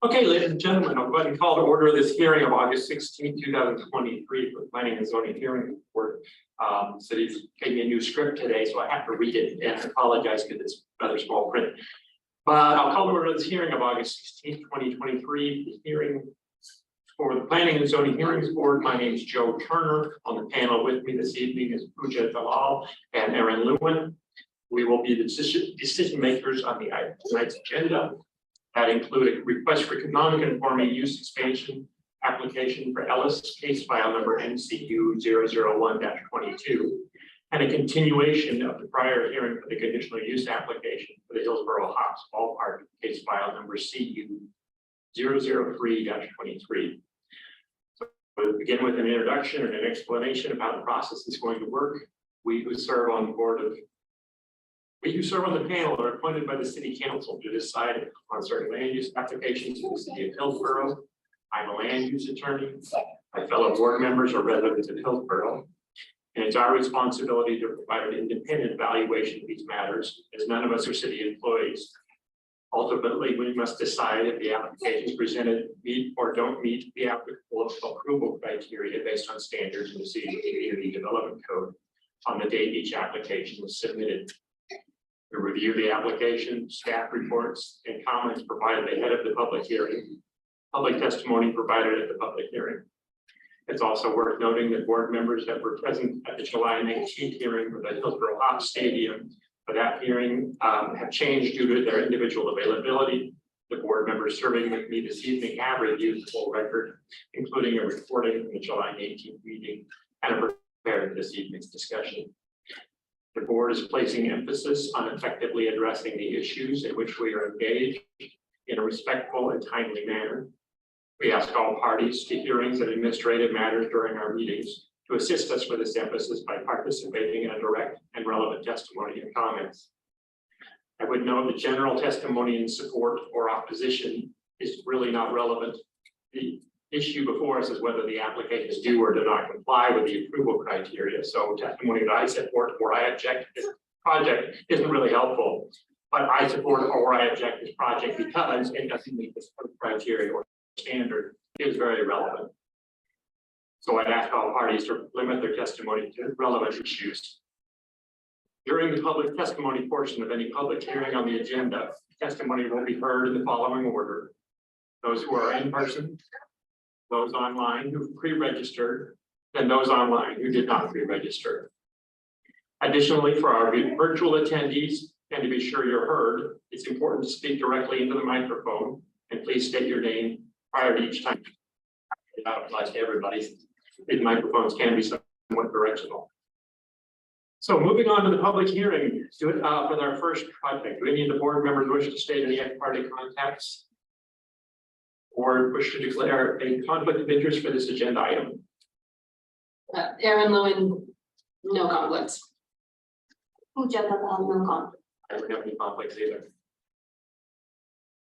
Okay, ladies and gentlemen, I'll go ahead and call to order this hearing of August 16, 2023 for the Planning and Zoning Hearing Board. City's gave me a new script today, so I have to read it and I apologize because it's rather small print. But I'll call to order this hearing of August 16, 2023. The hearing for the Planning and Zoning Hearings Board. My name is Joe Turner. On the panel with me this evening is Pooja Dalal and Aaron Lewin. We will be the decision makers on the tonight's agenda. That include a request for non-conforming use expansion application for Ellis, case file number NCU 001-22, and a continuation of the prior hearing for the conditional use application for the Hillsboro Hops ballpark, case file number CU 003-23. So we'll begin with an introduction and an explanation of how the process is going to work. We who serve on the panel are appointed by the City Council to decide on certain land use applications in the City of Hillsboro. I'm a land use attorney. My fellow board members are residents of Hillsboro. And it's our responsibility to provide an independent evaluation of these matters, as none of us are city employees. Ultimately, we must decide if the applications presented meet or don't meet the applicable approval criteria based on standards in the City Community Development Code on the date each application was submitted. To review the application, staff reports, and comments provided ahead of the public hearing, public testimony provided at the public hearing. It's also worth noting that board members that were present at the July 19th hearing for the Hillsboro Hops Stadium for that hearing have changed due to their individual availability. The board members serving with me this evening have reviewed the full record, including a recording from the July 18th meeting, and are prepared for this evening's discussion. The board is placing emphasis on effectively addressing the issues in which we are engaged in a respectful and timely manner. We ask all parties to hearings and administrative matters during our meetings to assist us with this emphasis by participating in a direct and relevant testimony and comments. I would note that general testimony in support or opposition is really not relevant. The issue before us is whether the applications do or do not comply with the approval criteria. So testimony that I support or I object to this project isn't really helpful, but I support or I object to this project because it doesn't meet this criteria or standard is very relevant. So I'd ask all parties to limit their testimony to relevant issues. During the public testimony portion of any public hearing on the agenda, testimony will be heard in the following order. Those who are in person, those online who pre-registered, and those online who did not pre-register. Additionally, for our virtual attendees, and to be sure you're heard, it's important to speak directly into the microphone, and please state your name prior to each time. That applies to everybody. These microphones can be somewhat directional. So moving on to the public hearing, for our first project, do any of the board members wish to state any ex-parte contacts or wish to declare a conflict of interest for this agenda item? Aaron Lewin, no conflicts. No conflict. I don't have any conflicts either.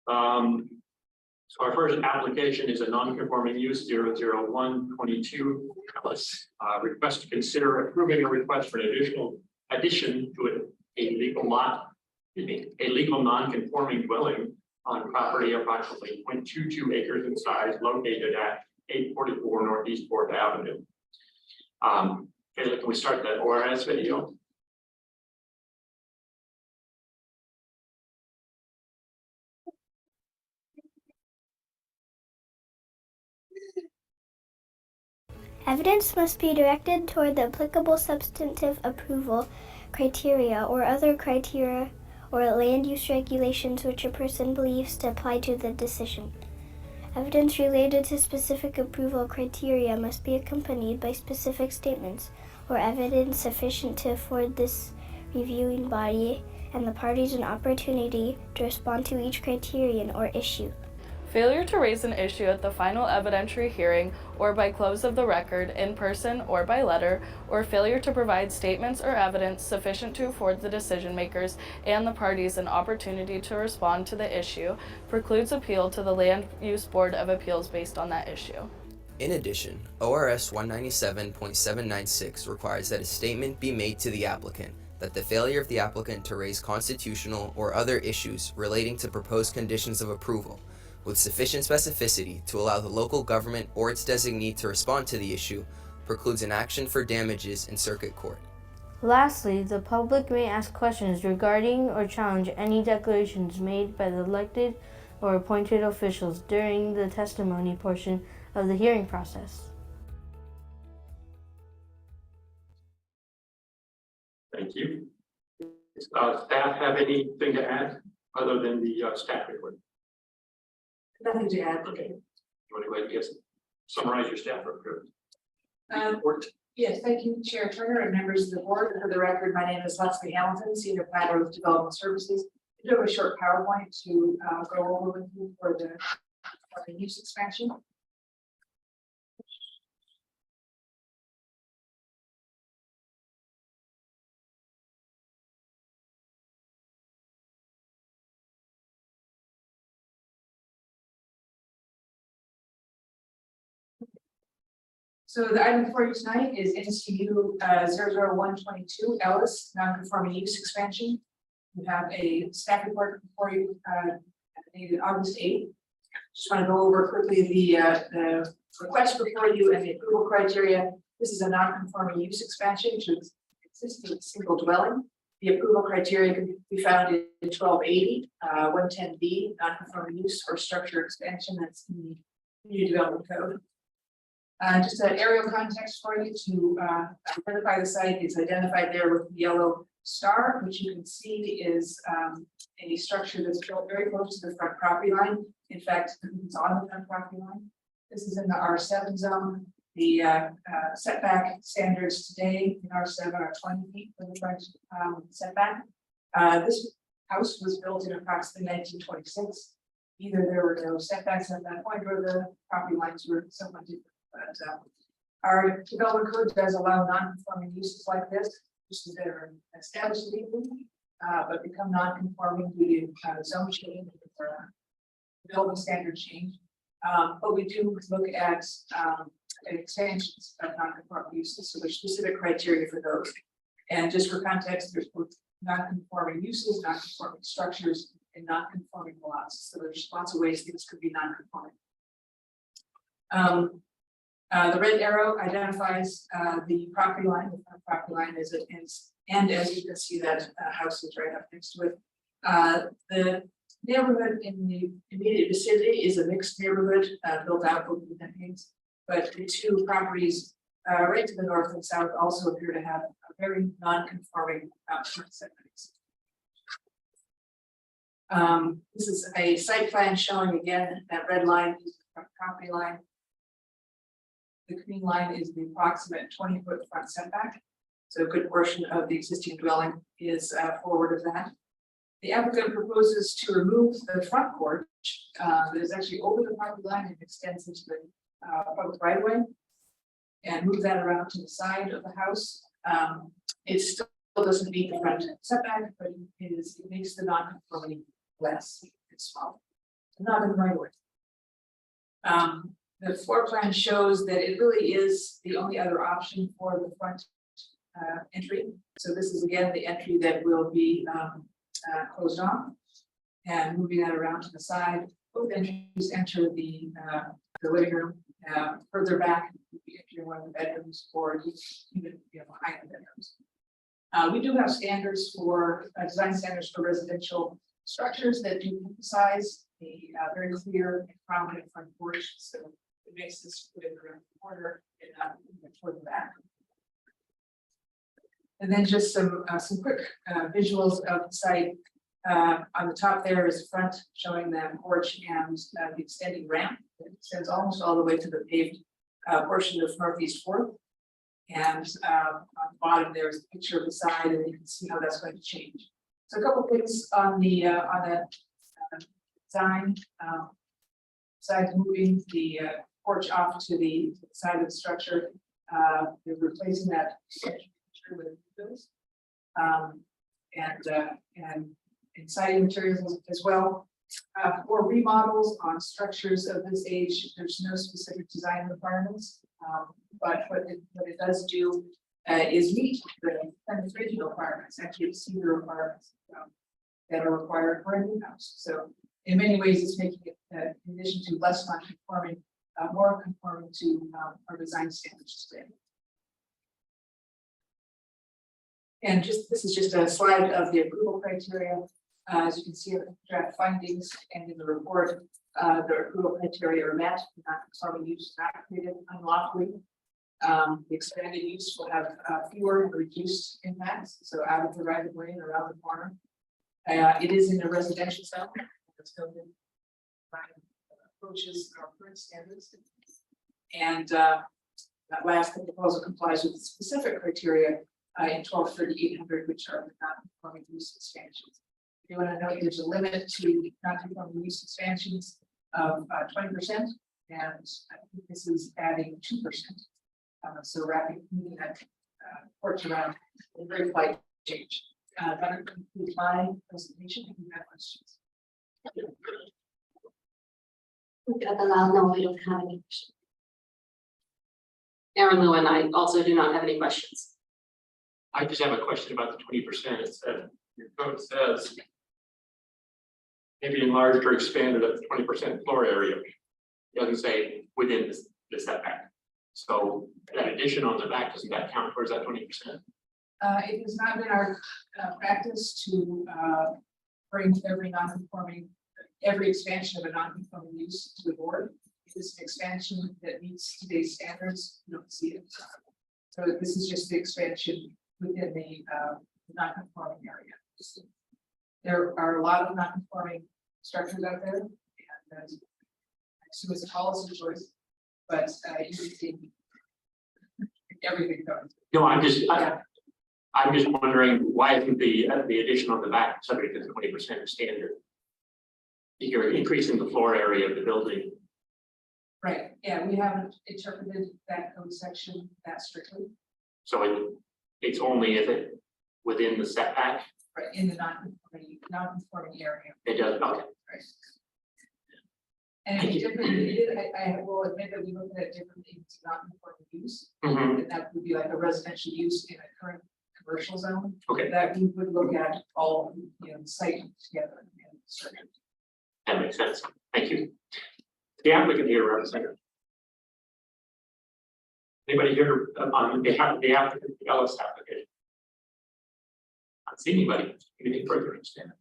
So our first application is a non-conforming use 001-22 Ellis. Request to consider approving a request for an addition to a legal non-conforming dwelling on property approximately 0.22 acres in size located at 844 Northeast 4th Avenue. Okay, can we start that ORS video? Evidence must be directed toward the applicable substantive approval criteria or other criteria or land use regulations which a person believes to apply to the decision. Evidence related to specific approval criteria must be accompanied by specific statements or evidence sufficient to afford this reviewing body and the parties an opportunity to respond to each criterion or issue. Failure to raise an issue at the final evidentiary hearing or by close of the record in person or by letter, or failure to provide statements or evidence sufficient to afford the decision makers and the parties an opportunity to respond to the issue precludes appeal to the Land Use Board of Appeals based on that issue. In addition, ORS 197.796 requires that a statement be made to the applicant that the failure of the applicant to raise constitutional or other issues relating to proposed conditions of approval with sufficient specificity to allow the local government or its designee to respond to the issue, precludes an action for damages in circuit court. Lastly, the public may ask questions regarding or challenge any declarations made by the elected or appointed officials during the testimony portion of the hearing process. Thank you. Does staff have anything to add other than the staff report? Nothing to add. Okay. You want to go ahead and summarize your staff report? Report. Yes, thank you, Chair Turner and members of the board. For the record, my name is Leslie Hamilton, Senior Planner with Development Services. I do have a short PowerPoint to go over with you for the use expansion. So the item before you tonight is NCU 00122 Ellis non-conforming use expansion. We have a staff report before you dated August 8th. Just want to go over quickly the request before you and the approval criteria. This is a non-conforming use expansion to existing single dwelling. The approval criteria can be found in 1280, 110B, non-conforming use or structure expansion that's in the Community Development Code. Just an aerial context for you to identify the site is identified there with the yellow star, which you can see is a structure that's built very close to the front property line. In fact, it's on the front property line. This is in the R7 zone. The setback standards today in R7 are 20 feet for the front setback. This house was built in approximately 1926. Either there were no setbacks at that point or the property lines were somewhat different. But our development code does allow non-conforming uses like this, uses that are established legally, but become non-conforming due to zone change or development standard change. But we do look at expansions of non-conforming uses, so there's specific criteria for those. And just for context, there's both non-conforming uses, non-conforming structures, and non-conforming lots. So there's lots of ways things could be non-conforming. The red arrow identifies the property line. The front property line is it ends, and as you can see, that house is right up next to it. The neighborhood in the immediate vicinity is a mixed neighborhood built out over the decades, but the two properties right to the north and south also appear to have a very non-conforming setbacks. This is a site plan showing again that red line is the front property line. The green line is the approximate 20-foot front setback. So a good portion of the existing dwelling is forward of that. The applicant proposes to remove the front porch that is actually over the property line and extends into the public right of way and move that around to the side of the house. It still doesn't meet the front setback, but it makes the non-conformity less. It's small, not in the right of way. The floor plan shows that it really is the only other option for the front entry. So this is again the entry that will be closed off, and moving that around to the side. Both entries enter the living room. Further back, you'll be entering one of the bedrooms, or even behind the bedrooms. We do have standards for design standards for residential structures that do emphasize a very clear and prominent front porch. So it makes this put in the order and not toward the back. And then just some quick visuals of the site. On the top there is a front showing the porch and the extending ramp that extends almost all the way to the paved portion of Northeast 4th. And on the bottom there is a picture of the side, and you can see how that's going to change. So a couple things on the design. Besides moving the porch off to the side of the structure, they're replacing that with windows and siding materials as well. For remodels on structures of this age, there's no specific design requirements, but what it does do is meet the penetration requirements, actually exceed the requirements that are required for a new house. So in many ways, it's making it, in addition to less non-conforming, more conforming to our design standards today. And this is just a slide of the approval criteria. As you can see in the draft findings and in the report, the approval criteria are met. Non-conforming use is not created unlawfully. The expanded use will have fewer reduced impacts, so out of the right of way and around the corner. It is in the residential zone. It's built in by approaches our current standards. And that last, the proposal complies with the specific criteria in 1230-800, which are the non-conforming use expansions. You want to note there's a limit to non-conforming use expansions of 20%, and I think this is adding 2%. So rapid moving that porch around a very slight change. That concludes my presentation. If you have questions. No, I don't have any questions. Aaron Lou and I also do not have any questions. I just have a question about the 20%. It said, your code says maybe enlarged or expanded at 20% floor area. It doesn't say within the setback. So that addition on the back, doesn't that count towards that 20%? It has not been our practice to bring every expansion of a non-conforming use to the board. It is an expansion that meets today's standards. You don't see it. So this is just the expansion within the non-conforming area. There are a lot of non-conforming structures out there, and I assume it's a policy choice, but you can see everything going. No, I'm just wondering why isn't the addition on the back subject to the 20% standard? You're increasing the floor area of the building. Right, yeah, we haven't interpreted that code section that strictly, So it's only if it within the setback, right, in the non-conforming area, it does, okay. right? And it's different, I will admit that we look at it differently to non-conforming use, Mhm. and that would be like a residential use in a current commercial zone. Okay. That we would look at all, the site together and search. That makes sense. Thank you. The applicant here, representative. Anybody here on behalf of the applicant, the Ellis application? Not see anybody. Anything further to stand?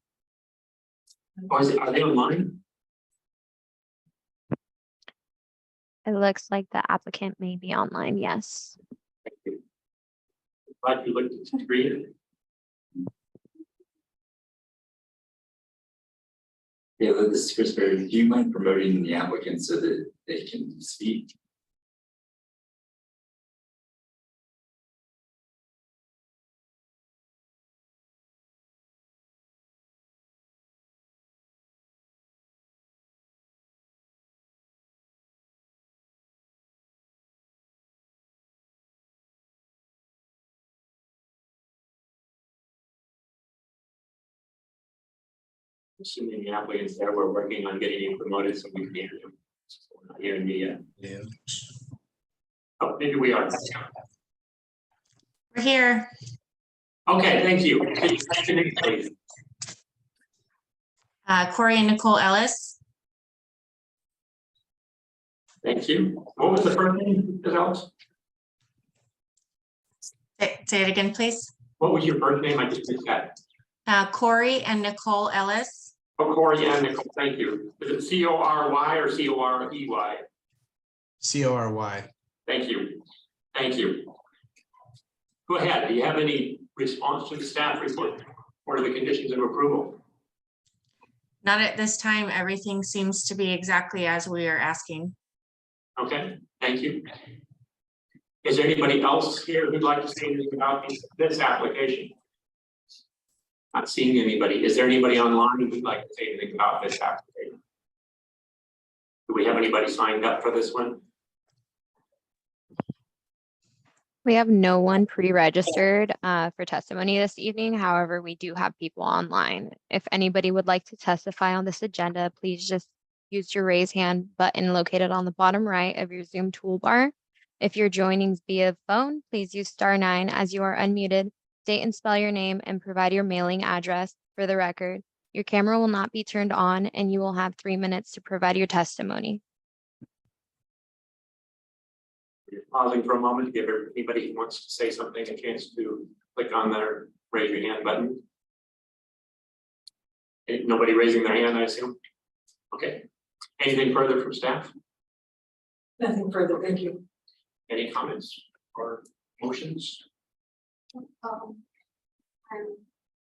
Or are they online? It looks like the applicant may be online, yes. Thank you. Glad you looked at the screen. Yeah, this is Chris Berry. Do you mind promoting the applicant so that they can speak? Assuming the applicants there, we're working on getting you promoted so we can hear you. We're not hearing you yet. Oh, maybe we are. We're here. Okay, thank you. Can you state your name, please? Corey and Nicole Ellis. Thank you. What was the first name, Ms. Ellis? Say it again, please. What was your first name? I just missed that. Corey and Nicole Ellis. Oh, Corey and Nicole, thank you. Is it C-O-R-Y or C-O-R-E-Y? C-O-R-Y. Thank you. Thank you. Go ahead. Do you have any response to the staff report or the conditions of approval? Not at this time. Everything seems to be exactly as we are asking. Okay, thank you. Is there anybody else here who'd like to say anything about this application? Not seeing anybody. Is there anybody online who'd like to say anything about this application? Do we have anybody signed up for this one? We have no one pre-registered for testimony this evening. However, we do have people online. If anybody would like to testify on this agenda, please just use your raise hand button located on the bottom right of your Zoom toolbar. If you're joining via phone, please use *9 as you are unmuted. State and spell your name and provide your mailing address for the record. Your camera will not be turned on and you will have 3 minutes to provide your testimony. We're pausing for a moment to give anybody who wants to say something a chance to click on their raise your hand button. Nobody raising their hand, I assume? Okay. Anything further from staff? Nothing further, thank you. Any comments or motions? I'm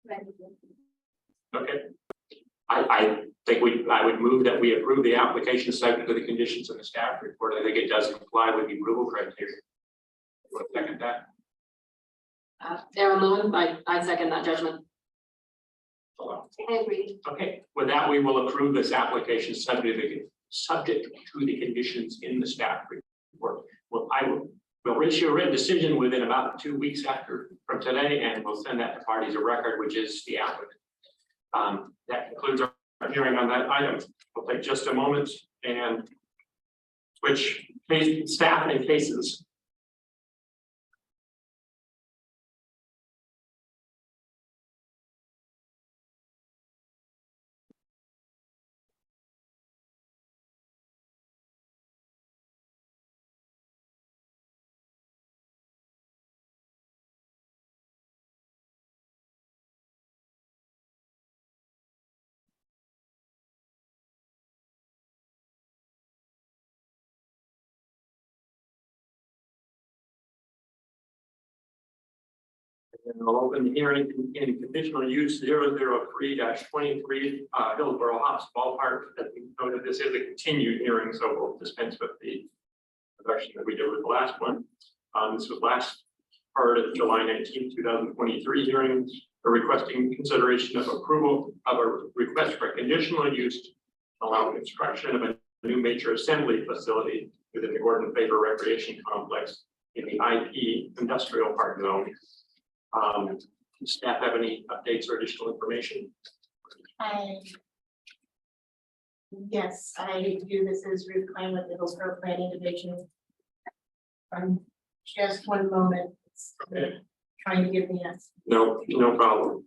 ready. Okay. I think I would move that we approve the application subject to the conditions in the staff report. I think it does comply with the approval criteria. You want to second that? Aaron Lewin, I second that judgment. I agree. Okay, with that, we will approve this application subject to the conditions in the staff report. Well, we'll issue a written decision within about 2 weeks from today, and we'll send that to parties of record, which is the applicant. That concludes our hearing on that item. We'll take just a moment and switch staff and cases. And I'll open the hearing in conditional use 003-23 Hillsboro Hops ballpark. As we noted, this is a continued hearing, so we'll dispense with the production that we did with the last one. This was last part of July 19, 2023 hearing, requesting consideration of approval of a request for conditional use to allow construction of a new major assembly facility within the Gordon Faber Recreation Complex in the IP Industrial Park Zone. Staff have any updates or additional information? Yes, I view this as Ruth Klein with the Hillsboro Planning Division. Just one moment. It's Okay. trying to give me a. No problem.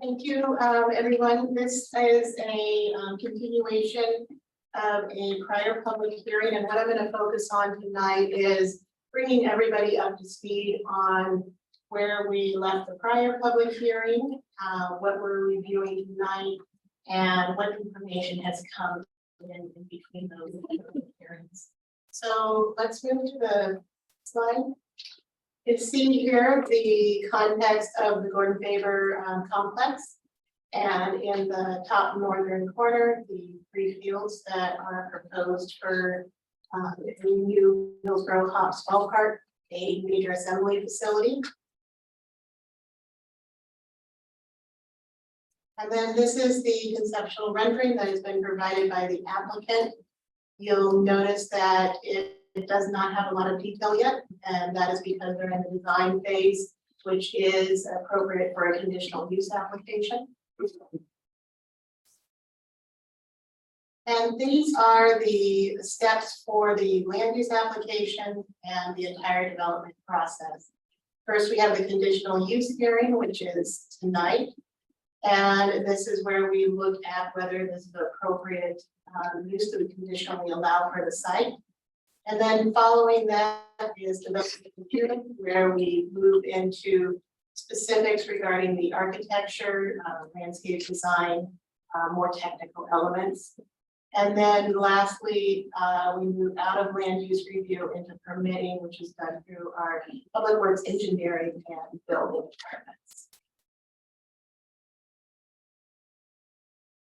Thank you, everyone. This is a continuation of a prior public hearing, and what I'm going to focus on tonight is bringing everybody up to speed on where we left the prior public hearing, what we're reviewing tonight, and what information has come in between those hearings. So let's move to the slide. You see here the context of the Gordon Faber complex, and in the top northern corner, the 3 fields that are proposed for the new Hillsboro Hops ballpark, a major assembly facility. And then this is the conceptual rendering that has been provided by the applicant. You'll notice that it does not have a lot of detail yet, and that is because they're in the design phase, which is appropriate for a conditional use application. And these are the steps for the land use application and the entire development process. First, we have the conditional use hearing, which is tonight. And this is where we look at whether this is appropriate use to conditionally allow for the site. And then following that is development hearing, where we move into specifics regarding the architecture, landscape design, more technical elements. And then lastly, we move out of land use review into permitting, which is done through our public works engineering and building departments.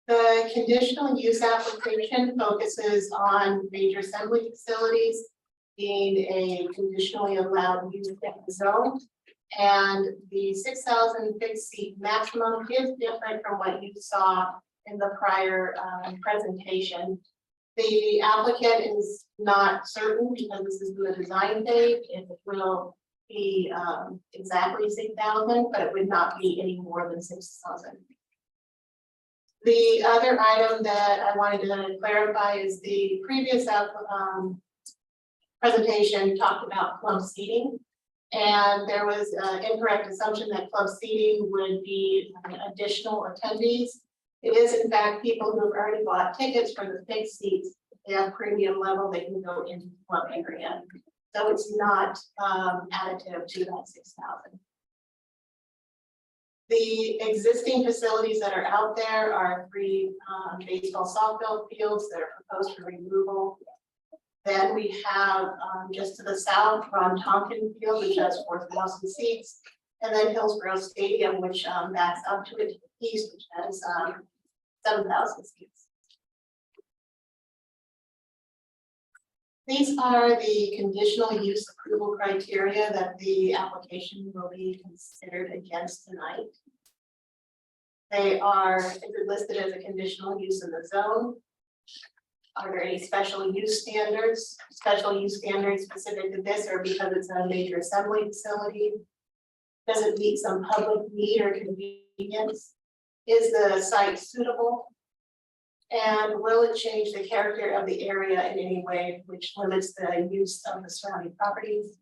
The conditional use application focuses on major assembly facilities being a conditionally allowed use in the zone. And the 6,000 fixed seat maximum is different from what you saw in the prior presentation. The applicant is not certain because this is the design phase, if it will be exactly 6,000, but it would not be any more than 6,000. The other item that I wanted to clarify is the previous presentation talked about club seating. And there was an incorrect assumption that club seating would be additional attendees. It is in fact people who have already bought tickets for the fixed seats. They have premium level, they can go into the club area. So it's not additive to that 6,000. The existing facilities that are out there are 3 baseball softball fields that are proposed for removal. Then we have just to the south, Ron Tonkin Field, which has 4,000 seats, and then Hillsboro Stadium, which backs up to it to the east, which has 7,000 seats. These are the conditional use approval criteria that the application will be considered against tonight. They are listed as a conditional use in the zone. Are there any special use standards? Special use standards specific to this or because it's a major assembly facility? Does it meet some public need or convenience? Is the site suitable? And will it change the character of the area in any way which limits the use of the surrounding properties?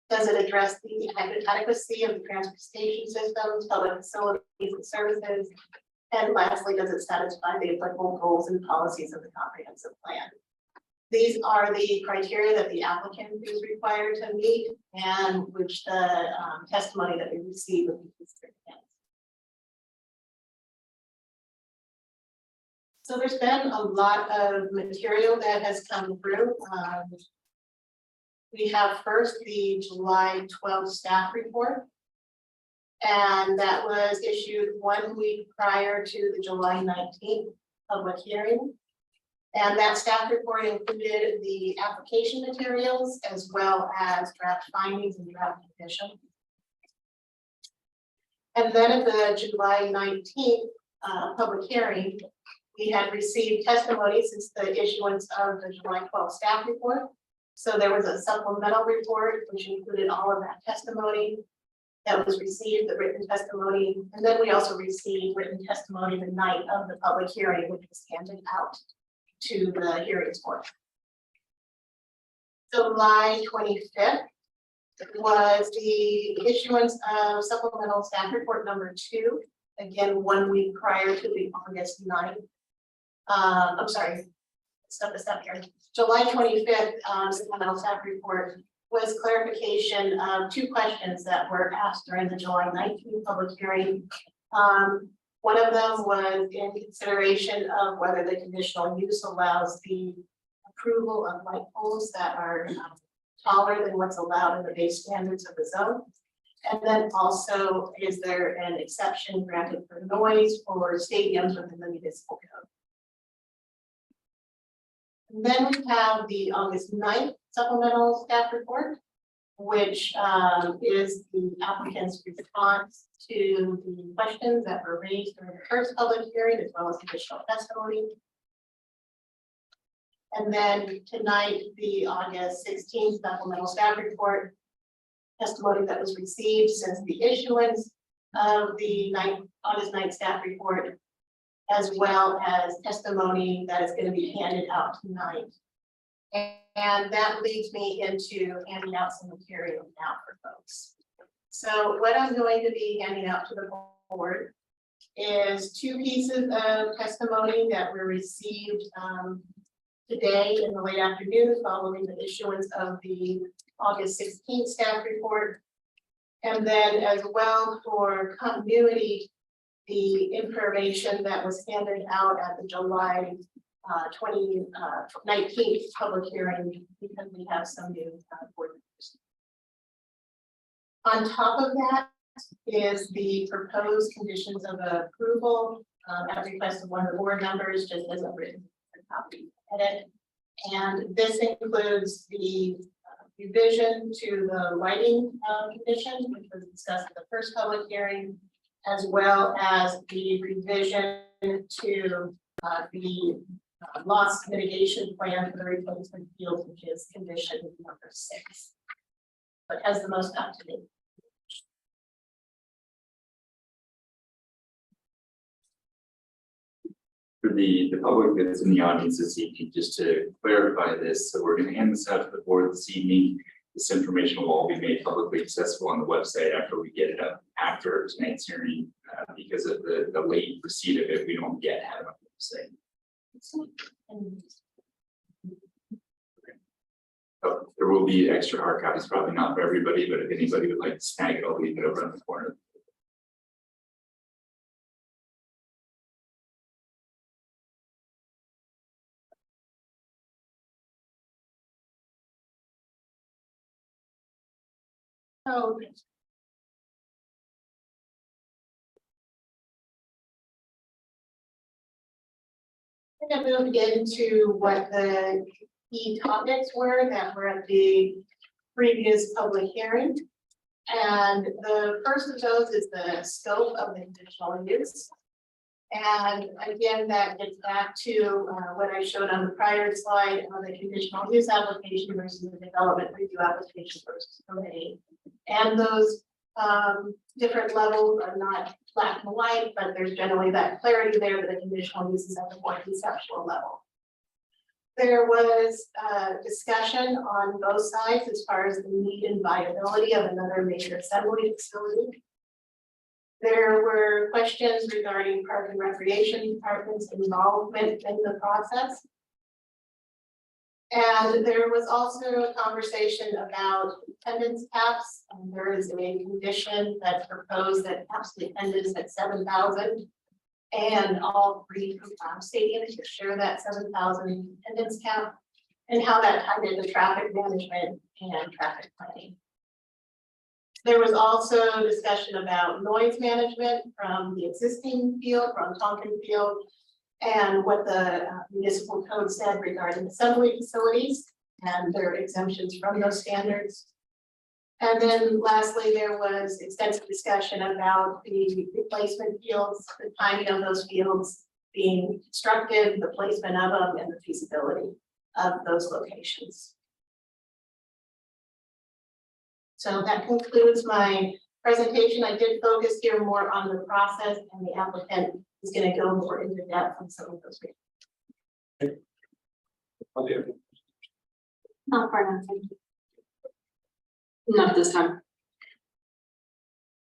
Does it address the adequacy of the transportation systems, public facilities and services? And lastly, does it satisfy the applicable goals and policies of the comprehensive plan? These are the criteria that the applicant is required to meet and which the testimony that we receive would be considered against. So there's been a lot of material that has come through. We have first the July 12th staff report. And that was issued 1 week prior to the July 19th public hearing. And that staff report included the application materials as well as draft findings and draft conditions. And then at the July 19th public hearing, we had received testimony since the issuance of the July 12th staff report. So there was a supplemental report which included all of that testimony that was received, the written testimony, and then we also received written testimony the night of the public hearing, which was handed out to the hearings board. July 25th was the issuance of supplemental staff report number 2, again 1 week prior to the August 9th. I'm sorry, step here. July 25th supplemental staff report was clarification of 2 questions that were asked during the July 19th public hearing. One of them was in consideration of whether the conditional use allows the approval of light poles that are taller than what's allowed in the base standards of the zone. And then also, is there an exception granted for noise for stadiums within the municipal code? And then we have the August 9th supplemental staff report, which is the applicant's response to the questions that were raised during the first public hearing, as well as additional testimony. And then tonight, the August 16th supplemental staff report, testimony that was received since the issuance of the August 9th staff report, as well as testimony that is going to be handed out tonight. And that leads me into handing out some material now for folks. So what I'm going to be handing out to the board is 2 pieces of testimony that were received today in the late afternoon following the issuance of the August 16th staff report. And then as well for continuity, the information that was handed out at the July 2019 public hearing, because we have some new board members. On top of that is the proposed conditions of approval at request of one of the board members, just as a written copy edit. And this includes the revision to the lighting condition, which was discussed at the first public hearing, as well as the revision to the loss mitigation plan for the replacement field, which is condition number 6, but has the most up to date. For the public that's in the audience this evening, just to clarify this, so we're going to hand this out to the board this evening. This information will all be made publicly accessible on the website after we get it up after tonight's hearing. Because of the late receipt of it, we don't yet have it on the website. There will be extra hard copies, probably not for everybody, but if anybody would like to snag it, I'll leave it over in the corner. So I'm going to move into what the key topics were that were at the previous public hearing. And the first of those is the scope of the conditional use. And again, that gets back to what I showed on the prior slide on the conditional use application versus the development review application versus permitting. And those different levels are not black and white, but there's generally that clarity there that the conditional use is at the more conceptual level. There was discussion on both sides as far as the need and viability of another major assembly facility. There were questions regarding Park and Recreation Department's involvement in the process. And there was also a conversation about attendance caps. There is a condition that's proposed that caps the attendance at 7,000. And all 3 stadiums should share that 7,000 attendance cap, and how that tied into traffic management and traffic planning. There was also discussion about noise management from the existing field, from Tonkin Field, and what the municipal code said regarding assembly facilities and their exemptions from those standards. And then lastly, there was extensive discussion about the replacement fields, the timing of those fields being constructed, the placement of them, and the feasibility of those locations. So that concludes my presentation. I did focus here more on the process, and the applicant is going to go more into depth on some of those. Not for now. Not this time.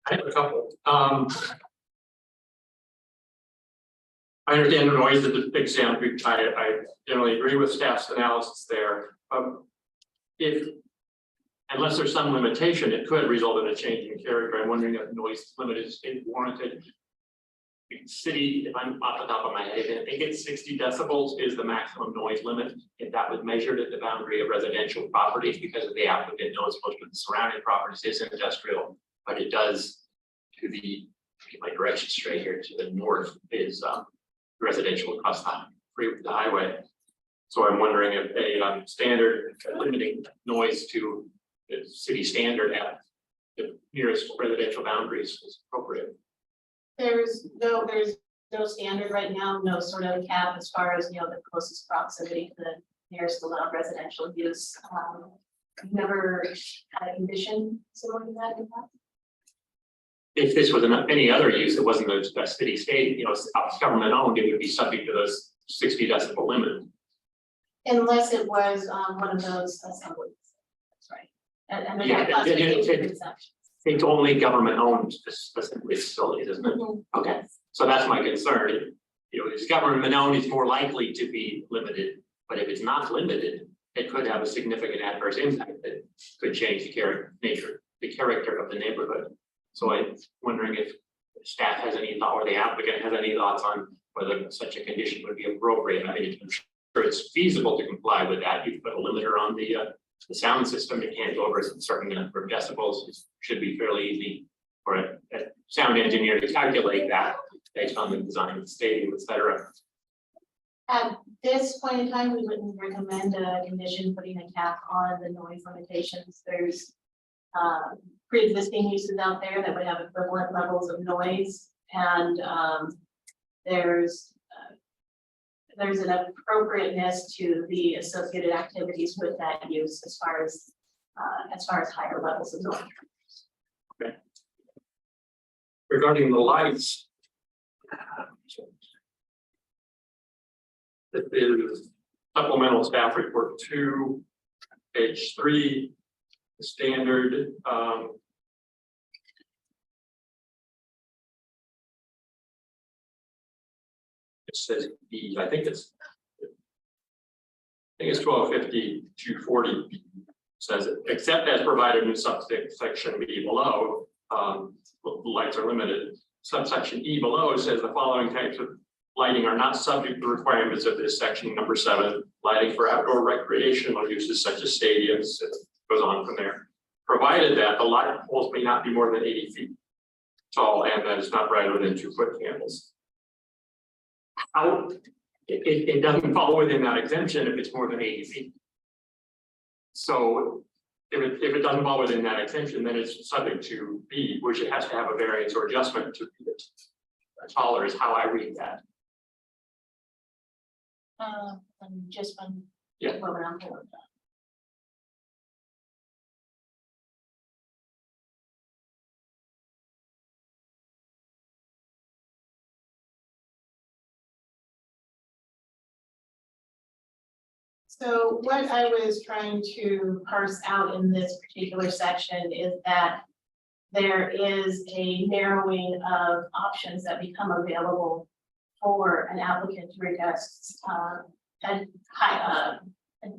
I have a couple. I understand the noise is a big sound. I generally agree with staff's analysis there. Unless there's some limitation, it could result in a change in character. I'm wondering if noise limit is warranted. City, if I'm off the top of my head, I think it's 60 decibels is the maximum noise limit. If that was measured at the boundary of residential properties, because of the applicant knows most of the surrounding properties is industrial, but it does to the, my direction straight here to the north is residential across the highway. So I'm wondering if a standard limiting noise to the city standard at the nearest residential boundaries is appropriate. There's no standard right now, no sort of cap as far as, the closest proximity to the nearest allowed residential use. I've never had a condition similar to that in fact. if this was any other use, it wasn't a city state, you know, government owned, it would be subject to those 60 decibel limit. Unless it was one of those assemblies. That's right. And there's Yeah, a classification of exceptions. It's only government owned assembly facilities, isn't it? Mhm. Okay, so that's my concern. You know, if it's government owned, it's more likely to be limited, but if it's not limited, it could have a significant adverse impact that could change the character of the neighborhood. So I'm wondering if staff has any thought, or the applicant has any thoughts on whether such a condition would be appropriate. I mean, I'm sure it's feasible to comply with that. You put a limiter on the sound system. It can't go over a certain number of decibels. It should be fairly easy for a sound engineer to calculate that based on the design of the stadium, et cetera. At this point in time, we wouldn't recommend a condition putting a cap on the noise limitations. There's pre-existing uses out there that would have equivalent levels of noise, and there's an appropriateness to the associated activities with that use as far as higher levels of noise. Okay. Regarding the lights. This is supplemental staff report 2, page 3, the standard. It says B, I think it's 1250 240 says it, except as provided in subsection B below, lights are limited. Subsection E below says the following types of lighting are not subject to requirements of this section, number 7, lighting for outdoor recreational uses such as stadiums. It goes on from there. Provided that the light poles may not be more than 80 feet tall and that it's not brighter than 2-foot candles. How it doesn't fall within that exemption if it's more than 80 feet. So if it doesn't fall within that exemption, then it's subject to B, which it has to have a variance or adjustment to be taller, is how I read that. And just one. Yeah. Moment, I'm pulling it up. So what I was trying to parse out in this particular section is that there is a narrowing of options that become available for an applicant to request a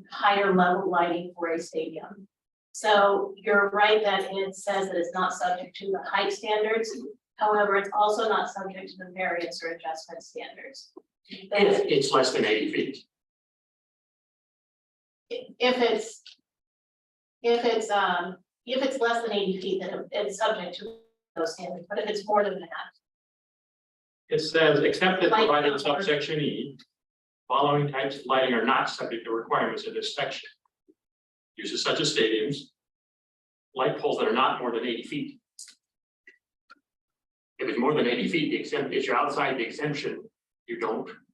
higher level lighting for a stadium. So you're right that it says that it's not subject to the height standards. However, it's also not subject to the variance or adjustment standards. If it's less than 80 feet. If it's less than 80 feet, then it's subject to those standards, but if it's more than that. It says, except as Light provided in outdoor. subsection E, following types of lighting are not subject to requirements of this section. Uses such as stadiums, light poles that are not more than 80 feet. If it's more than 80 feet, the exempt, if you're outside the exemption, you're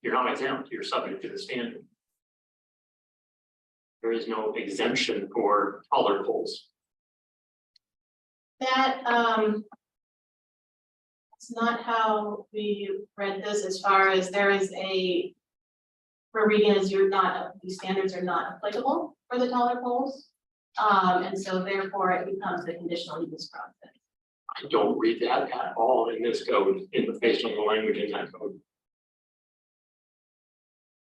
not exempt, you're subject to the standard. There is no exemption for taller poles. That, it's not how we read this as far as there is we're reading as these standards are not applicable for the taller poles. And so therefore it becomes the conditional use process. I don't read that at all in this code, based on the language in that code.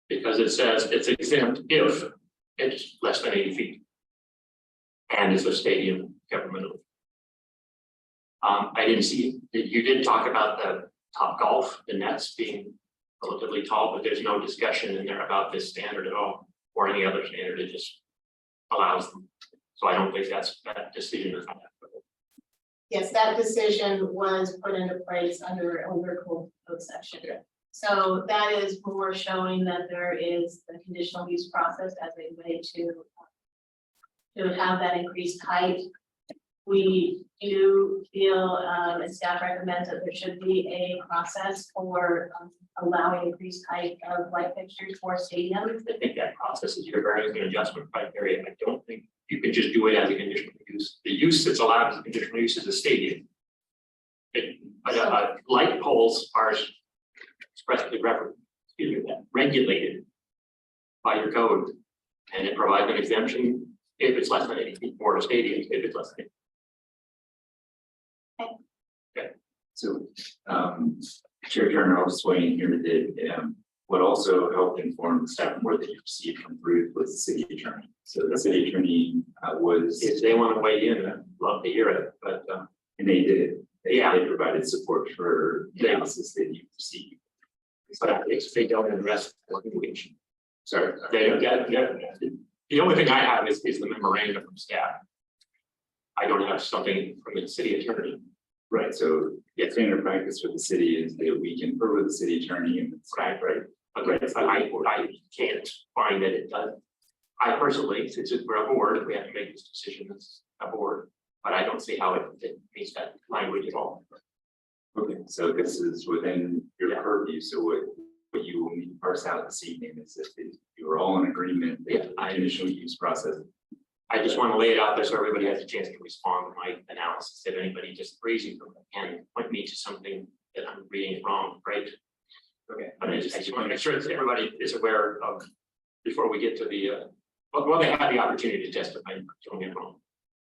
Because it says it's exempt if it's less than 80 feet. And it's a stadium government. I didn't see, you did talk about the Top Golf, the nets being relatively tall, but there's no discussion in there about this standard at all, or any other standard. It just allows them. So I don't think that decision is not applicable. Yes, that decision was put into place under code section. Okay. So that is more showing that there is the conditional use process as a way to have that increased height. We do feel, and staff recommends that there should be a process for allowing increased height of light fixtures for stadiums. I think that process is your variance and adjustment criteria. I don't think you can just do it as a conditional use. The use that's allowed as a conditional use is a stadium. But light poles are expressly regulated by your code. And it provides an exemption if it's less than 80 feet, or stadiums if it's less than 80. So, Chair Turner, I'll just weigh in here that, what also helped inform the staff report that you received from Ruth was the city attorney. So the city attorney was. If they want to weigh in, I'd love to hear it, but And they did. They Yeah. provided support for the analysis that you received. but if they don't address litigation. Sorry. They don't get, the only thing I have is the memorandum from staff. I don't have something from the city attorney. Right, so the standard practice for the city is that we can confer with the city attorney and. Right. But I can't find that it does. I personally, since we're a board, we have to make this decision as a board, but I don't see how it meets that language at all. Okay, so this is within your purview, so what you will need to parse out this evening is if you are all in agreement, that the initial use process. I just want to lay it out there so everybody has a chance to respond to my analysis. If anybody disagrees, you can point me to something that I'm reading wrong, right? Okay. But I just want to make sure that everybody is aware of, before we get to the, well, they have the opportunity to testify, don't get wrong.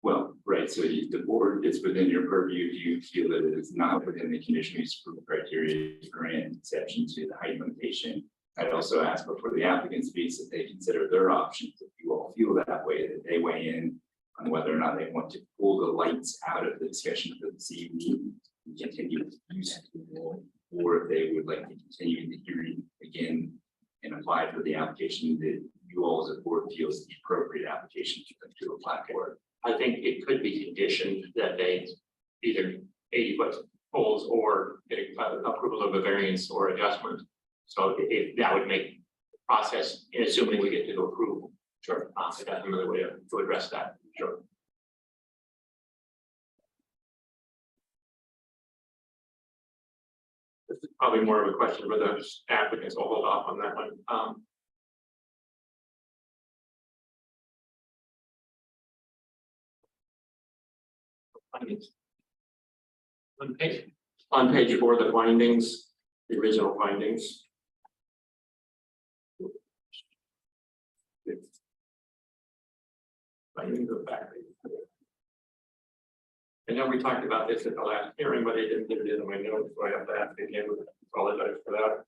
Well, right, so the board is within your purview. Do you feel that it is not within the conditional use approval criteria to grant exception to the height limitation? I'd also ask before the applicant speaks that they consider their options. If you all feel that way, that they weigh in on whether or not they want to pull the lights out of the discussion for this evening and continue with use approval, or if they would like to continue the hearing again and apply for the application that you all as a board feels the appropriate application to apply for. I think it could be conditioned that they either 80-foot poles or approval of a variance or adjustment. So if that would make the process, assuming we get to approval. Sure. So that's another way to address that. Sure. This is probably more of a question for the applicants. I'll hold off on that one. On page 4, the findings, the original findings. Findings of fact. I know we talked about this at the last hearing, but I didn't get it in my notes, so I have to ask again. Apologize for that.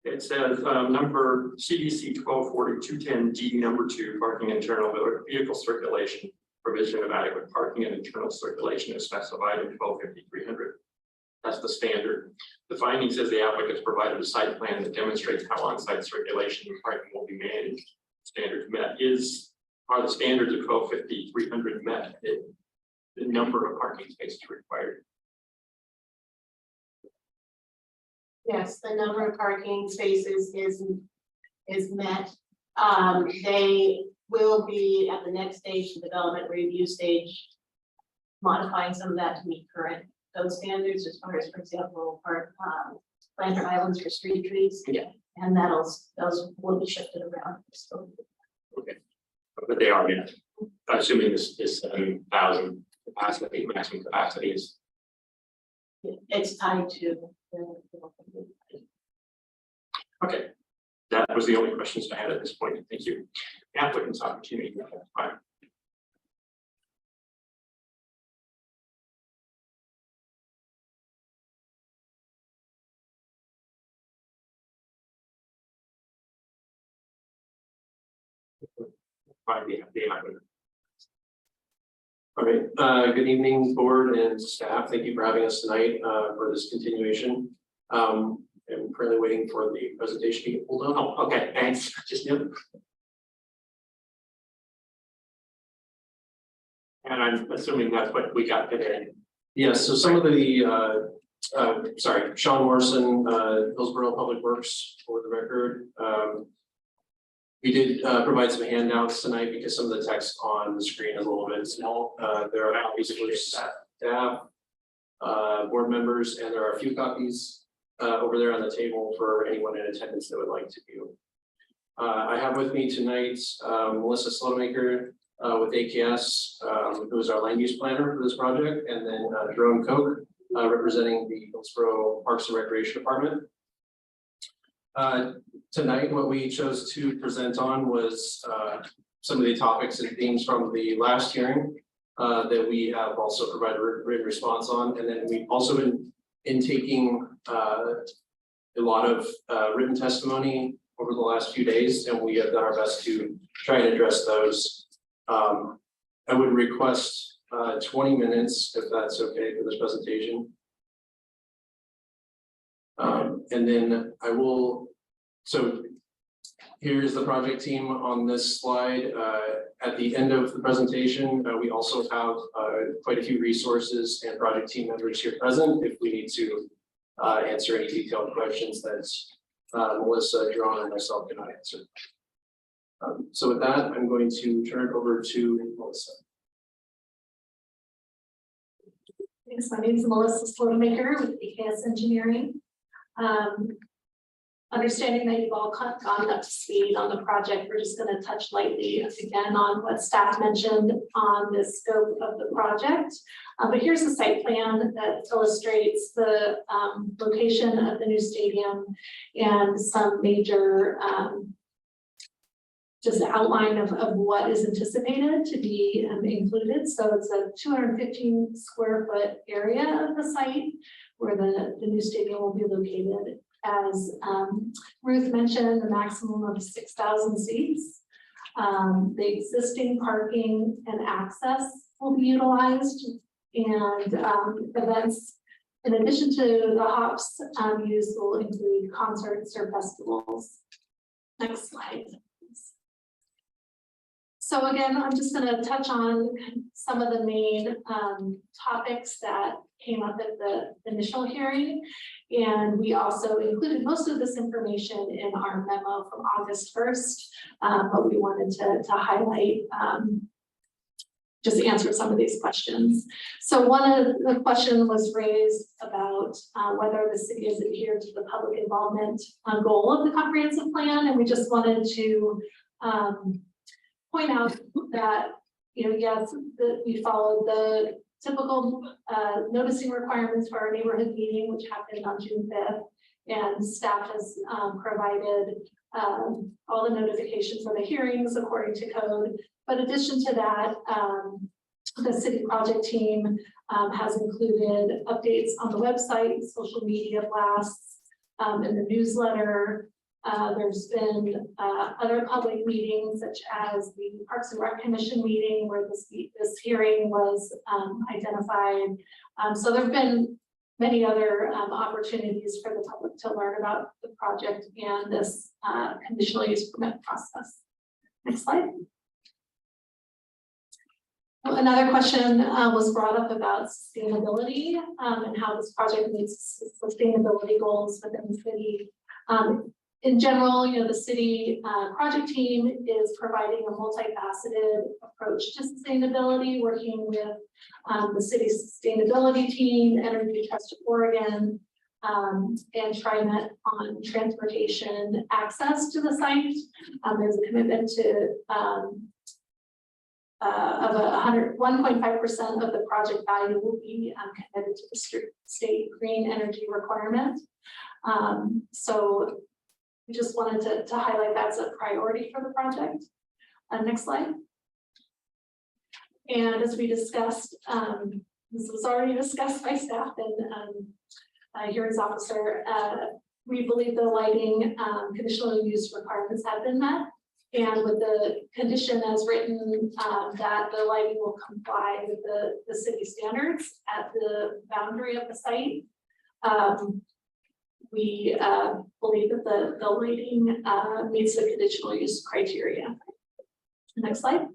It says number CDC 1240-210D number 2, parking internal vehicle circulation, provision of adequate parking and internal circulation is specified in 1250-300. That's the standard. The finding says the applicant has provided a site plan that demonstrates how on-site circulation and parking will be managed. Standards met. Are the standards of 1250-300 met? The number of parking spaces required. Yes, the number of parking spaces is met. They will be at the next stage, the development review stage, modifying some of that to meet current code standards as far as, for example, planter islands for street trees. Yeah. And those will be shifted around. So Okay, but they are met. Assuming this 7,000 capacity, maximum capacity is. it's tied to. Okay, that was the only questions I had at this point. Thank you. Applicant's opportunity. Fine. Fine, the applicant. All right, good evening, board and staff. Thank you for having us tonight for this continuation. I'm currently waiting for the presentation to get pulled up. Oh, okay, thanks. Just knew. And I'm assuming that's what we got today. Yes, so some of the, sorry, Sean Morrison, Hillsboro Public Works, for the record. We did provide some handouts tonight because some of the text on the screen is a little bit small. There are copies for staff, board members, and there are a few copies over there on the table for anyone in attendance that would like to view. I have with me tonight Melissa Slowmaker with AKS, who is our land use planner for this project, and then Jerome Koch representing the Hillsboro Parks and Recreation Department. Tonight, what we chose to present on was some of the topics and themes from the last hearing that we have also provided written response on, and then we've also been taking a lot of written testimony over the last few days, and we have done our best to try and address those. I would request 20 minutes, if that's okay for this presentation. And then I will, so here's the project team on this slide. At the end of the presentation, we also have quite a few resources and project team members here present if we need to answer any detailed questions that Melissa, Jerome, and myself cannot answer. So with that, I'm going to turn it over to Melissa. Thanks. My name is Melissa Slowmaker with AKS Engineering. Understanding that you've all gone up to speed on the project, we're just going to touch lightly again on what staff mentioned on the scope of the project. But here's the site plan that illustrates the location of the new stadium and some major just outline of what is anticipated to be included. So it's a 215 square foot area of the site where the new stadium will be located. As Ruth mentioned, the maximum of 6,000 seats. The existing parking and access will be utilized, and events, in addition to the Hops use, will include concerts or festivals. Next slide. So again, I'm just going to touch on some of the main topics that came up at the initial hearing. And we also included most of this information in our memo from August 1st, but we wanted to highlight, just answer some of these questions. So one of the questions was raised about whether the city has adhered to the public involvement goal of the comprehensive plan. And we just wanted to point out that, yes, we followed the typical noticing requirements for our neighborhood meeting, which happened on June 5th, and staff has provided all the notifications for the hearings according to code. But in addition to that, the city project team has included updates on the website, social media blasts, in the newsletter. There's been other public meetings, such as the Parks and Rec Commission meeting, where this hearing was identified. So there have been many other opportunities for the public to learn about the project and this conditional use permit process. Next slide. Another question was brought up about sustainability and how this project meets sustainability goals within the city. In general, the city project team is providing a multifaceted approach to sustainability, working with the city sustainability team, Energy Trust of Oregon, and TriMet on transportation access to the site. There's a commitment to of 1.5% of the project value will be committed to the state green energy requirement. So we just wanted to highlight that's a priority for the project. Next slide. And as we discussed, this was already discussed by staff and hearings officer, we believe the lighting conditional use requirements have been met. And with the condition as written, that the lighting will comply with the city standards at the boundary of the site. We believe that the lighting meets the conditional use criteria. Next slide.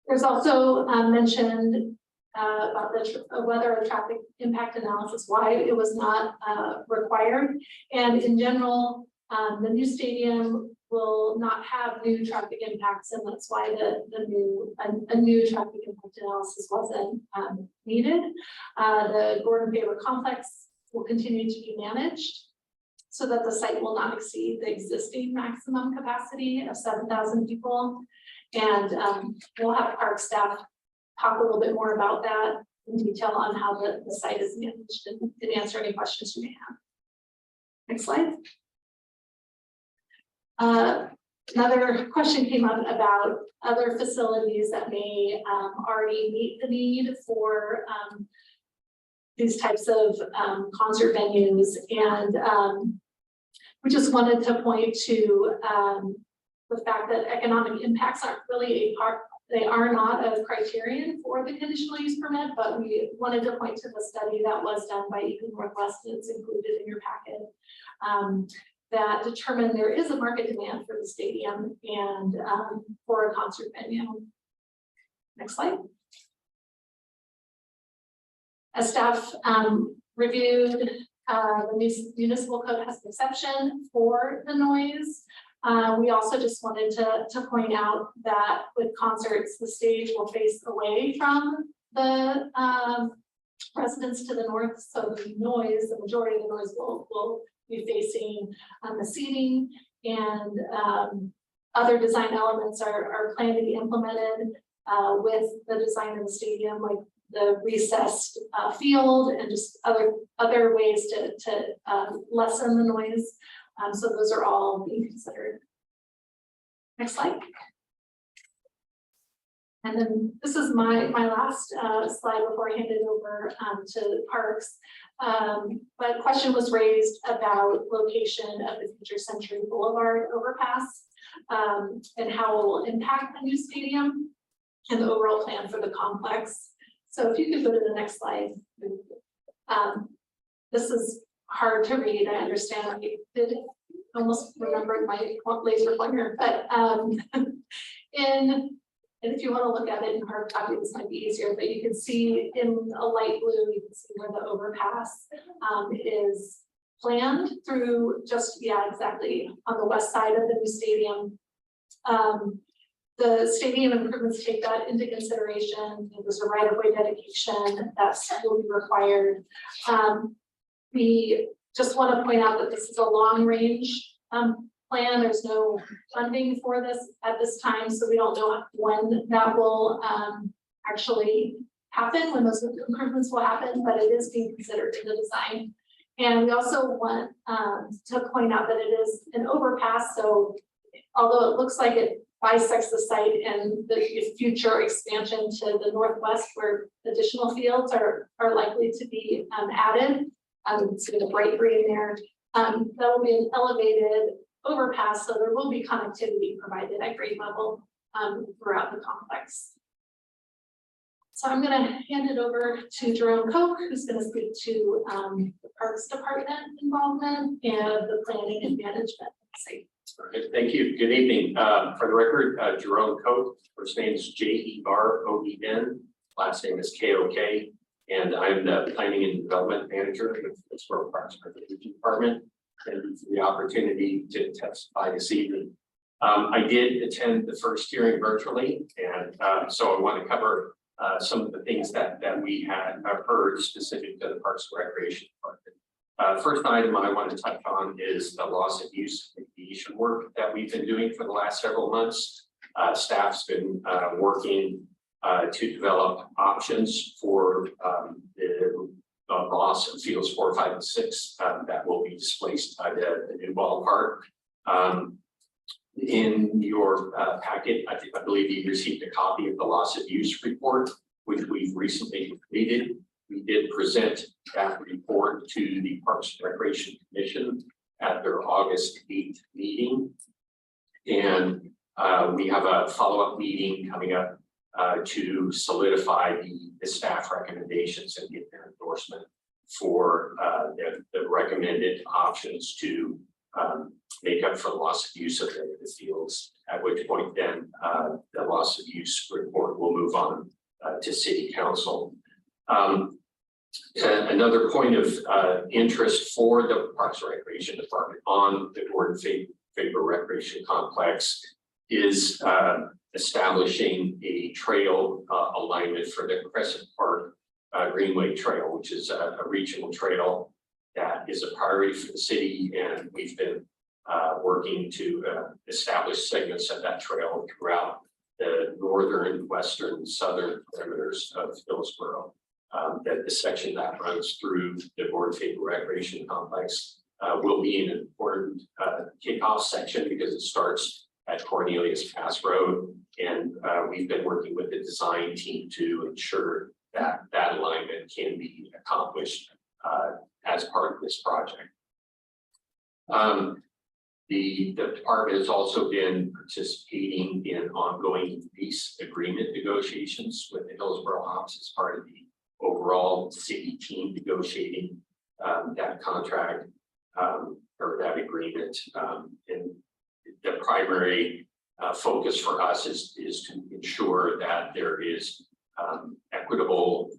There's also mentioned about whether a traffic impact analysis, why it was not required. And in general, the new stadium will not have new traffic impacts, and that's why a new traffic impact analysis wasn't needed. The Gordon Faber Complex will continue to be managed so that the site will not exceed the existing maximum capacity of 7,000 people. And we'll have park staff talk a little bit more about that in detail on how the site is managed and answer any questions you may have. Next slide. Another question came up about other facilities that may already meet the need for these types of concert venues. And we just wanted to point to the fact that economic impacts aren't really they are not a criterion for the conditional use permit, but we wanted to point to the study that was done by Eagle Northwest, and it's included in your packet, that determined there is a market demand for the stadium and for a concert venue. Next slide. As staff reviewed, the municipal code has an exception for the noise. We also just wanted to point out that with concerts, the stage will face away from the residents to the north. So the noise, the majority of the noise will be facing the seating, and other design elements are planned to be implemented with the design of the stadium, like the recessed field and just other ways to lessen the noise. So those are all being considered. Next slide. And then this is my last slide before I hand it over to Parks. But a question was raised about location of the future Century Boulevard overpass and how it will impact the new stadium and the overall plan for the complex. So if you could go to the next slide. This is hard to read, I understand. I did almost remember my laser pointer, but and if you want to look at it in hard copy, this might be easier, but you can see in a light blue, you can see where the overpass is planned through just, yeah, exactly on the west side of the new stadium. The stadium improvements take that into consideration. There's a right-of-way dedication that will be required. We just want to point out that this is a long-range plan. There's no funding for this at this time, so we don't know when that will actually happen, when those improvements will happen, but it is being considered in the design. And we also want to point out that it is an overpass, so although it looks like it bisects the site and the future expansion to the northwest where additional fields are likely to be added, see the bright green there, that will be an elevated overpass, so there will be connectivity provided at grade level throughout the complex. So I'm going to hand it over to Jerome Koch, who's going to speak to the Parks Department involvement and the planning and management. Thank you. Good evening. For the record, Jerome Koch, first name is J-E-R-O-E-N, last name is K-O-K, and I'm the Planning and Development Manager for the Hillsboro Parks and Recreation Department. And for the opportunity to testify this evening. I did attend the first hearing virtually, and so I want to cover some of the things that we had heard specific to the Parks and Recreation Department. First item I want to touch on is the loss of use mitigation work that we've been doing for the last several months. Staff's been working to develop options for the loss of fields 4, 5, and 6 that will be displaced by the new ballpark. In your packet, I believe you received a copy of the loss of use report, which we've recently completed. We did present that report to the Parks and Recreation Commission at their August 8th meeting. And we have a follow-up meeting coming up to solidify the staff recommendations and get their endorsement for the recommended options to make up for the loss of use of the fields, at which point then the loss of use report will move on to City Council. Another point of interest for the Parks and Recreation Department on the Gordon Faber Recreation Complex is establishing a trail alignment for the Crescent Park Greenway Trail, which is a regional trail that is a priority for the city, and we've been working to establish segments of that trail throughout the northern, western, southern perimeters of Hillsboro. That the section that runs through the Gordon Faber Recreation Complex will be an important kickoff section because it starts at Cornelius Pass Road, and we've been working with the design team to ensure that that alignment can be accomplished as part of this project. The department has also been participating in ongoing lease agreement negotiations with the Hillsboro Hops as part of the overall city team negotiating that contract or that agreement. And the primary focus for us is to ensure that there is equitable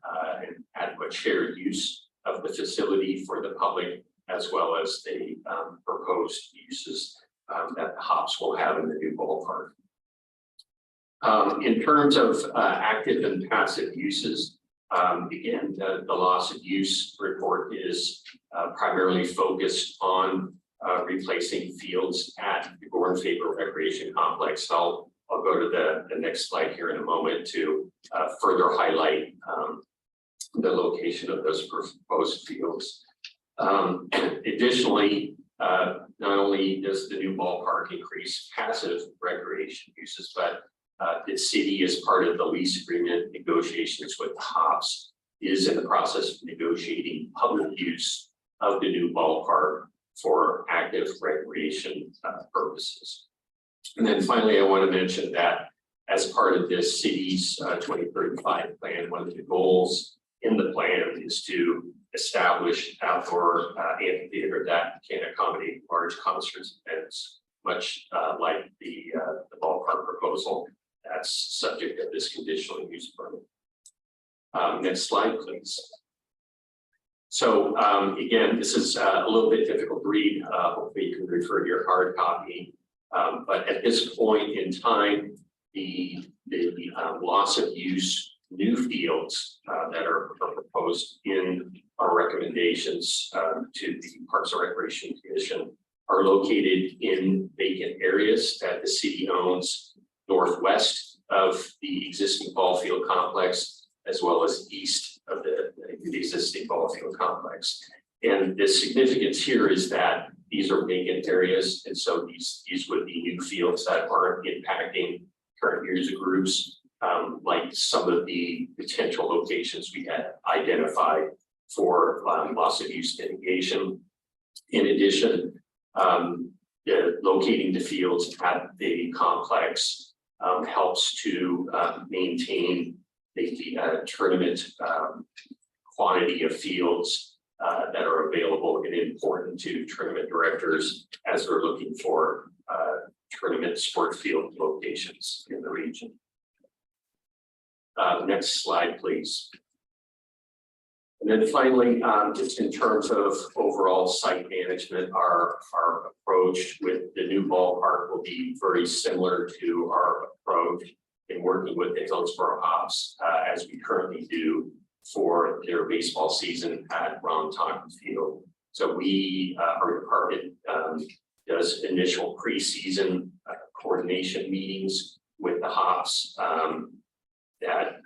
and adequate shared use of the facility for the public, as well as the proposed uses that the Hops will have in the new ballpark. In terms of active and passive uses, again, the loss of use report is primarily focused on replacing fields at the Gordon Faber Recreation Complex. I'll go to the next slide here in a moment to further highlight the location of those proposed fields. Additionally, not only does the new ballpark increase passive recreation uses, but the city, as part of the lease agreement negotiations with the Hops, is in the process of negotiating public use of the new ballpark for active recreation purposes. And then finally, I want to mention that as part of this city's 2035 plan, one of the goals in the plan is to establish outdoor amphitheater that can accommodate large concerts events, much like the ballpark proposal that's subject of this conditional use permit. Next slide, please. So again, this is a little bit difficult to read. Hopefully you can refer to your hard copy. But at this point in time, the loss of use new fields that are proposed in our recommendations to the Parks and Recreation Commission are located in vacant areas that the city owns northwest of the existing ball field complex, as well as east of the existing ball field complex. And the significance here is that these are vacant areas, and so these would be new fields that aren't impacting current user groups, like some of the potential locations we had identified for loss of use mitigation. In addition, locating the fields at the complex helps to maintain the tournament quantity of fields that are available and important to tournament directors as they're looking for tournament sport field locations in the region. Next slide, please. And then finally, just in terms of overall site management, our approach with the new ballpark will be very similar to our approach in working with the Hillsboro Hops as we currently do for their baseball season at Ron-Tonkin Field. So our department does initial preseason coordination meetings with the Hops that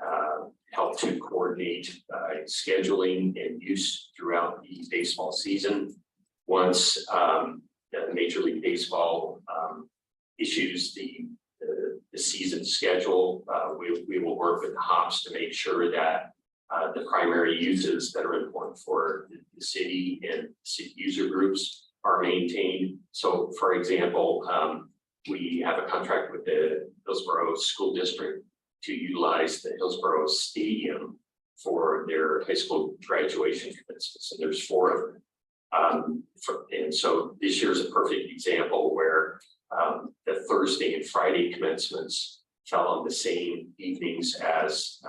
help to coordinate scheduling and use throughout the baseball season. Once the Major League Baseball issues the season schedule, we will work with the Hops to make sure that the primary uses that are important for the city and city user groups are maintained. So, for example, we have a contract with the Hillsboro School District to utilize the Hillsboro Stadium for their high school graduation commencements, and there's 4 of them. And so this year's a perfect example where the Thursday and Friday commencements fell on the same evenings as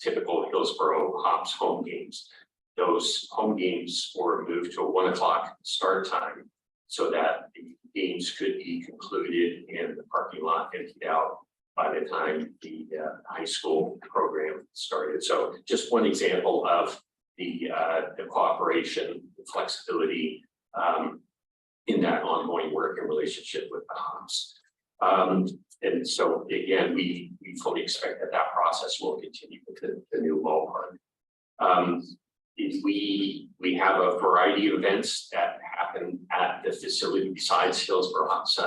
typical Hillsboro Hops home games. Those home games were moved to a 1 o'clock start time so that the games could be concluded and the parking lot emptied out by the time the high school program started. So just one example of the cooperation, the flexibility in that ongoing work and relationship with the Hops. And so again, we fully expect that that process will continue with the new ballpark. We have a variety of events that happen at the facility besides Hillsboro Hops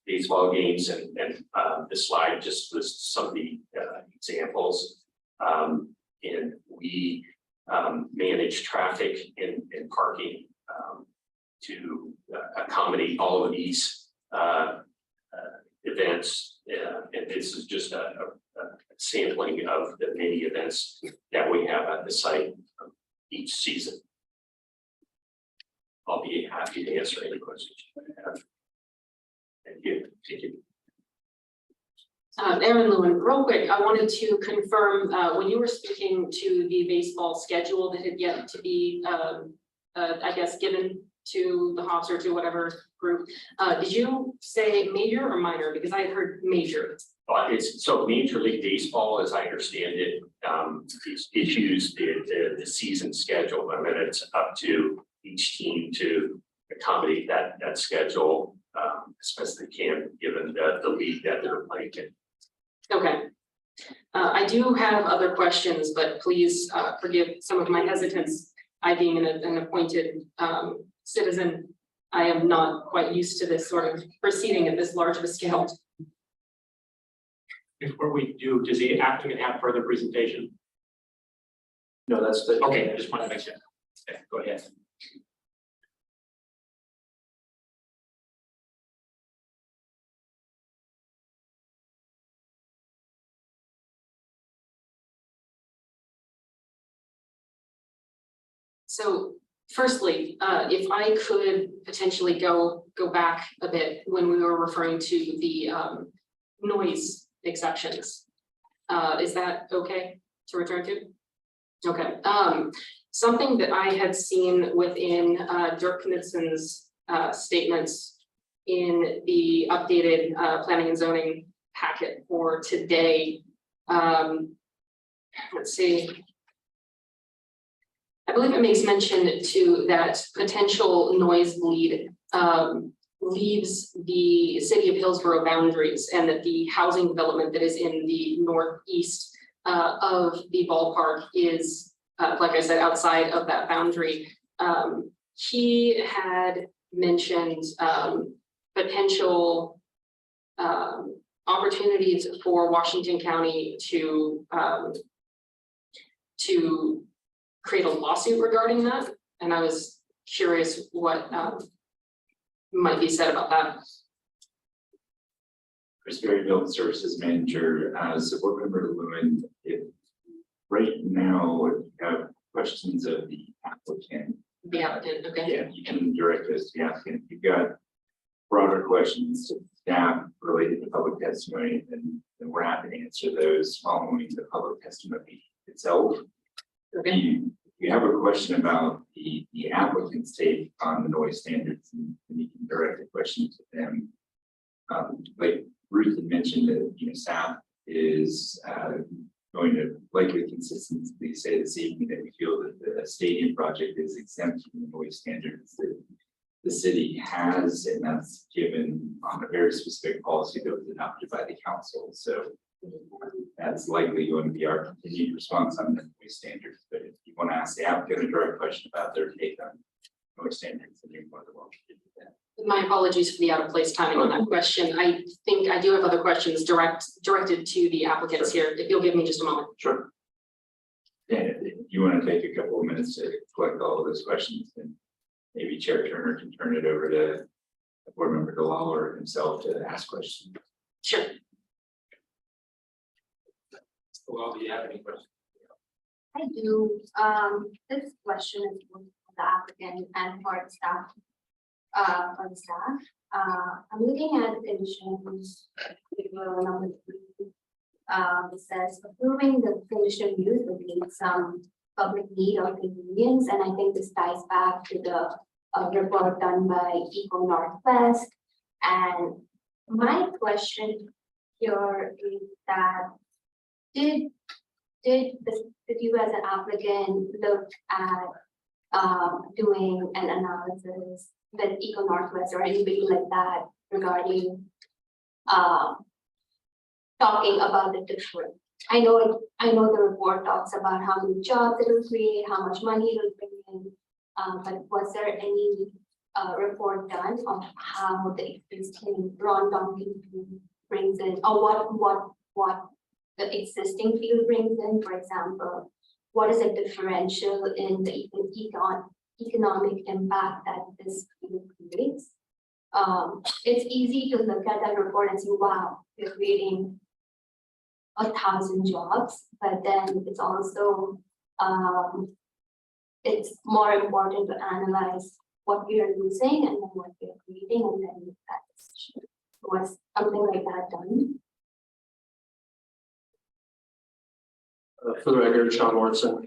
baseball games, and the slide just lists some of the examples. And we manage traffic and parking to accommodate all of these events. And this is just a sampling of the many events that we have at the site each season. I'll be happy to answer any questions you might have. Thank you. Thank you. Aaron Lewin, real quick, I wanted to confirm, when you were speaking to the baseball schedule that had yet to be, I guess, given to the Hops or to whatever group, did you say major or minor? Because I had heard major. It's so Major League Baseball, as I understand it, issues the season schedule. I mean, it's up to each team to accommodate that schedule as best they can, given the league that they're playing in. Okay. I do have other questions, but please forgive some of my hesitance. I being an appointed citizen, I am not quite used to this sort of proceeding at this large of a scale. Before we do, does the applicant have further presentation? No, that's the. Okay, I just want to make sure. Okay, go ahead. So firstly, if I could potentially go back a bit when we were referring to the noise exceptions. Is that okay to return to? Okay. Something that I had seen within Dirk Knudson's statements in the updated planning and zoning packet for today. Let's see. I believe it makes mention to that potential noise bleed leaves the city of Hillsboro boundaries, and that the housing development that is in the northeast of the ballpark is, like I said, outside of that boundary. He had mentioned potential opportunities for Washington County to create a lawsuit regarding that, and I was curious what might be said about that. Chris Berry, Building Services Manager, so board member Lewin, if right now if you have questions of the applicant. The applicant, okay. Yeah, you can direct those to the applicant. If you've got broader questions to staff related to public testimony, then we're happy to answer those following the public testimony itself. Okay. You have a question about the applicant's take on the noise standards, and you can direct the question to them. Like Ruth had mentioned that, staff is going to likely consistently say this evening that we feel that the stadium project is exempt from the noise standards that the city has, and that's given on a very specific policy that was adopted by the council. So that's likely going to be our continued response on the noise standards. But if you want to ask the applicant a direct question about their take on noise standards, then you're more than welcome to do that. My apologies for the out of place timing on that question. I think I do have other questions directed to the applicants here. If you'll give me just a moment. Sure. And if you want to take a couple of minutes to collect all of those questions, then maybe Chair Turner can turn it over to board member Dalal or himself to ask questions. Sure. Well, do you have any questions? I do. This question is for the applicant and for the staff. I'm looking at the conditions, number 3, says approving the conditional use would need some public need or convenience, and I think this ties back to the report done by Eco Northwest. And my question here is that did you as an applicant look at doing an analysis with Eco Northwest or anybody like that regarding talking about the different? I know the report talks about how many jobs it will create, how much money it will bring in, but was there any report done of how the existing Ron Duncan brings in, or what the existing field brings in? For example, what is the differential in the economic impact that this field creates? It's easy to look at that report and say, wow, we're creating 1,000 jobs, but then it's also it's more important to analyze what we are losing and then what we are creating, and then make that decision. Was something like that done? For the record, Sean Morrison.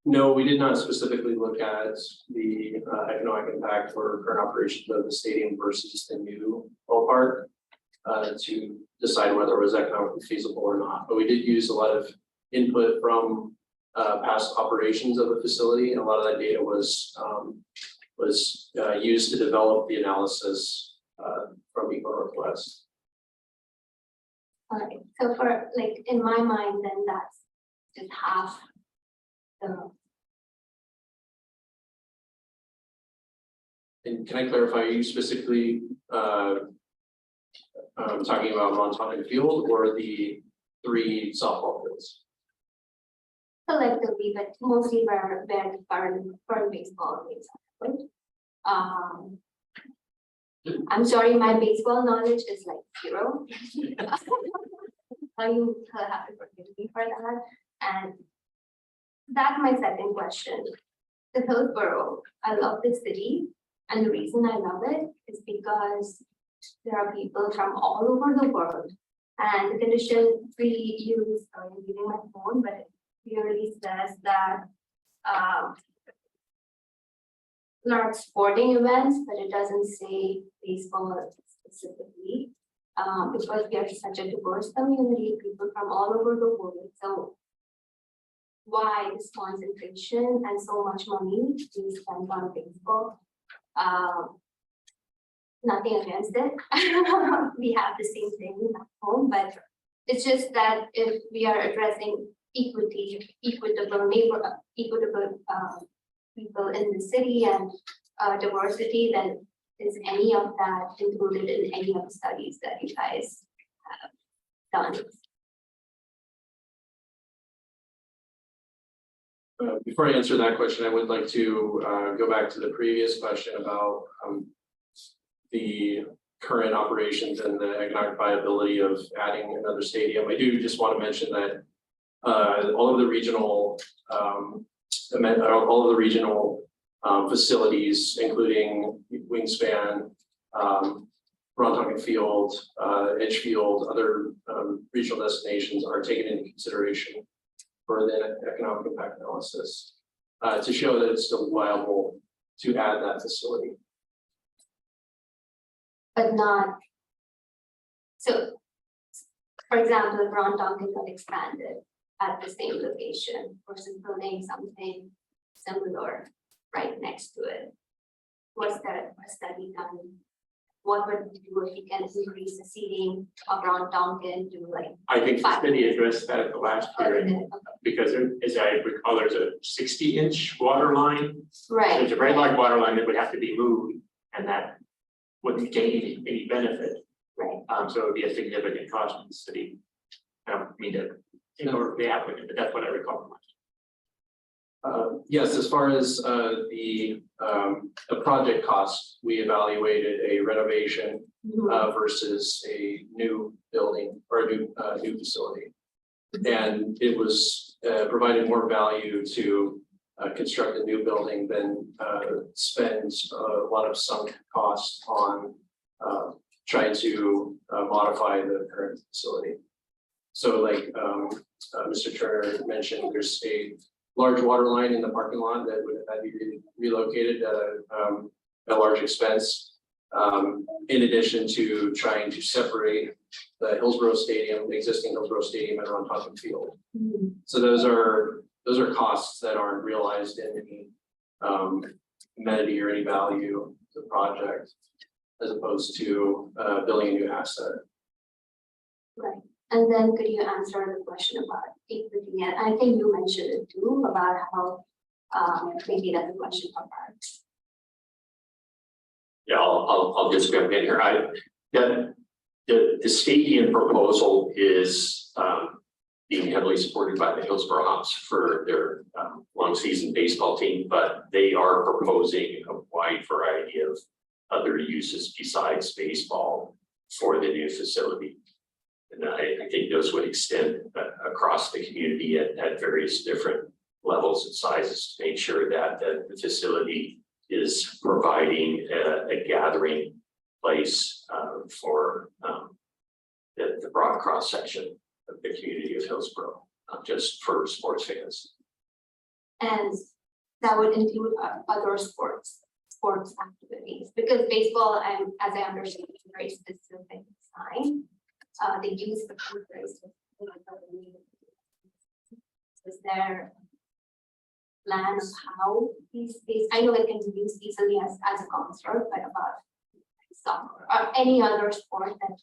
No, we did not specifically look at the economic impact for current operations of the stadium versus the new ballpark to decide whether it was economically feasible or not. But we did use a lot of input from past operations of the facility, and a lot of that data was used to develop the analysis from Eco Northwest. All right. So for like in my mind, then that's just half the. And can I clarify, are you specifically talking about Montauk Field or the 3 softball fields? Collectively, but mostly where for baseball is. I'm sorry, my baseball knowledge is like 0. You have to forgive me for that. And that's my second question. The Hillsboro, I love this city, and the reason I love it is because there are people from all over the world, and the condition we use, I'm using my phone, but it clearly says that lot of sporting events, but it doesn't say baseball specifically, because we are such a diverse community, people from all over the world. So why this concentration and so much money being spent on baseball? Nothing against it. We have the same thing at home, but it's just that if we are addressing equitable people in the city and diversity, then is any of that included in any of the studies that you guys have done? Before I answer that question, I would like to go back to the previous question about the current operations and the economic viability of adding another stadium. I do just want to mention that all of the regional facilities, including Wingspan, Rontucket Field, Edgefield, other regional destinations are taken into consideration for the economic impact analysis to show that it's still viable to add that facility. But not, so for example, if Rontucket got expanded at the same location versus building something similar right next to it, was there a study done? What would we do if we can increase the seating of Rontucket to like? I think the city addressed that at the last hearing, because there, as I recall, there's a 60-inch water line. Right. There's a very large water line that would have to be moved, and that wouldn't gain any benefit. Right. So it would be a significant cost to the city. I don't mean to ignore the applicant, but that's what I recall. Yes, as far as the project cost, we evaluated a renovation versus a new building or a new facility. And it was provided more value to construct a new building than spend a lot of sunk cost on trying to modify the current facility. So like Mr. Turner mentioned, there's a large water line in the parking lot that would have to be relocated at a large expense. In addition to trying to separate the Hillsboro Stadium, the existing Hillsboro Stadium and Rontoppen Field. So those are costs that aren't realized in any amenity or any value of the project, as opposed to building a new asset. Right. And then could you answer the question about equity? And I think you mentioned it too, about how maybe that's a question for parks. Yeah, I'll just jump in here. The stadium proposal is being heavily supported by the Hillsboro Hops for their long season baseball team, but they are proposing a wide variety of other uses besides baseball for the new facility. And I think those would extend across the community at various different levels and sizes to make sure that the facility is providing a gathering place for the broad cross section of the community of Hillsboro, not just for sports fans. And that would include other sports activities, because baseball, as I understand, is a very specific design. They use the conference. Is there plan of how these I know it can be used easily as a concert, but about soccer or any other sport that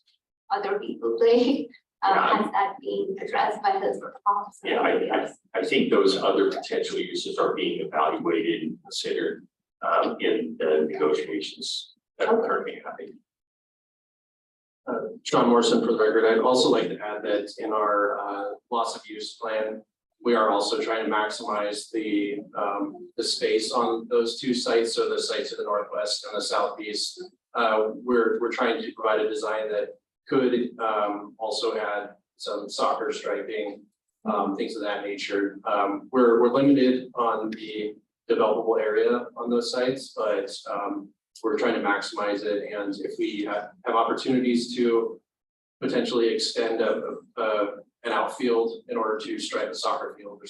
other people play, has that being addressed by Hillsboro Hops? Yeah, I think those other potential uses are being evaluated and considered in the negotiations that are currently happening. Sean Morrison for the record. I'd also like to add that in our loss of use plan, we are also trying to maximize the space on those two sites. So the site to the northwest and the southeast, we're trying to provide a design that could also add some soccer striping, things of that nature. We're limited on the developable area on those sites, but we're trying to maximize it. And if we have opportunities to potentially extend an outfield in order to stripe a soccer field or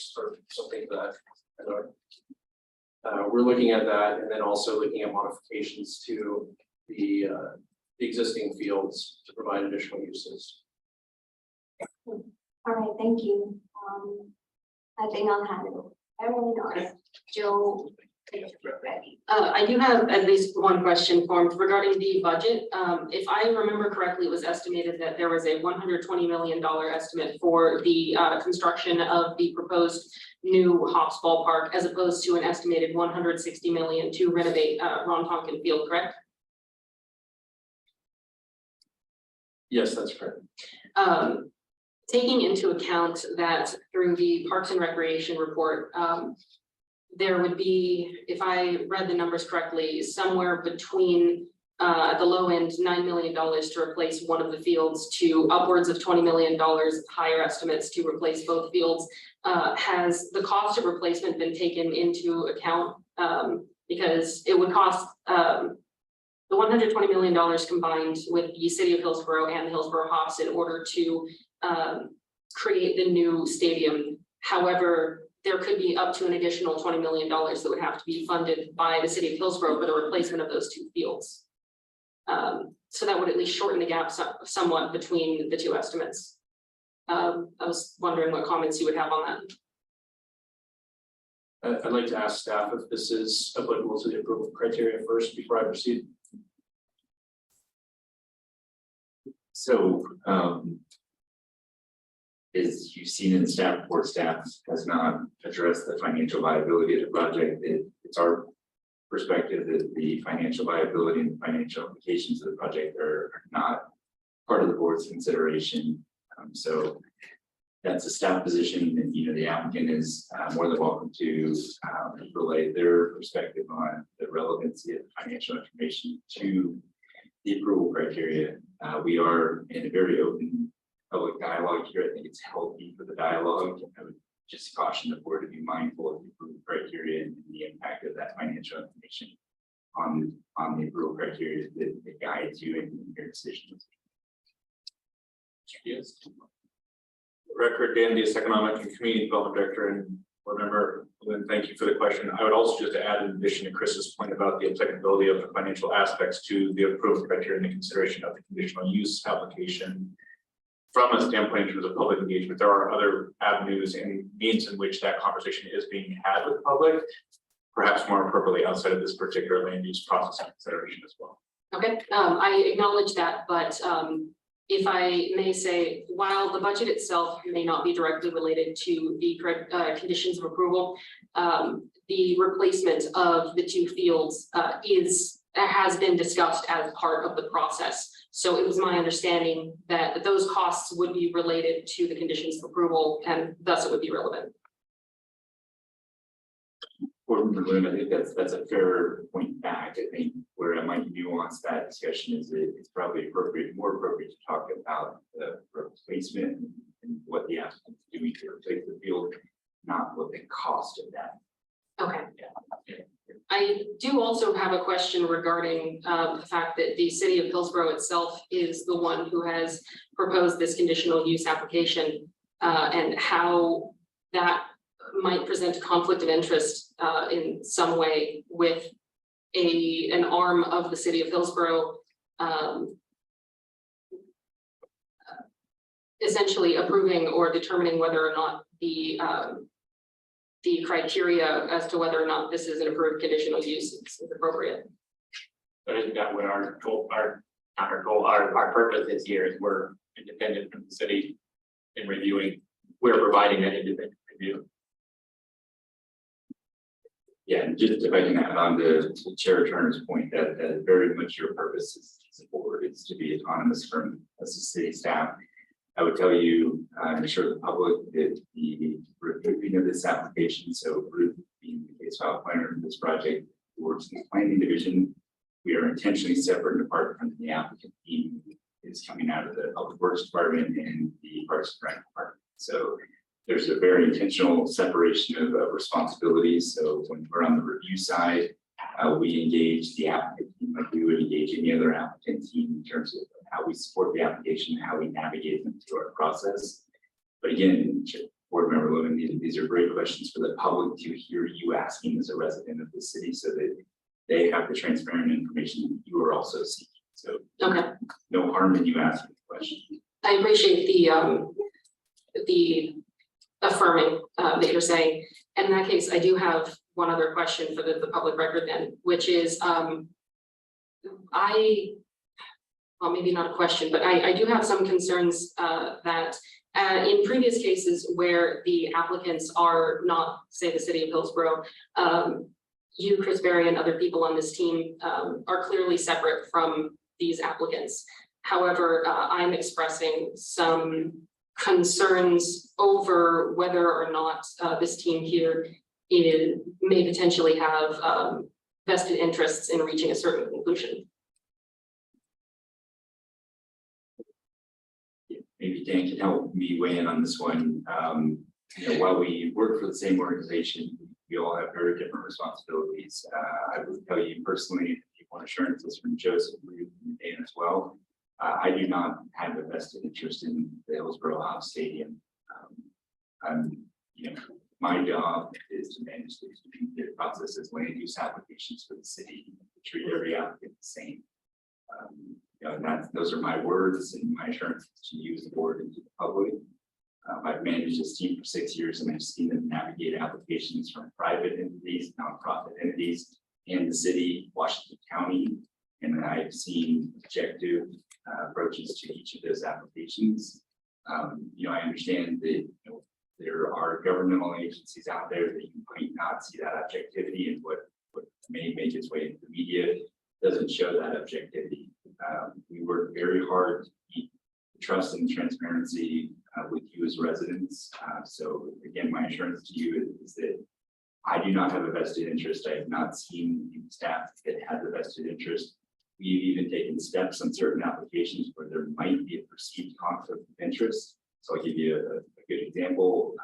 something to that, we're looking at that, and then also looking at modifications to the existing fields to provide additional uses. All right, thank you. I think I'll hand it over. Everyone else, Joe. I do have at least one question formed regarding the budget. If I remember correctly, it was estimated that there was a $120 million estimate for the construction of the proposed new Hops ballpark, as opposed to an estimated $160 million to renovate Rontoppen Field, correct? Yes, that's correct. Taking into account that through the Parks and Recreation report, there would be, if I read the numbers correctly, somewhere between at the low end, $9 million to replace one of the fields to upwards of $20 million, higher estimates to replace both fields. Has the cost of replacement been taken into account? Because it would cost the $120 million combined with the city of Hillsboro and the Hillsboro Hops in order to create the new stadium. However, there could be up to an additional $20 million that would have to be funded by the city of Hillsboro for the replacement of those two fields. So that would at least shorten the gap somewhat between the two estimates. I was wondering what comments you would have on that. I'd like to ask staff if this is applicable to the approval criteria first before I proceed. So, as you've seen in the staff report, staff has not addressed the financial viability of the project. It's our perspective that the financial viability and financial implications of the project are not part of the board's consideration. So that's a staff position, and the applicant is more than welcome to relay their perspective on the relevancy of financial information to the approval criteria. We are in a very open public dialogue here. I think it's healthy for the dialogue. I would just caution the board to be mindful of the approval criteria and the impact of that financial information on the approval criteria that guides you in your decisions. Yes. Record, Dan Diaz, Economic and Community Development Director, and board member, Lynn, thank you for the question. I would also just add, in addition to Chris's point about the applicability of the financial aspects to the approval criteria and the consideration of the conditional use application. From a standpoint in terms of public engagement, there are other avenues and means in which that conversation is being had with the public, perhaps more appropriately outside of this particular land use process and consideration as well. Okay, I acknowledge that, but if I may say, while the budget itself may not be directly related to the conditions of approval, the replacement of the two fields has been discussed as part of the process. So it was my understanding that those costs would be related to the conditions of approval, and thus it would be relevant. Gordon Faber, I think that's a fair point back. I think where I might nuance that discussion is that it's probably more appropriate to talk about the replacement and what the applicant is doing to replace the field, not what the cost of that. Okay. Yeah. I do also have a question regarding the fact that the city of Hillsboro itself is the one who has proposed this conditional use application and how that might present a conflict of interest in some way with an arm of the city of Hillsboro essentially approving or determining whether or not the criteria as to whether or not this is an approved conditional use is appropriate. But isn't that what our purpose is here is we're independent from the city in reviewing, we're providing that independent review. Yeah, and just if I can add on to Chair Turner's point, that very much your purpose is as a board is to be autonomous from as a city staff. I would tell you, I'm sure the public that the reviewing of this application, so Ruth being the case file planner in this project, who works in the planning division, we are intentionally separate and apart from the applicant team is coming out of the public works department and the parks and rec department. So there's a very intentional separation of responsibilities. So when we're on the review side, we engage the applicant team like we would engage any other applicant team in terms of how we support the application, how we navigate them through our process. But again, Board Member Lewin, these are great questions for the public to hear you asking as a resident of the city so that they have the transparent information you are also seeking. So okay, no harm in you asking the question. I appreciate the affirming that you're saying. And in that case, I do have one other question for the public record then, which is well, maybe not a question, but I do have some concerns that in previous cases where the applicants are not, say, the city of Hillsboro, you, Chris Berry, and other people on this team are clearly separate from these applicants. However, I'm expressing some concerns over whether or not this team here may potentially have vested interests in reaching a certain conclusion. Maybe Dan can help me weigh in on this one. While we work for the same organization, we all have very different responsibilities. I would tell you personally, if you want assurances from Joseph, Ruth, and Dan as well, I do not have a vested interest in the Hillsboro Hops Stadium. My job is to manage the process as land use applications for the city, treat every applicant the same. Those are my words and my assurances to you as the board and to the public. I've managed this team for 6 years and I've seen them navigate applications from private entities, nonprofit entities, and the city, Washington County. And I've seen objective approaches to each of those applications. I understand that there are governmental agencies out there that you might not see that objectivity, and what may make its way into the media doesn't show that objectivity. We work very hard to keep the trust and transparency with you as residents. So again, my assurance to you is that I do not have a vested interest. I have not seen staff that has a vested interest. We've even taken steps on certain applications where there might be a perceived conflict of interest. So I'll give you a good example.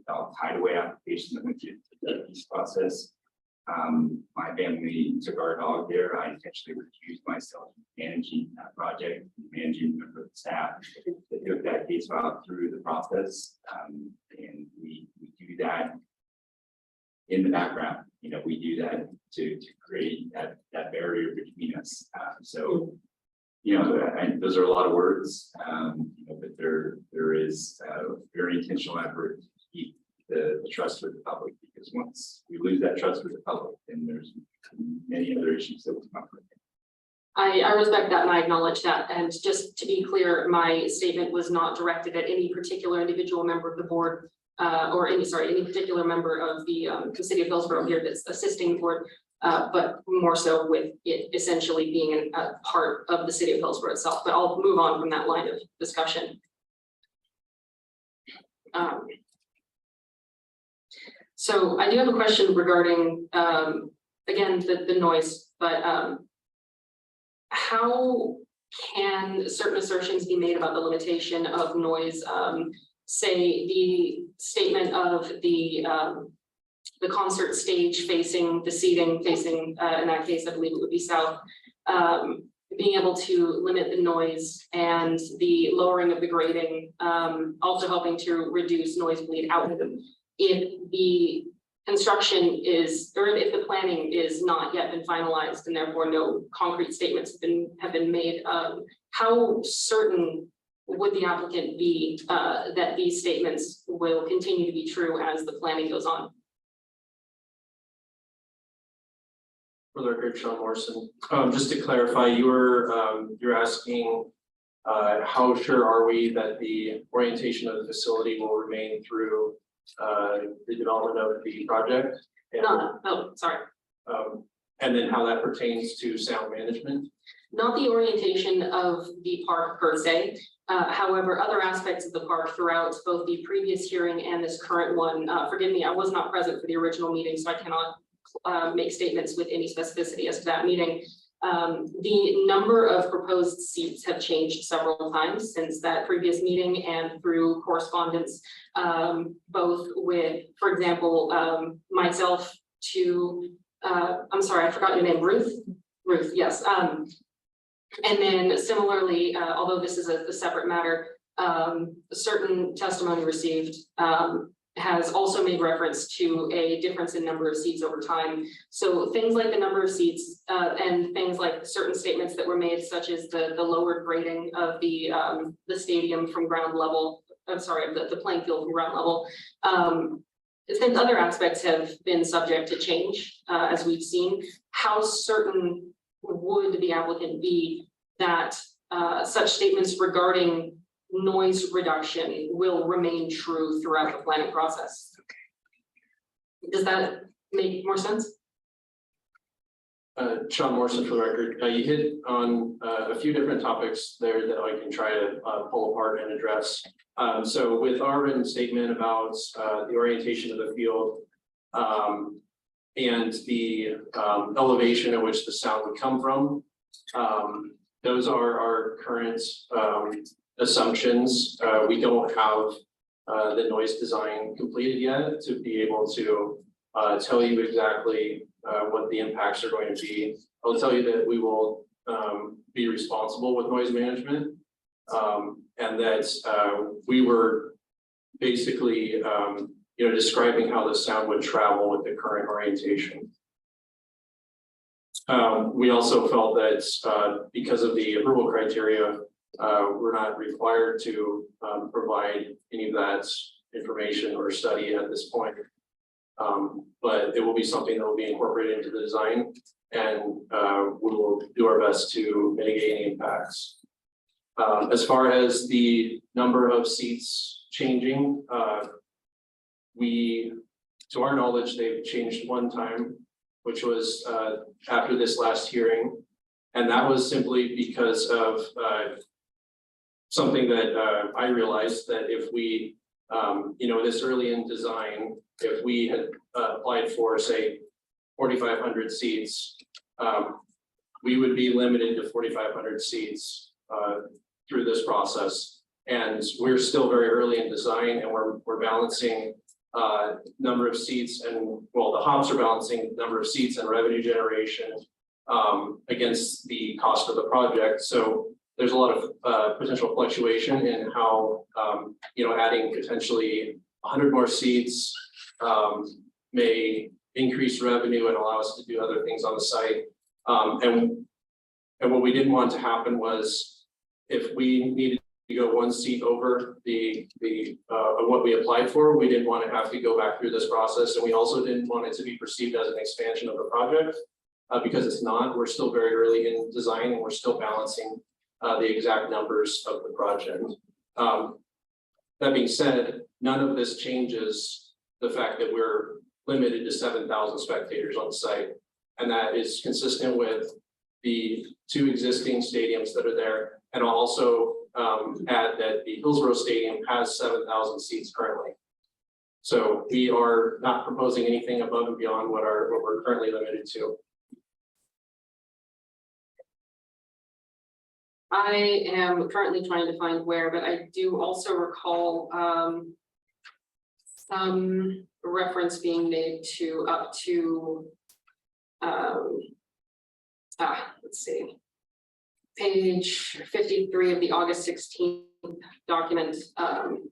The hideaway application that went through the peace process. My family took our dog there. I intentionally recused myself from managing that project, managing the staff. The took that case file through the process. And we do that in the background. You know, we do that to create that barrier between us. So, you know, and those are a lot of words, you know, but there is a very intentional effort to keep the trust with the public, because once we lose that trust with the public, then there's many other issues that will come up with it. I respect that and I acknowledge that. And just to be clear, my statement was not directed at any particular individual member of the board or any particular member of the city of Hillsboro here that's assisting the board, but more so with it essentially being a part of the city of Hillsboro itself. But I'll move on from that line of discussion. So I do have a question regarding, again, the noise, but how can certain assertions be made about the limitation of noise? Say the statement of the concert stage facing the seating facing, in that case, I believe it would be south, being able to limit the noise and the lowering of the grading, also helping to reduce noise bleed out. If the construction is, or if the planning is not yet been finalized and therefore no concrete statements have been made, how certain would the applicant be that these statements will continue to be true as the planning goes on? For the record, Sean Morrison, just to clarify, you're asking how sure are we that the orientation of the facility will remain through the development of the project? And, Sorry. And then how that pertains to sound management? Not the orientation of the park per se. However, other aspects of the park throughout both the previous hearing and this current one, forgive me, I was not present for the original meeting, so I cannot make statements with any specificity as to that meeting. The number of proposed seats have changed several times since that previous meeting and through correspondence, both with, for example, myself to, I'm sorry, I forgot your name, Ruth, yes. And then similarly, although this is a separate matter, certain testimony received has also made reference to a difference in number of seats over time. So things like the number of seats and things like certain statements that were made, such as the lowered grading of the stadium from ground level, I'm sorry, the playing field from ground level. Since other aspects have been subject to change, as we've seen, how certain would the applicant be that such statements regarding noise reduction will remain true throughout the planning process? Does that make more sense? Sean Morrison for the record, you hit on a few different topics there that I can try to pull apart and address. So with our written statement about the orientation of the field and the elevation at which the sound would come from, those are our current assumptions. We don't have the noise design completed yet to be able to tell you exactly what the impacts are going to be. I'll tell you that we will be responsible with noise management, and that we were basically describing how the sound would travel with the current orientation. We also felt that because of the approval criteria, we're not required to provide any of that information or study at this point. But it will be something that will be incorporated into the design, and we will do our best to mitigate any impacts. As far as the number of seats changing, to our knowledge, they've changed one time, which was after this last hearing. And that was simply because of something that I realized that if we, this early in design, if we had applied for, say, 4,500 seats, we would be limited to 4,500 seats through this process. And we're still very early in design, and we're balancing number of seats, and well, the hops are balancing number of seats and revenue generation against the cost of the project. So there's a lot of potential fluctuation in how, adding potentially 100 more seats may increase revenue and allow us to do other things on the site. And what we didn't want to happen was if we needed to go one seat over what we applied for, we didn't want to have to go back through this process. And we also didn't want it to be perceived as an expansion of the project because it's not. We're still very early in design and we're still balancing the exact numbers of the project. That being said, none of this changes the fact that we're limited to 7,000 spectators on the site. And that is consistent with the 2 existing stadiums that are there. And I'll also add that the Hillsboro Stadium has 7,000 seats currently. So we are not proposing anything above and beyond what we're currently limited to. I am currently trying to find where, but I do also recall some reference being made to up to let's see, page 53 of the August 16th document,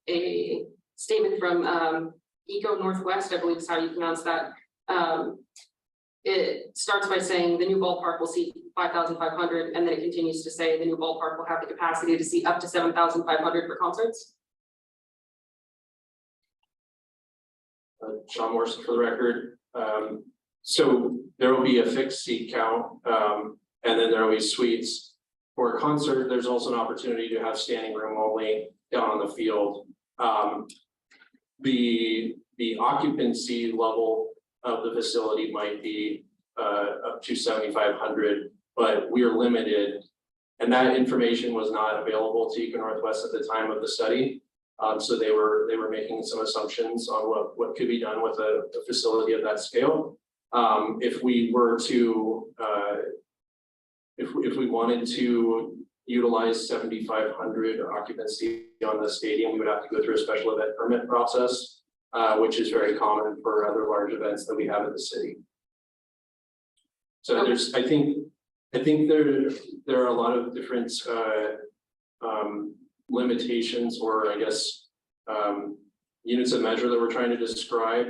a statement from Eco Northwest, I believe is how you pronounce that. It starts by saying the new ballpark will seat 5,500, and then it continues to say the new ballpark will have the capacity to seat up to 7,500 for concerts. Sean Morrison for the record. So there will be a fixed seat count, and then there will be suites. For a concert, there's also an opportunity to have standing room only down on the field. The occupancy level of the facility might be up to 7,500, but we are limited. And that information was not available to Eco Northwest at the time of the study. So they were making some assumptions on what could be done with a facility of that scale. If we were to, if we wanted to utilize 7,500 occupancy on the stadium, we would have to go through a special event permit process, which is very common for other large events that we have in the city. So there's, I think there are a lot of different limitations, or I guess units of measure that we're trying to describe.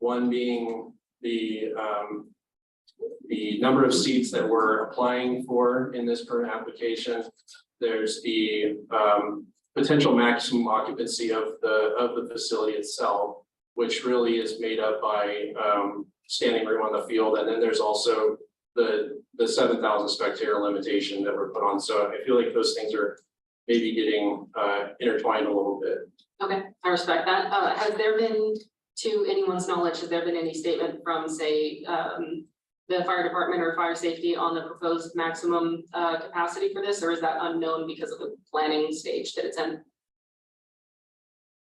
One being the number of seats that we're applying for in this permit application. There's the potential maximum occupancy of the facility itself, which really is made up by standing room on the field. And then there's also the 7,000 spectator limitation that we're put on. So I feel like those things are maybe getting intertwined a little bit. Okay, I respect that. Has there been, to anyone's knowledge, has there been any statement from, say, the fire department or fire safety on the proposed maximum capacity for this, or is that unknown because of the planning stage that it's in?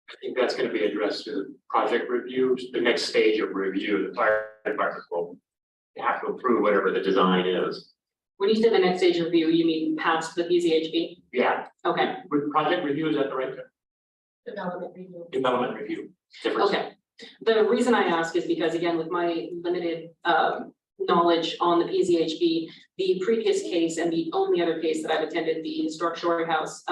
I think that's going to be addressed through the project review. The next stage of review, the fire department will have to approve whatever the design is. When you say the next stage of review, you mean past the PZHB? Yeah. Okay. With project review, is that the right term? Development review. Development review. Difference. Okay. The reason I ask is because, again, with my limited knowledge on the PZHB, the previous case and the only other case that I've attended, the historic Shore House,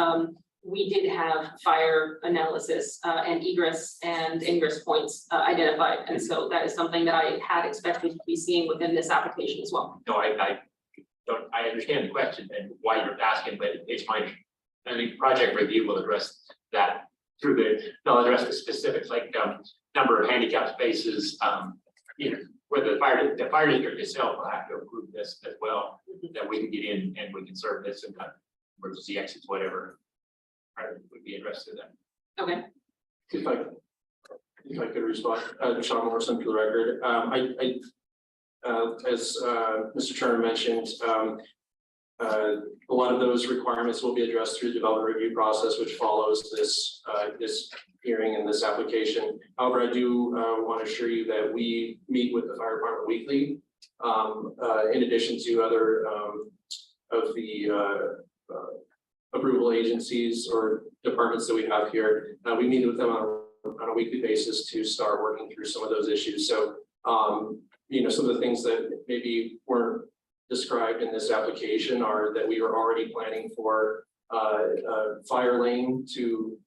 we did have fire analysis and egress and ingress points identified. And so that is something that I had expected to be seeing within this application as well. No, I understand the question and why you're asking, but it's my, I think project review will address that through they'll address the specifics, like number of handicap spaces, where the fire district itself will have to approve this as well, that we can get in and we can serve this and emergency exits, whatever. Would be interested in. Okay. If I could respond, Sean Morrison for the record. As Mr. Turner mentioned, a lot of those requirements will be addressed through the development review process, which follows this hearing and this application. However, I do want to assure you that we meet with the fire department weekly, in addition to other of the approval agencies or departments that we have here. We meet with them on a weekly basis to start working through some of those issues. So, some of the things that maybe weren't described in this application are that we are already planning for a fire lane to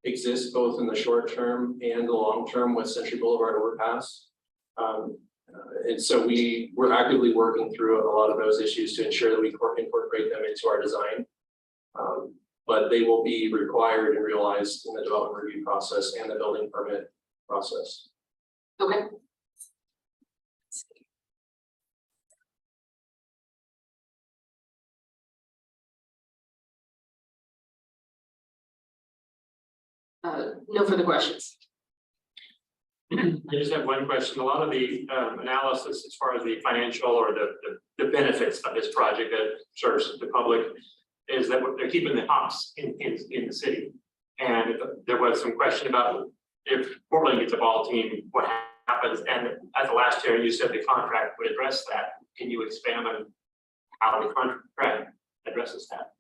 exist both in the short term and the long term with Century Boulevard overpass. And so we're actively working through a lot of those issues to ensure that we incorporate them into our design. But they will be required and realized in the development review process and the building permit process. Okay. No further questions. I just have one question. A lot of the analysis as far as the financial or the benefits of this project that serves the public is that they're keeping the hops in the city. And there was some question about if Portland gets a ball team, what happens? And at the last hearing, you said the contract would address that. Can you expand on how the contract addresses that?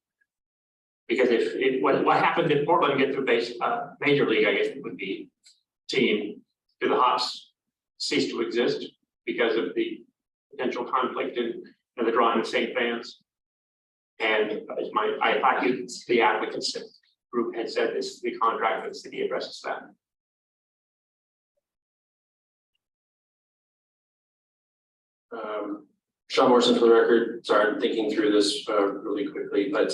Because if what happened if Portland gets a major league, I guess it would be team, do the hops cease to exist because of the potential conflict in the drawing of St. fans? And I thought the applicants group had said this, the contract with the city addresses that. Sean Morrison for the record. Sorry, I'm thinking through this really quickly, but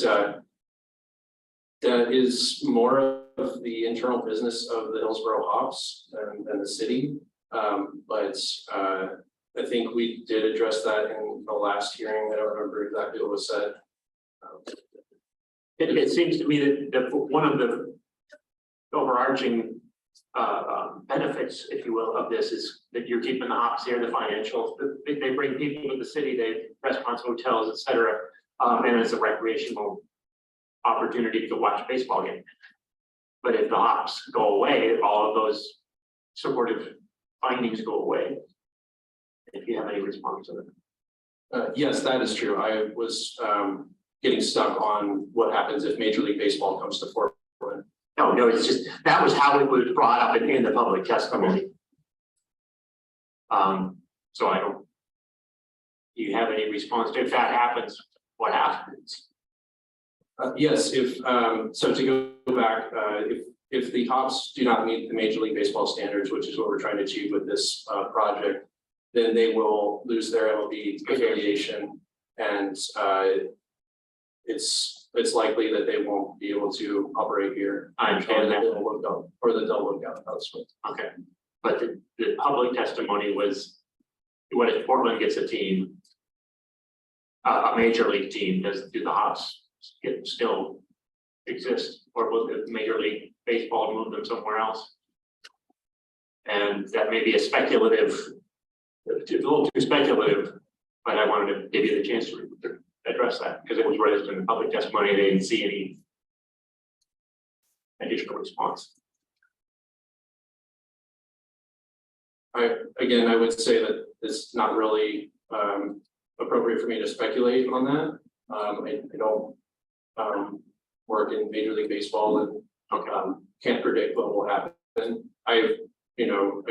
that is more of the internal business of the Hillsboro Hops than the city. But I think we did address that in the last hearing. I don't remember exactly what was said. It seems to me that one of the overarching benefits, if you will, of this is that you're keeping the hops here, the financial. They bring people to the city, they restaurants, hotels, etc. And it's a recreational opportunity to go watch a baseball game. But if the hops go away, all of those supportive findings go away. If you have any response to that. Yes, that is true. I was getting stuck on what happens if Major League Baseball comes to Portland. No, it's just, that was how it was brought up in the public testimony. So I don't, do you have any response to if that happens, what happens? Yes, if so to go back, if the hops do not meet the Major League Baseball standards, which is what we're trying to achieve with this project, then they will lose their MLB affiliation, and it's likely that they won't be able to operate here. I understand that. Or the double lookout. Okay, but the public testimony was, what if Portland gets a team, a major league team, do the hops still exist, or will the Major League Baseball move them somewhere else? And that may be a speculative, a little too speculative, but I wanted to give you the chance to address that because it was raised in the public testimony. They didn't see any additional response. Again, I would say that it's not really appropriate for me to speculate on that. I don't work in Major League Baseball and can't predict what will happen. I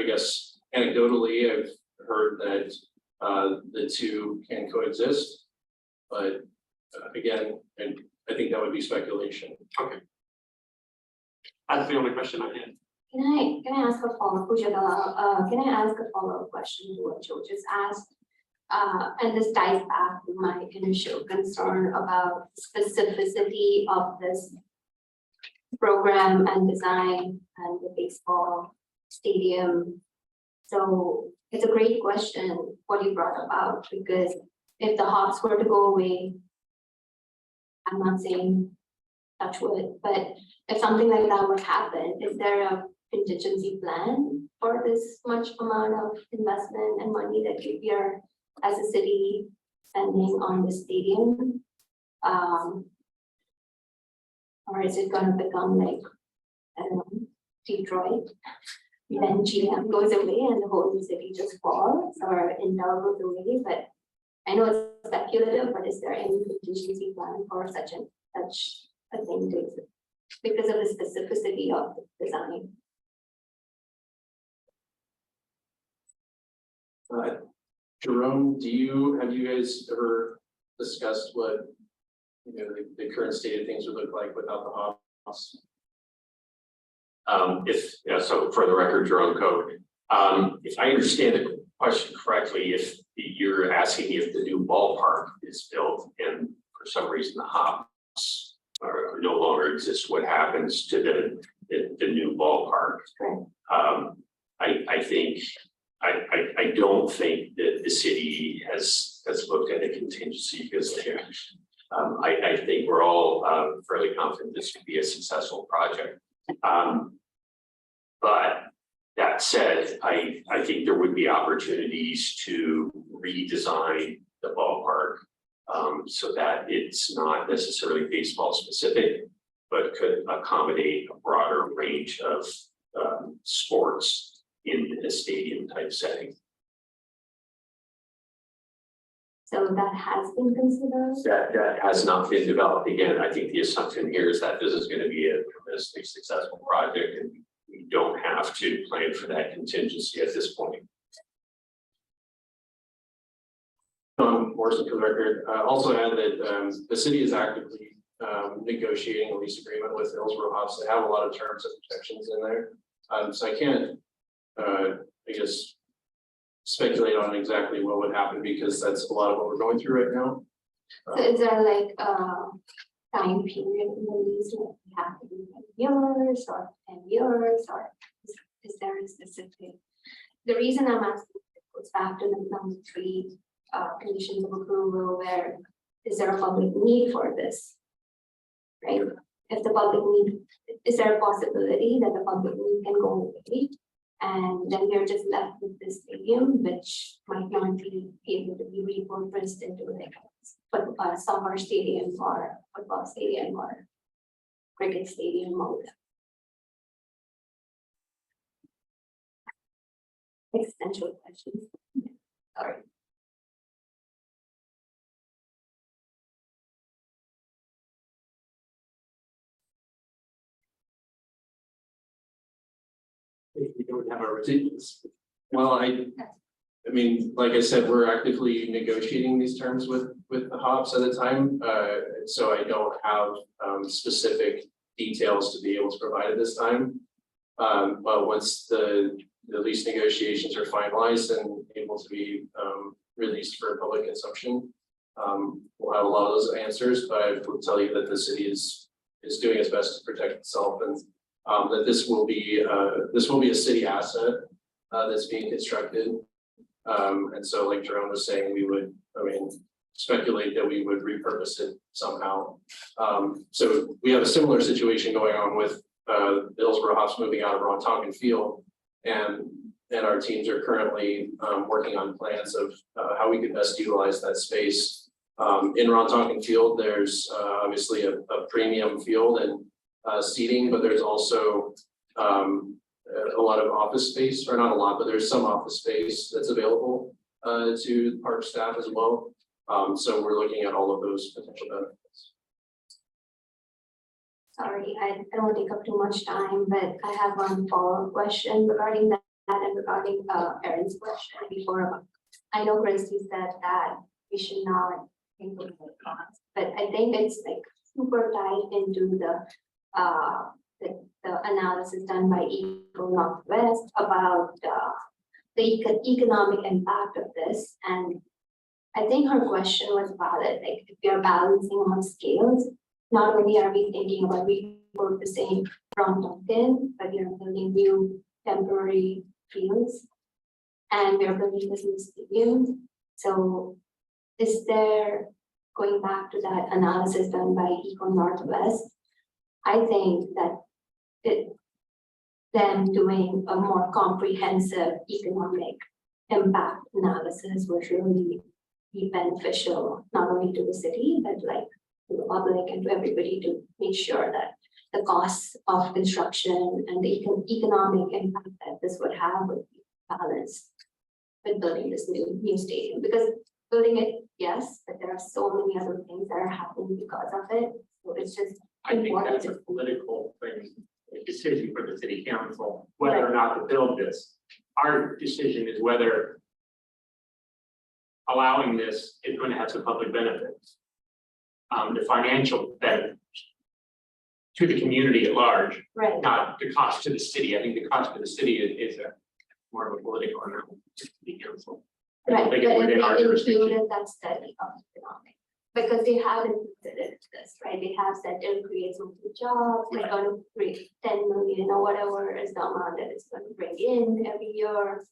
guess anecdotally, I've heard that the two can coexist, but again, I think that would be speculation. Okay. That's the only question I had. Can I ask a follow-up? Can I ask a follow-up question to what Joe just asked? And this ties back to my initial concern about specificity of this program and design and the baseball stadium. So it's a great question what you brought about, because if the Hops were to go away, I'm not saying touch wood, but if something like that would happen, is there a contingency plan for this much amount of investment and money that we are as a city spending on the stadium? Or is it going to become like, I don't know, Detroit? Then GM goes away and the whole city just falls, or Intel goes away. But I know it's speculative, but is there any contingency plan for such a thing to exist because of the specificity of the design? Jerome, have you guys ever discussed what, the current state of things would look like without the hops? So for the record, Jerome Code, if I understand the question correctly, if you're asking if the new ballpark is built and for some reason the hops are no longer exist, what happens to the new ballpark? I don't think that the city has looked at a contingency because I think we're all fairly confident this could be a successful project. But that said, I think there would be opportunities to redesign the ballpark so that it's not necessarily baseball specific, but could accommodate a broader range of sports in a stadium type setting. So that has been considered? That has not been developed. Again, I think the assumption here is that this is going to be a tremendously successful project and we don't have to plan for that contingency at this point. Morrison, for the record, also add that the city is actively negotiating a lease agreement with Hillsboro Hops. They have a lot of terms and protections in there. So I can't, I guess, speculate on exactly what would happen because that's a lot of what we're going through right now. So is there like a time period in the lease that we have to do 10 years or 10 years, or is there a specific? The reason I'm asking goes back to the number 3 conditions of approval, where is there a public need for this, right? If the public need, is there a possibility that the public need can go away? And then we're just left with this stadium, which might not be able to be repurposed into like a soccer stadium or football stadium or cricket stadium mode. Existential questions. Sorry. We don't have a ridiculous. Well, I mean, like I said, we're actively negotiating these terms with the Hops at the time. So I don't have specific details to be able to provide at this time. But once the lease negotiations are finalized and able to be released for public consumption, we'll have a lot of those answers. But I will tell you that the city is doing its best to protect itself, and that this will be a city asset that's being constructed. And so like Jerome was saying, we would, speculate that we would repurpose it somehow. So we have a similar situation going on with the Hillsboro Hops moving out of Rontonkin Field, and our teams are currently working on plans of how we can best utilize that space. In Rontonkin Field, there's obviously a premium field and seating, but there's also a lot of office space, or not a lot, but there's some office space that's available to the park staff as well. So we're looking at all of those potential benefits. Sorry, I don't want to take up too much time, but I have one follow-up question regarding that and regarding Erin's question before. I know Christy said that we should not think of the cost, but I think it's like super tied into the analysis done by Eco Northwest about the economic impact of this. And I think her question was valid, like if you're balancing on scales, not only are we thinking about repurposing from Duncan, but we are building new temporary fields and we are building this new stadium. So is there, going back to that analysis done by Eco Northwest, I think that them doing a more comprehensive economic impact analysis would really be beneficial, not only to the city, but like to the public and to everybody, to make sure that the costs of construction and the economic impact that this would have would be balanced with building this new stadium. Because building it, yes, but there are so many other things that are happening because of it. So it's just I think that's a political thing, a decision for the city council, whether or not to build this. Our decision is whether allowing this is going to have some public benefits. The financial benefit to the community at large, Right. not the cost to the city. I think the cost to the city is a more of a political and not the council. I don't Right, think but it's if within our they jurisdiction. included that study of economic, because they haven't considered this, right? They have said it'll create some good jobs, they're gonna create 10 million or whatever is the amount that it's gonna bring in every year.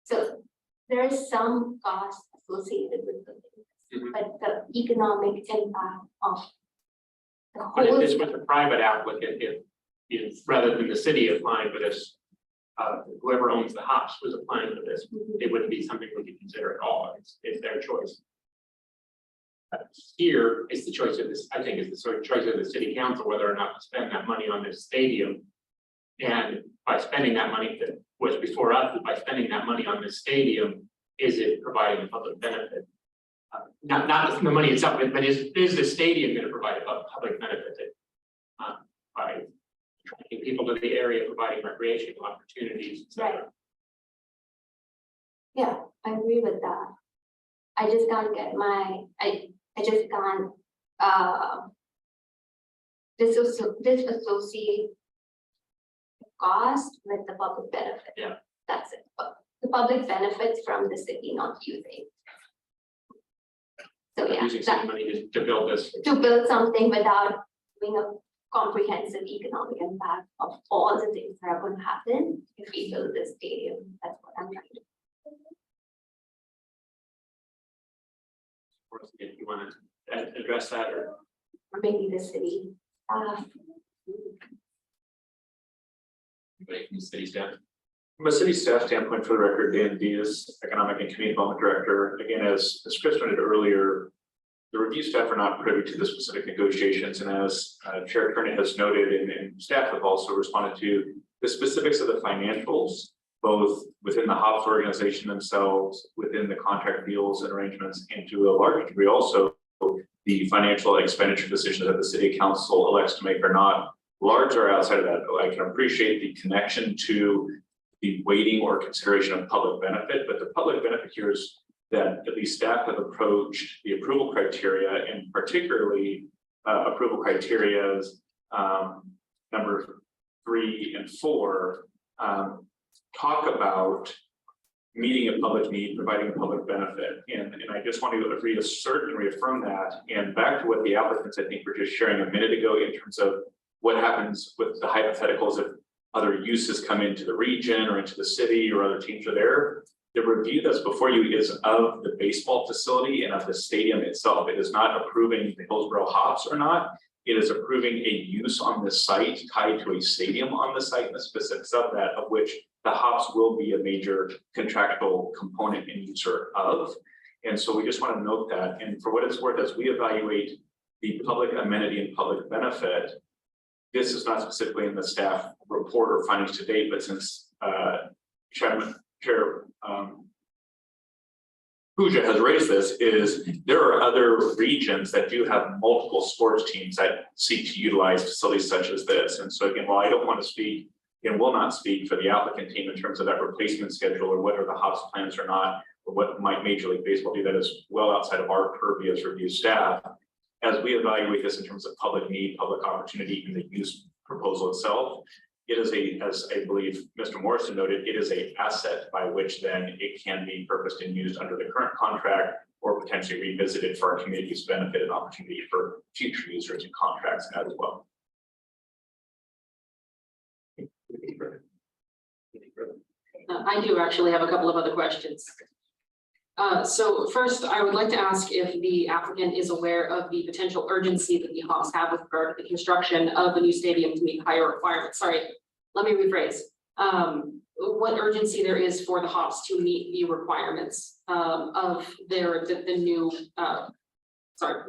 So there is some cost associated with the things, Mhm. but the economic impact of the But if whole. this was a private applicant, if rather than the city applying for this, whoever owns the hops was applying for this, it wouldn't be something we could consider at all. It's their choice. Here is the choice of this, I think, is the sort of choice of the city council, whether or not to spend that money on this stadium. And by spending that money that was before us, by spending that money on this stadium, is it providing a public benefit? Not the money itself, but is the stadium going to provide a public benefit? By attracting people to the area, providing recreational opportunities, et cetera. Right. Yeah, I agree with that. I just can't get I just can't, disassociate the cost with the public benefit. Yeah. That's it, but the public benefits from the city not using. So yeah, Using city that, money to build this. to build something without doing a comprehensive economic impact of all the things that are going to happen if we build this stadium, that's what I'm trying to do. If you want to address that, or Or maybe the city staff. anybody from the city staff. From a city staff standpoint, for the record, Dan Diaz, Economic and Community Development Director. Again, as Chris noted earlier, the review staff are not privy to the specific negotiations, and as Chair Kearney has noted, and staff have also responded to the specifics of the financials, both within the Hops organization themselves, within the contract deals and arrangements, and to a large degree also the financial expenditure decisions that the city council elects to make are not large or outside of that. I can appreciate the connection to the weighting or consideration of public benefit, but the public benefit here is that at least staff have approached the approval criteria, and particularly approval criterias number 3 and 4 talk about meeting a public need, providing a public benefit. And I just want to reassert and reaffirm that. And back to what the applicants, I think, were just sharing a minute ago in terms of what happens with the hypotheticals if other uses come into the region or into the city or other teams are there. The review that's before you is of the baseball facility and of the stadium itself. It is not approving the Hillsboro Hops or not. It is approving a use on the site tied to a stadium on the site and the specifics of that, of which the Hops will be a major contractual component and user of. And so we just want to note that. And for what it's worth, as we evaluate the public amenity and public benefit, this is not specifically in the staff report or findings to date, but since Chair Pooja has raised this, is there are other regions that do have multiple sports teams that seek to utilize facilities such as this. And so again, while I don't want to speak and will not speak for the applicant team in terms of that replacement schedule or whether the Hops plans or not, or what might Major League Baseball do, that is well outside of our purview as review staff. As we evaluate this in terms of public need, public opportunity, and the use proposal itself, it is as I believe Mr. Morrison noted, it is an asset by which then it can be purposed and used under the current contract or potentially revisited for our community's benefit and opportunity for future users and contracts as well. I do actually have a couple of other questions. So first, I would like to ask if the applicant is aware of the potential urgency that the Hops have with regard to the construction of a new stadium to meet higher requirements. Sorry, let me rephrase. What urgency there is for the Hops to meet the requirements of the new,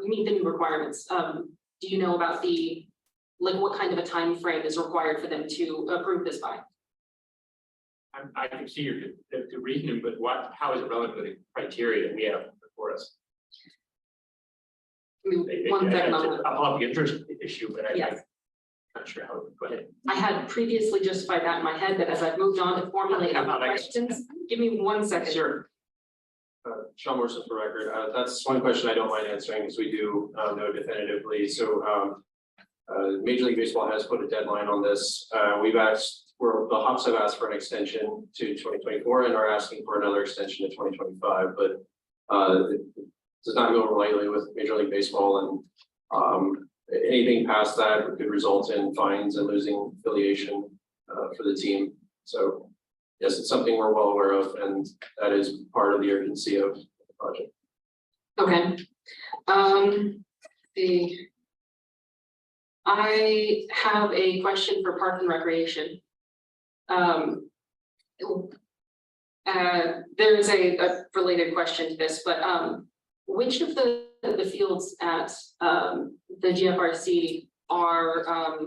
meet the new requirements. Do you know about what kind of a time frame is required for them to approve this by? I can see the reasoning, but how is it relevant to the criteria that we have before us? One second on that. I'll have the interest issue, but Yes. I'm not sure how, go ahead. I had previously justified that in my head, but as I've moved on to formulate other questions, give me 1 second. Sure. Sean Morrison for record. That's one question I don't mind answering because we do know definitively. So Major League Baseball has put a deadline on this. We've asked, the Hops have asked for an extension to 2024 and are asking for another extension to 2025. But it does not go lightly with Major League Baseball, and anything past that could result in fines and losing affiliation for the team. So yes, it's something we're well aware of, and that is part of the urgency of the project. Okay. I have a question for Park and Recreation. There is a related question to this, but which of the fields at the GFRC are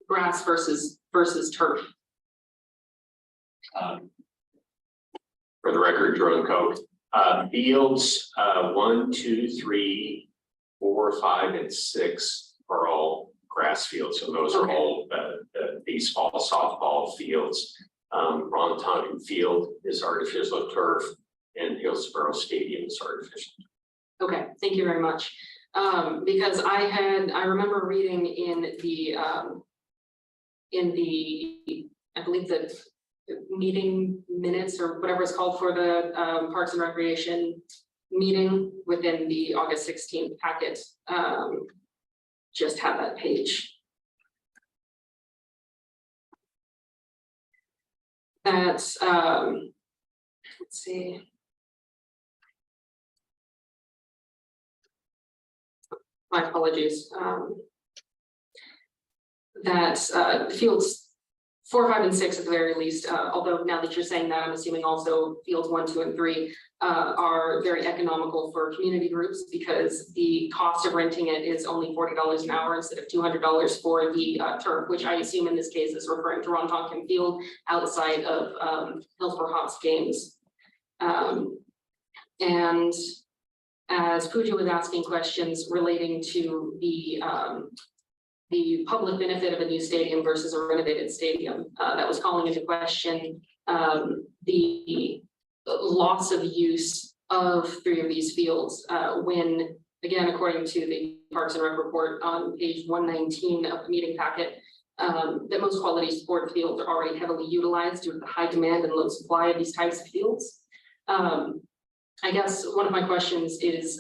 grass versus turf? For the record, Jordan Coke, fields 1, 2, 3, 4, 5, and 6 are all grass fields. So those are all baseball, softball fields. Ron Tonkin Field is artificial turf, and Hillsboro Stadium is artificial. Okay, thank you very much. Because I remember reading in the I believe the meeting minutes or whatever it's called for the Parks and Recreation meeting within the August 16th packet, just had that page. That's let's see. My apologies. That fields 4, 5, and 6 at the very least, although now that you're saying that, I'm assuming also fields 1, 2, and 3 are very economical for community groups because the cost of renting it is only $40 an hour instead of $200 for the turf, which I assume in this case is referring to Ron Tonkin Field outside of Hillsboro Hops games. And as Pooja was asking questions relating to the public benefit of a new stadium versus a renovated stadium, that was calling into question the loss of use of 3 of these fields when, again, according to the Parks and Rec report on page 119 of the meeting packet, that most quality sport fields are already heavily utilized due to the high demand and low supply of these types of fields. I guess one of my questions is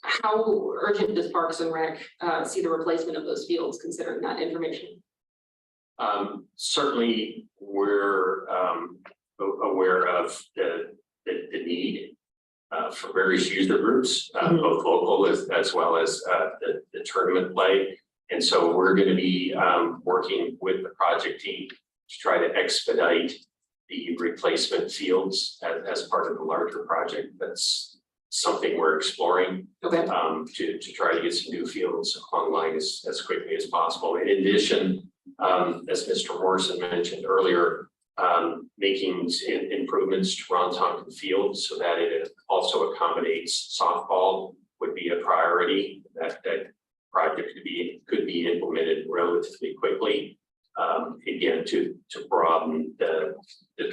how urgent does Parks and Rec see the replacement of those fields, considering that information? Certainly, we're aware of the need for various user groups, both local as well as the tournament play. And so we're going to be working with the project team to try to expedite the replacement fields as part of the larger project. That's something we're exploring. Okay. To try to get some new fields online as quickly as possible. In addition, as Mr. Morrison mentioned earlier, making improvements to Ron Tonkin Field so that it also accommodates softball would be a priority. That project could be implemented relatively quickly. Again, to broaden the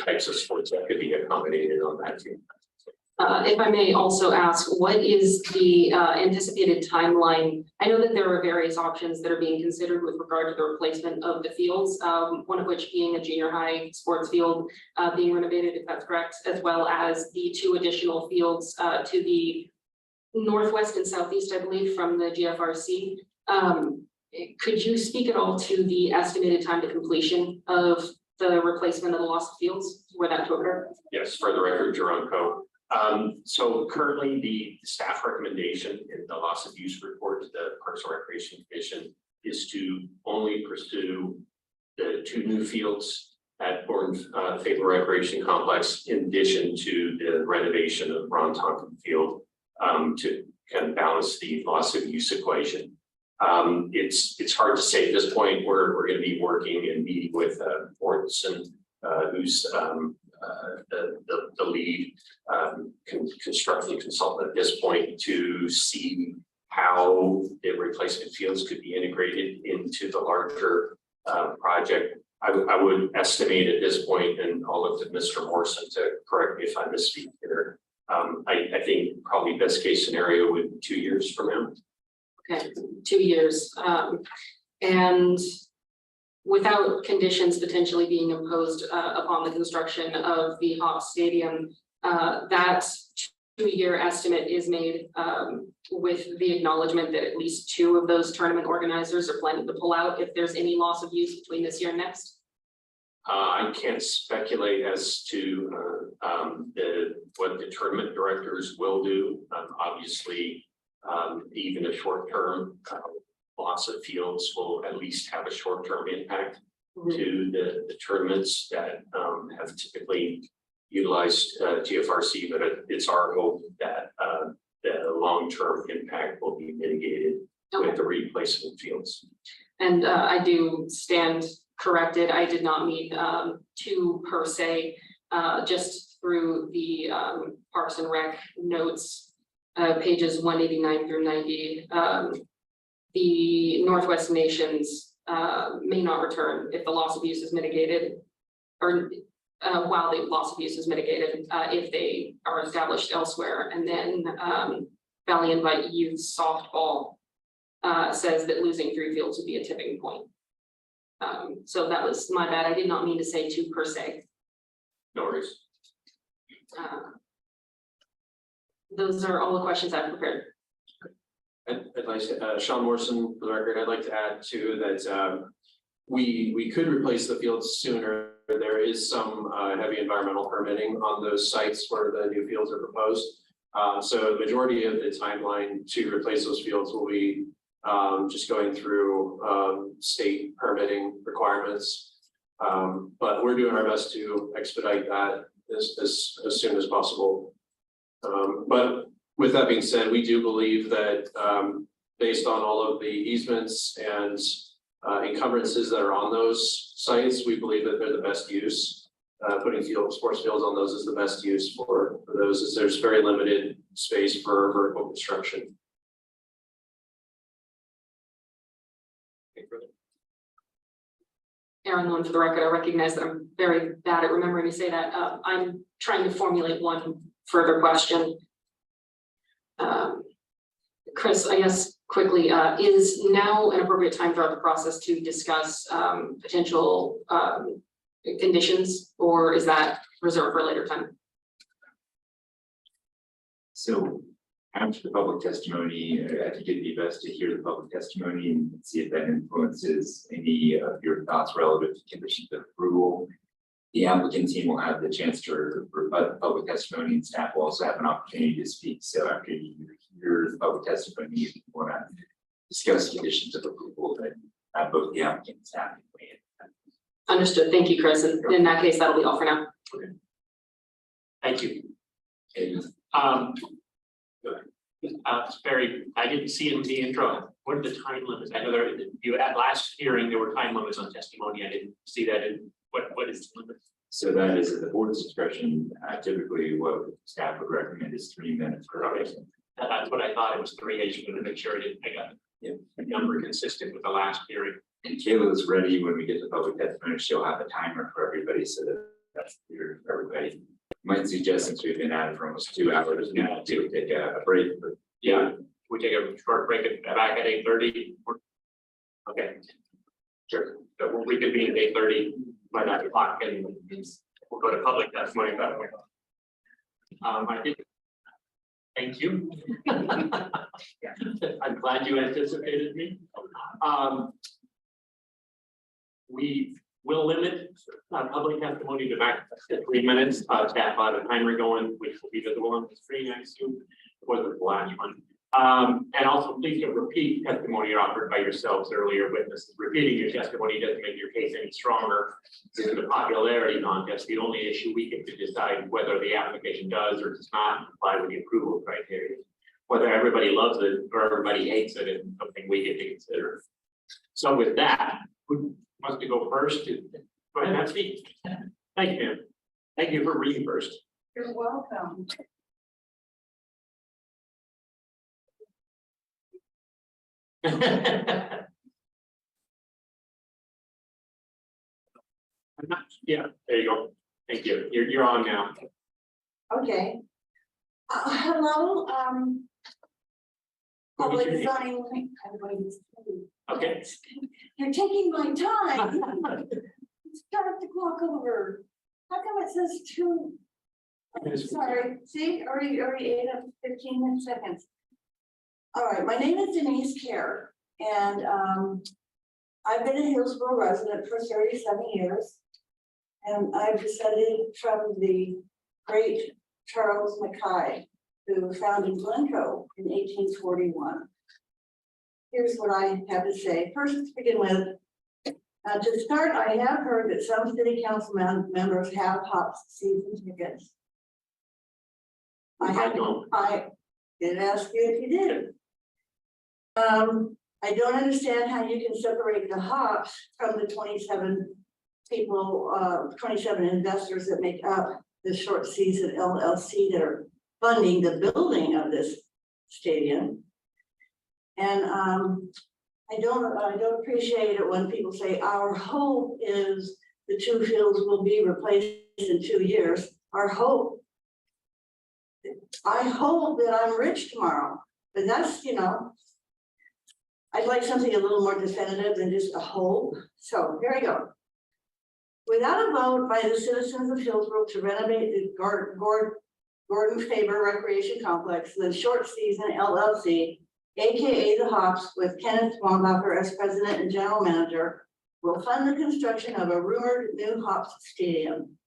types of sports that could be accommodated on that field. If I may also ask, what is the anticipated timeline? I know that there are various options that are being considered with regard to the replacement of the fields, one of which being a junior high sports field being renovated, if that's correct, as well as the 2 additional fields to the northwest and southeast, I believe, from the GFRC. Could you speak at all to the estimated time to completion of the replacement of the lost fields, were that to occur? Yes, for the record, Jerome Co. So currently the staff recommendation in the loss of use report to the Parks and Recreation Commission is to only pursue the 2 new fields at Gordon Faber Recreation Complex in addition to the renovation of Ron Tonkin Field to kind of balance the loss of use equation. It's hard to say at this point. We're going to be working and meeting with Mortensen, who's the lead construction consultant at this point, to see how the replacement fields could be integrated into the larger project. I would estimate at this point, and I'll look to Mr. Morrison to correct me if I misspeak here. I think probably best case scenario would be 2 years from now. Okay, 2 years, and without conditions potentially being imposed upon the construction of the Hops Stadium, that 2-year estimate is made with the acknowledgement that at least 2 of those tournament organizers are planning to pull out if there's any loss of use between this year and next. I can't speculate as to what the tournament directors will do. Obviously, even a short-term loss of fields will at least have a short-term impact to the tournaments that have typically utilized GFRC, but it's our hope that the long-term impact will be mitigated with the replacement fields. And I do stand corrected. I did not mean 2 per se, just through the Parks and Rec notes, pages 189 through 90. The Northwest nations may not return if the loss of use is mitigated, or while the loss of use is mitigated, if they are established elsewhere. And then Valley Invite Youth Softball says that losing 3 fields would be a tipping point. So that was my bad. I did not mean to say 2 per se. No worries. Those are all the questions I've prepared. I'd like to, Sean Morrison, for the record, I'd like to add too that we could replace the fields sooner. There is some heavy environmental permitting on those sites where the new fields are proposed. So the majority of the timeline to replace those fields will be just going through state permitting requirements. But we're doing our best to expedite that as soon as possible. But with that being said, we do believe that based on all of the easements and encumbrances that are on those sites, we believe that they're the best use. Putting sports fields on those is the best use for those, as there's very limited space for vertical construction. Aaron Lynn, for the record, I recognize that I'm very bad at remembering to say that. I'm trying to formulate one further question. Chris, I guess quickly, is now an appropriate time throughout the process to discuss potential conditions, or is that reserved for a later time? So after the public testimony, I think it'd be best to hear the public testimony and see if that influences any of your thoughts relative to conditions of approval. The applicant team will have the chance to rebut the public testimony, and staff will also have an opportunity to speak. So after you hear the public testimony, if you want to discuss conditions of approval, then both the applicant and staff can weigh in. Understood. Thank you, Chris. And in that case, that'll be all for now. Okay. Thank you. Barry, I didn't see it in the intro. What are the time limits? I know you at last hearing, there were time limits on testimony. I didn't see that in what is the limit? So that is at the board's discretion. Typically what staff would recommend is 3 minutes per item. That's what I thought. It was 3. I just wanted to make sure I got the number consistent with the last hearing. And Kayla is ready when we get to public testimony. She'll have a timer for everybody so that that's clear for everybody. Might suggest, since we've been at it for almost 2 hours now, to take a break. But yeah, we take a short break back at 8:30. Okay. Sure. So we could be at 8:30 by 9 o'clock, and we'll go to public testimony at that point. I think. Thank you. I'm glad you anticipated me. We will limit public testimony to back to 3 minutes. Staff on a timer going, which will be visible on the screen, I assume. It wasn't the last one. And also please don't repeat testimony offered by yourselves earlier witnesses. Repeating your testimony doesn't make your case any stronger. This is a popularity contest. The only issue we get to decide whether the application does or does not comply with the approval criteria. Whether everybody loves it or everybody hates it is something we get to consider. So with that, who wants to go first? Go ahead and speak. Thank you, ma'am. Thank you for reading first. You're welcome. Yeah, there you go. Thank you. You're on now. Okay. Hello, What was your public name? sign. I'm going to- Okay. You're taking my time. Start the clock over. How come it says 2? Sorry, see, already ate up 15 seconds. All right, my name is Denise Kerr, and I've been a Hillsboro resident for 37 years. And I've descended from the great Charles Mackay, who founded Glencoe in 1841. Here's what I have to say. First, to begin with, to start, I have heard that some city council members have Hops season tickets. I did ask you if you did. I don't understand how you can separate the Hops from the 27 people, 27 investors that make up the short season LLC that are funding the building of this stadium. And I don't appreciate it when people say our hope is the 2 fields will be replaced in 2 years. Our hope. I hope that I'm rich tomorrow, but that's, I'd like something a little more definitive than just a hope. So here we go. Without a vote by the citizens of Hillsboro to renovate the Gordon Faber Recreation Complex, the Short Season LLC, AKA the Hops, with Kenneth Wambacher as president and general manager, will fund the construction of a rumored new Hops stadium.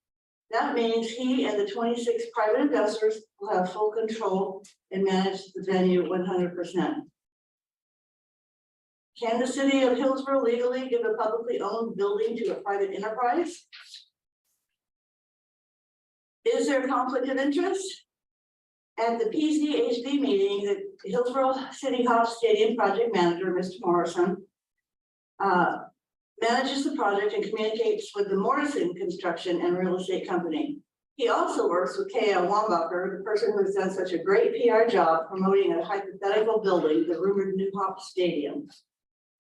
That means he and the 26 private investors will have full control and manage the venue 100%. Can the city of Hillsboro legally give a publicly owned building to a private enterprise? Is there a conflict of interest? At the PCHB meeting, the Hillsboro City Hops Stadium project manager, Mr. Morrison, manages the project and communicates with the Morrison Construction and Real Estate Company. He also works with K.L. Wambacher, the person who has done such a great PR job promoting a hypothetical building, the rumored new Hops Stadium.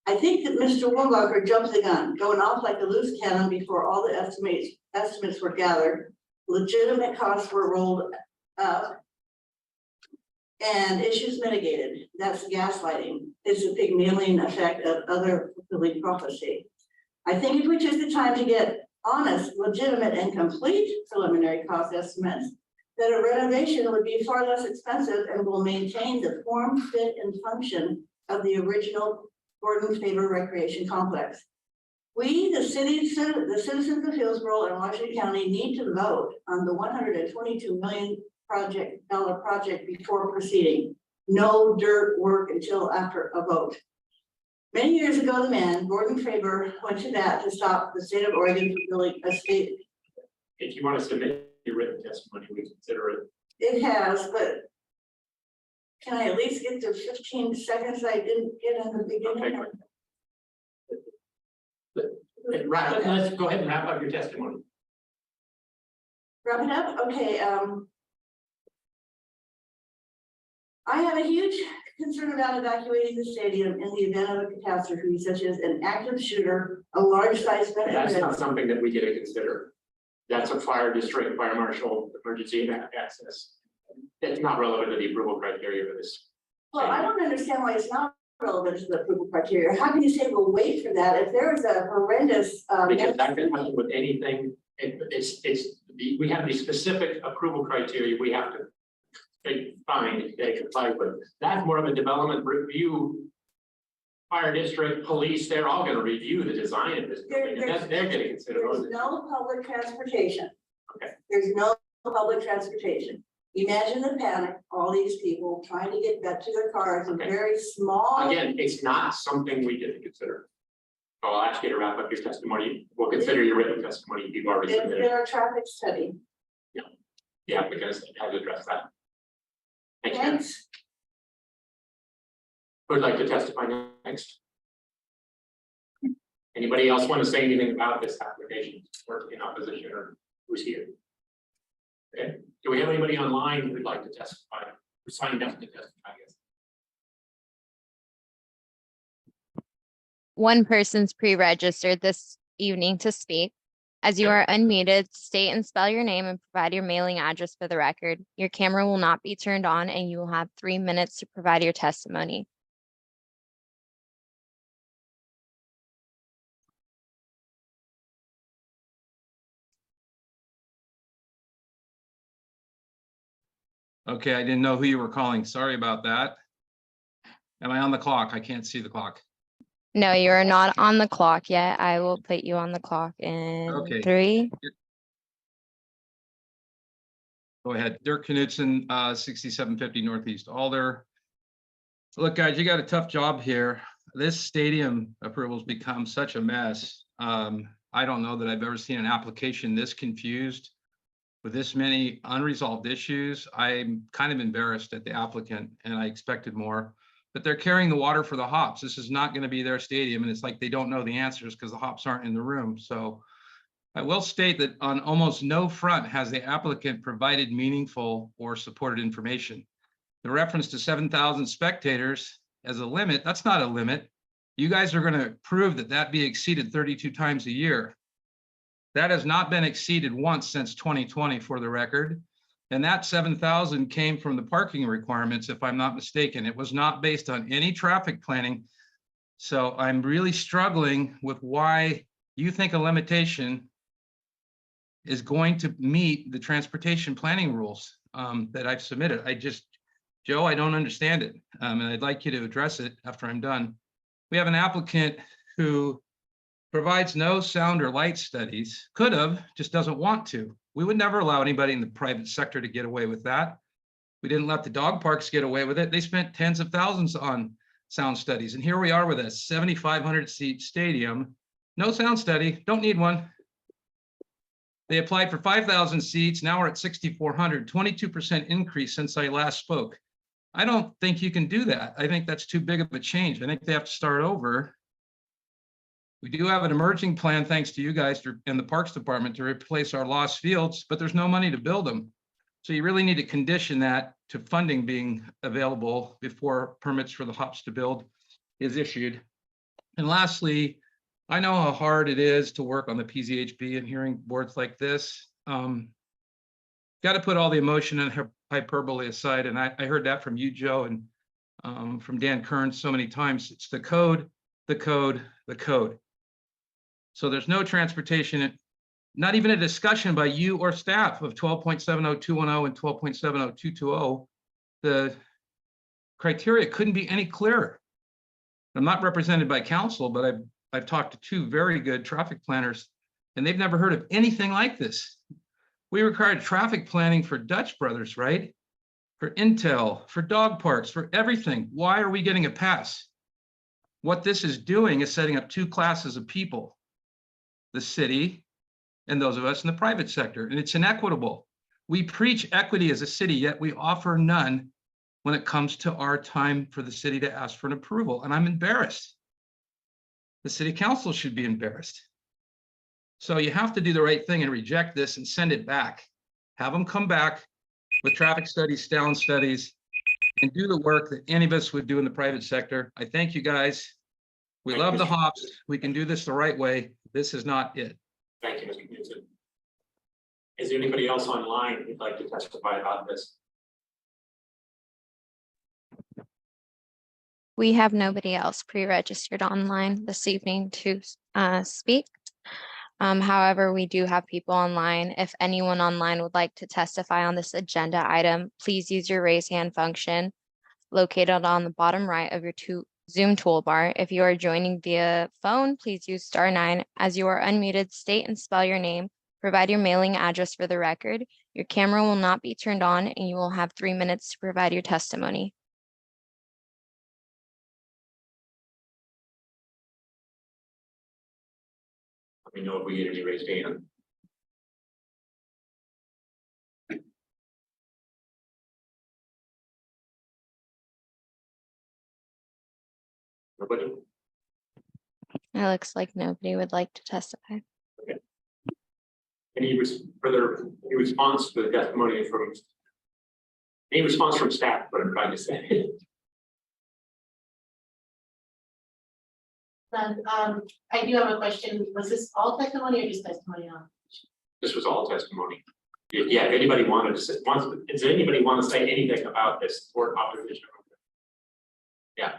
I think that Mr. Wambacher jumped the gun, going off like a loose cannon before all the estimates were gathered, legitimate costs were rolled up, and issues mitigated. That's gaslighting. It's a Pygmalion effect of other fulfilling prophecy. I think if we took the time to get honest, legitimate, and complete preliminary cost estimates, that a renovation would be far less expensive and will maintain the form, fit, and function of the original Gordon Faber Recreation Complex. We, the citizens of Hillsboro and Washington County, need to vote on the $122 million project before proceeding. No dirt work until after a vote. Many years ago, the man, Gordon Faber, went to bat to stop the state of Oregon from building a state. If you want to submit your written testimony, we consider it. It has, but can I at least get the 15 seconds I didn't get in the beginning? Okay. Let's go ahead and wrap up your testimony. Wrap it up? Okay. I have a huge concern about evacuating the stadium in the event of a catastrophe, such as an active shooter, a large size. That's not something that we get to consider. That's a fire district, fire marshal, emergency access. It's not relevant to the approval criteria for this. Well, I don't understand why it's not relevant to the approval criteria. How can you say we'll wait for that if there is a horrendous? Because that can happen with anything. We have the specific approval criteria we have to find they comply with. That's more of a development review. Fire district, police, they're all going to review the design of this building. And they're going to consider. There's no public transportation. Okay. There's no public transportation. Imagine the panic, all these people trying to get back to their cars in very small. Again, it's not something we get to consider. So I'll ask you to wrap up your testimony. We'll consider your written testimony if you've already submitted. In our traffic study. Yeah, because it has addressed that. Thanks. Thanks. Who'd like to testify next? Anybody else want to say anything about this application or in opposition or who's here? Okay, do we have anybody online who'd like to testify? Who signed up to testify, I guess? One person's pre-registered this evening to speak. As you are unmuted, state and spell your name and provide your mailing address for the record. Your camera will not be turned on and you will have 3 minutes to provide your testimony. Okay, I didn't know who you were calling. Sorry about that. Am I on the clock? I can't see the clock. No, you are not on the clock yet. I will put you on the clock in Okay. 3. Go ahead. Dirk Knudsen, 6750 Northeast Alder. Look, guys, you got a tough job here. This stadium approval's become such a mess. I don't know that I've ever seen an application this confused with this many unresolved issues. I'm kind of embarrassed at the applicant and I expected more, but they're carrying the water for the Hops. This is not going to be their stadium. And it's like they don't know the answers because the Hops aren't in the room. So I will state that on almost no front has the applicant provided meaningful or supported information. The reference to 7,000 spectators as a limit, that's not a limit. You guys are going to prove that that be exceeded 32 times a year. That has not been exceeded once since 2020 for the record. And that 7,000 came from the parking requirements, if I'm not mistaken. It was not based on any traffic planning. So I'm really struggling with why you think a limitation is going to meet the transportation planning rules that I've submitted. Joe, I don't understand it. And I'd like you to address it after I'm done. We have an applicant who provides no sound or light studies, could have, just doesn't want to. We would never allow anybody in the private sector to get away with that. We didn't let the dog parks get away with it. They spent tens of thousands on sound studies. And here we are with a 7,500 seat stadium, no sound study, don't need one. They applied for 5,000 seats. Now we're at 6,400, 22% increase since I last spoke. I don't think you can do that. I think that's too big of a change. I think they have to start over. We do have an emerging plan, thanks to you guys in the Parks Department, to replace our lost fields, but there's no money to build them. So you really need to condition that to funding being available before permits for the Hops to build is issued. And lastly, I know how hard it is to work on the PZHB and hearing boards like this. Got to put all the emotion and hyperbole aside. And I heard that from you, Joe, and from Dan Kern so many times. It's the code, the code, the code. So there's no transportation, not even a discussion by you or staff of 12.70210 and 12.70220. The criteria couldn't be any clearer. I'm not represented by council, but I've talked to 2 very good traffic planners, and they've never heard of anything like this. We required traffic planning for Dutch Brothers, right? For Intel, for dog parks, for everything. Why are we getting a pass? What this is doing is setting up 2 classes of people, the city and those of us in the private sector, and it's inequitable. We preach equity as a city, yet we offer none when it comes to our time for the city to ask for an approval, and I'm embarrassed. The city council should be embarrassed. So you have to do the right thing and reject this and send it back. Have them come back with traffic studies, sound studies, and do the work that any of us would do in the private sector. I thank you guys. We love the Hops. We can do this the right way. This is not it. Thank you, Mr. Knudsen. Is there anybody else online who'd like to testify about this? We have nobody else pre-registered online this evening to speak. However, we do have people online. If anyone online would like to testify on this agenda item, please use your raise hand function located on the bottom right of your Zoom toolbar. If you are joining via phone, please use *9. As you are unmuted, state and spell your name. Provide your mailing address for the record. Your camera will not be turned on and you will have 3 minutes to provide your testimony. Let me know if we get any raised hand. Nobody? It looks like nobody would like to testify. Okay. Any response to the testimony from staff, what I'm trying to say? I do have a question. Was this all testimony or just testimony on? This was all testimony. Yeah, if anybody wanted to say, does anybody want to say anything about this or opposition? Yeah,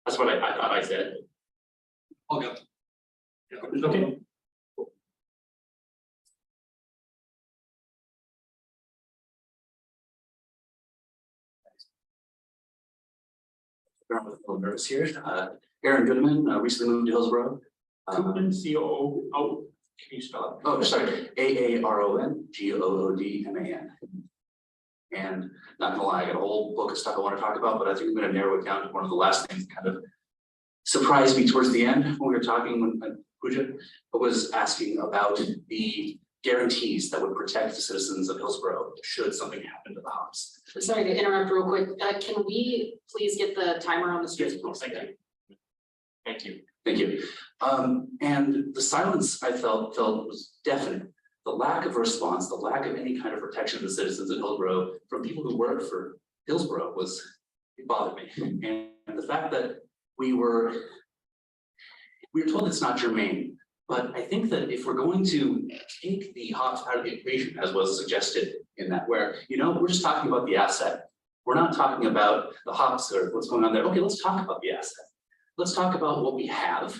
that's what I thought I said. Okay. Okay. I'm a little nervous here. Aaron Goodman, recently moved to Hillsboro. Goodman, C-O-O, can you spell it? Oh, sorry, Aaron Goodman. And not gonna lie, I got a whole book of stuff I want to talk about, but I think I'm gonna narrow it down to one of the last things that kind of surprised me towards the end when we were talking when Pooja was asking about the guarantees that would protect the citizens of Hillsboro should something happen to the hops. Sorry to interrupt real quick. Can we please get the timer on the screen? Yes, thank you. Thank you. Thank you. And the silence I felt was deafening. The lack of response, the lack of any kind of protection of the citizens of Hillsboro from people who work for Hillsboro it bothered me. And the fact that we were told it's not germane, but I think that if we're going to take the hops out of the equation, as was suggested in that, where, we're just talking about the asset. We're not talking about the hops or what's going on there. Okay, let's talk about the asset. Let's talk about what we have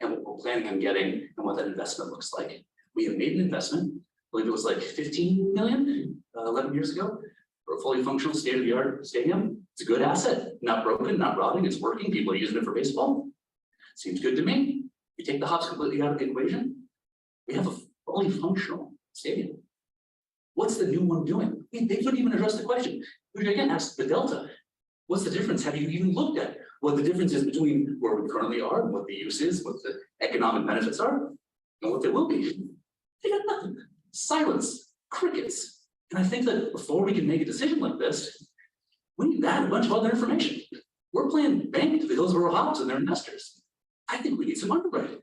and what we're planning on getting and what that investment looks like. We have made an investment, I believe it was like 15 million, 11 years ago, for a fully functional state-of-the-art stadium. It's a good asset, not broken, not rotting, it's working, people are using it for baseball. Seems good to me. We take the hops completely out of the equation. We have a fully functional stadium. What's the new one doing? They couldn't even address the question. We again ask the Delta. What's the difference? Have you even looked at what the difference is between where we currently are and what the use is, what the economic benefits are, and what they will be? They got nothing. Silence, crickets. And I think that before we can make a decision like this, we need to add a bunch of other information. We're playing bank to the Hillsboro Hops and their investors. I think we need some underwriting.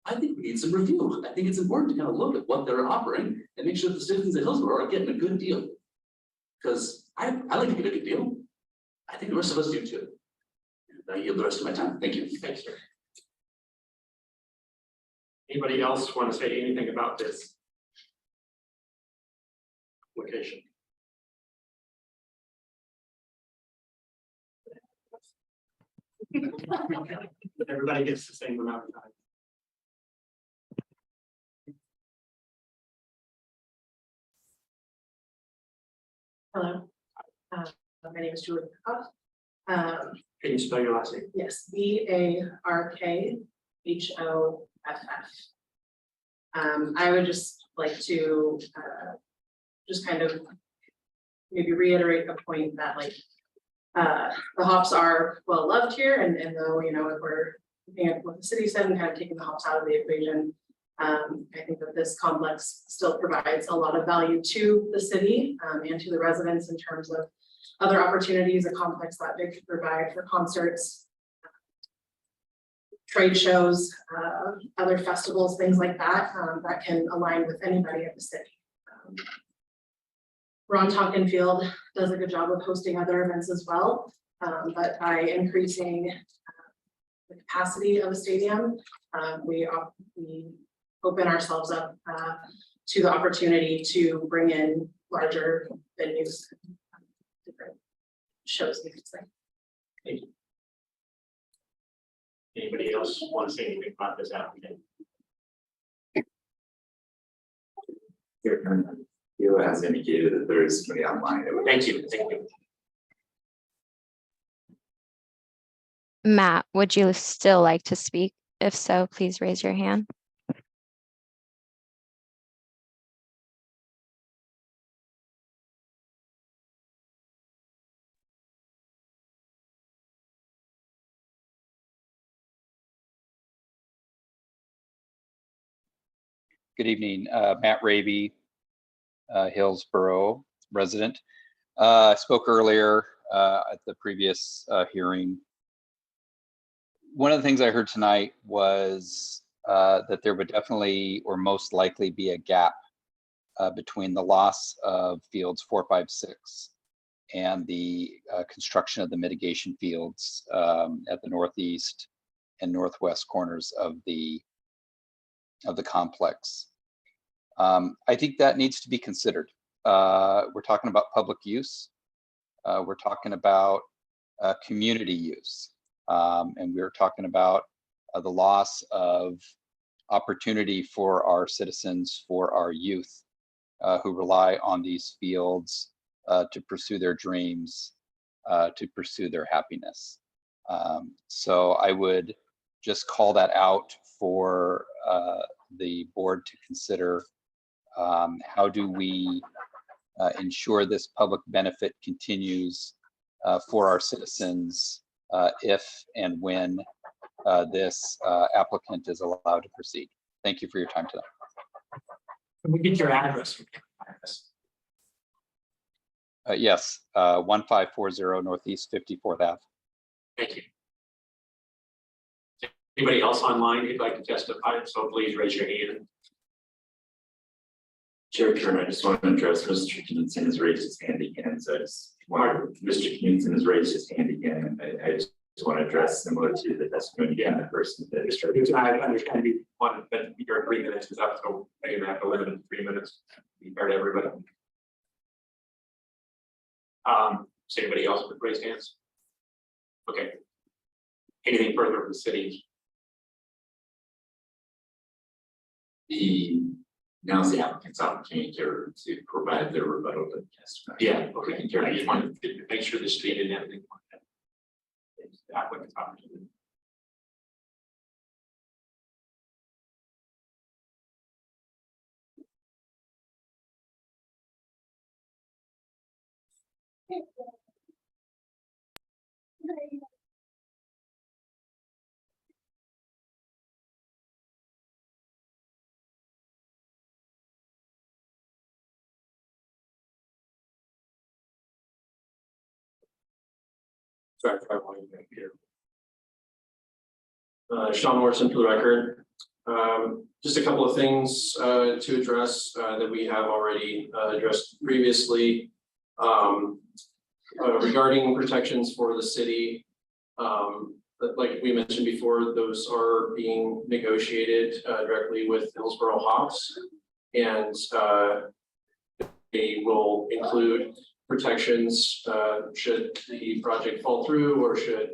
I think we need some review. I think it's important to kind of look at what they're offering and make sure that the citizens of Hillsboro are getting a good deal. Because I like to get a good deal. I think the rest of us do too. And I yield the rest of my time. Thank you. Thanks, sir. Anybody else want to say anything about this application? Everybody gets the same amount of time. Hello, my name is Julie. Can you spell your last name? Yes, BARKHOFF. I would just like to just kind of maybe reiterate the point that the hops are well loved here, and though if we're looking at what the city said and kind of taking the hops out of the equation, I think that this complex still provides a lot of value to the city and to the residents in terms of other opportunities a complex that big could provide for concerts, trade shows, other festivals, things like that, that can align with anybody at the city. Ron Tonkinfield does a good job of hosting other events as well, but by increasing the capacity of a stadium, we open ourselves up to the opportunity to bring in larger venues, different shows, we could say. Thank you. Anybody else want to say anything about this applicant? Theo has indicated that there is somebody online. Thank you. Thank you. Matt, would you still like to speak? If so, please raise your hand. Good evening, Matt Raby, Hillsboro resident. I spoke earlier at the previous hearing. One of the things I heard tonight was that there would definitely or most likely be a gap between the loss of fields 4, 5, 6 and the construction of the mitigation fields at the northeast and northwest corners of the complex. I think that needs to be considered. We're talking about public use. We're talking about community use. And we're talking about the loss of opportunity for our citizens, for our youth who rely on these fields to pursue their dreams, to pursue their happiness. So I would just call that out for the board to consider. How do we ensure this public benefit continues for our citizens if and when this applicant is allowed to proceed? Thank you for your time today. Can we get your address? Yes, 1540 Northeast 54th Ave. Thank you. Anybody else online who'd like to testify? So please raise your hand. Chair Turner, I just want to address Mr. Knudsen has raised his hand again, so I just want Mr. Knudsen has raised his hand again, and I just want to address similar to the testimony again, the person that is. I understand you want, but your 3 minutes is up, so you're gonna have to limit it to 3 minutes. Be fair to everybody. Is anybody else with raised hands? Okay. Anything further from the city? Now's the applicant's opportunity to provide their rebuttal to the testimony. Yeah, okay. I just wanted to make sure the city didn't have anything like that. It's the applicant's opportunity. Sorry if I wanted to here. Sean Morrison for the record. Just a couple of things to address that we have already addressed previously. Regarding protections for the city, like we mentioned before, those are being negotiated directly with Hillsboro Hops, and they will include protections should the project fall through, or should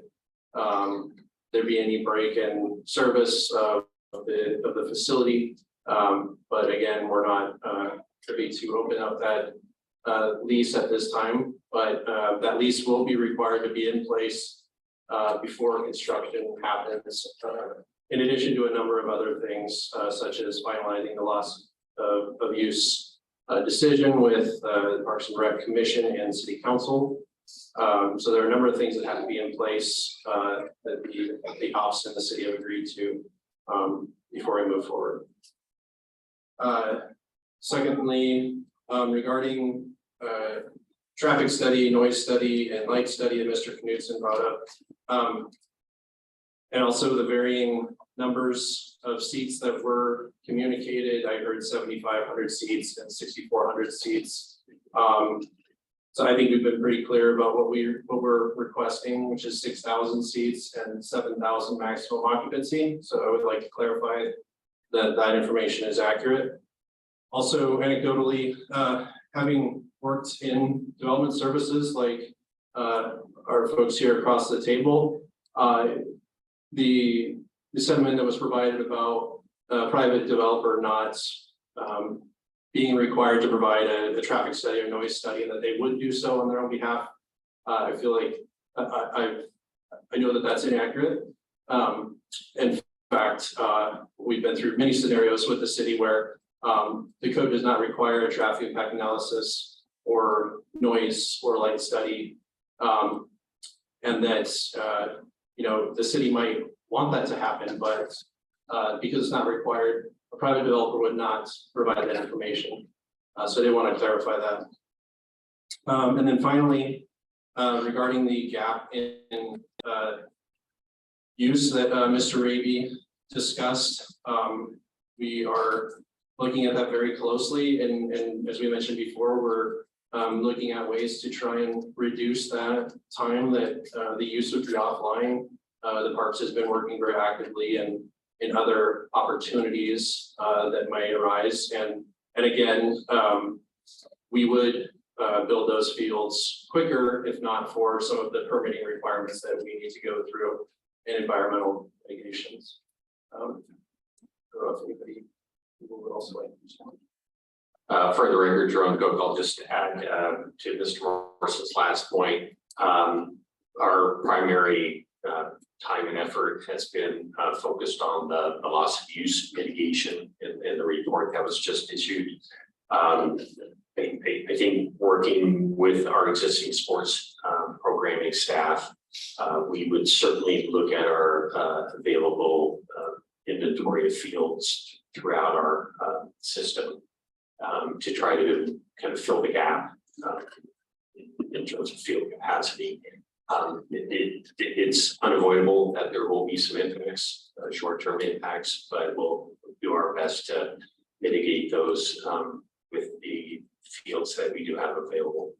there be any break in service of the facility. But again, we're not privy to open up that lease at this time, but that lease will be required to be in place before construction happens, in addition to a number of other things, such as finalizing the loss of use decision with the Parks and Rec Commission and City Council. So there are a number of things that have to be in place that the ops and the city have agreed to before we move forward. Secondly, regarding traffic study, noise study, and light study that Mr. Knudsen brought up, and also the varying numbers of seats that were communicated. I heard 7,500 seats and 6,400 seats. So I think we've been pretty clear about what we're requesting, which is 6,000 seats and 7,000 maximum occupancy. So I would like to clarify that that information is accurate. Also, anecdotally, having worked in development services like our folks here across the table, the sentiment that was provided about a private developer not being required to provide a traffic study or noise study, and that they would do so on their own behalf. I feel like I know that that's inaccurate. In fact, we've been through many scenarios with the city where the code does not require a traffic impact analysis or noise or light study, and that the city might want that to happen, but because it's not required, a private developer would not provide that information. So they want to clarify that. And then finally, regarding the gap in use that Mr. Raby discussed, we are looking at that very closely. And as we mentioned before, we're looking at ways to try and reduce that time that the use would be offline. The Parks has been working very actively and in other opportunities that might arise, and And again, we would build those fields quicker if not for some of the permitting requirements that we need to go through and environmental mitigations. I don't know if anybody would also like to respond. For the record, Jerome Gook, I'll just add to Mr. Morrison's last point. Our primary time and effort has been focused on the loss of use mitigation in the report that was just issued. I think working with our existing sports programming staff, we would certainly look at our available inventory of fields throughout our system to try to kind of fill the gap in terms of field capacity. It's unavoidable that there will be some impacts, short-term impacts, but we'll do our best to mitigate those with the fields that we do have available.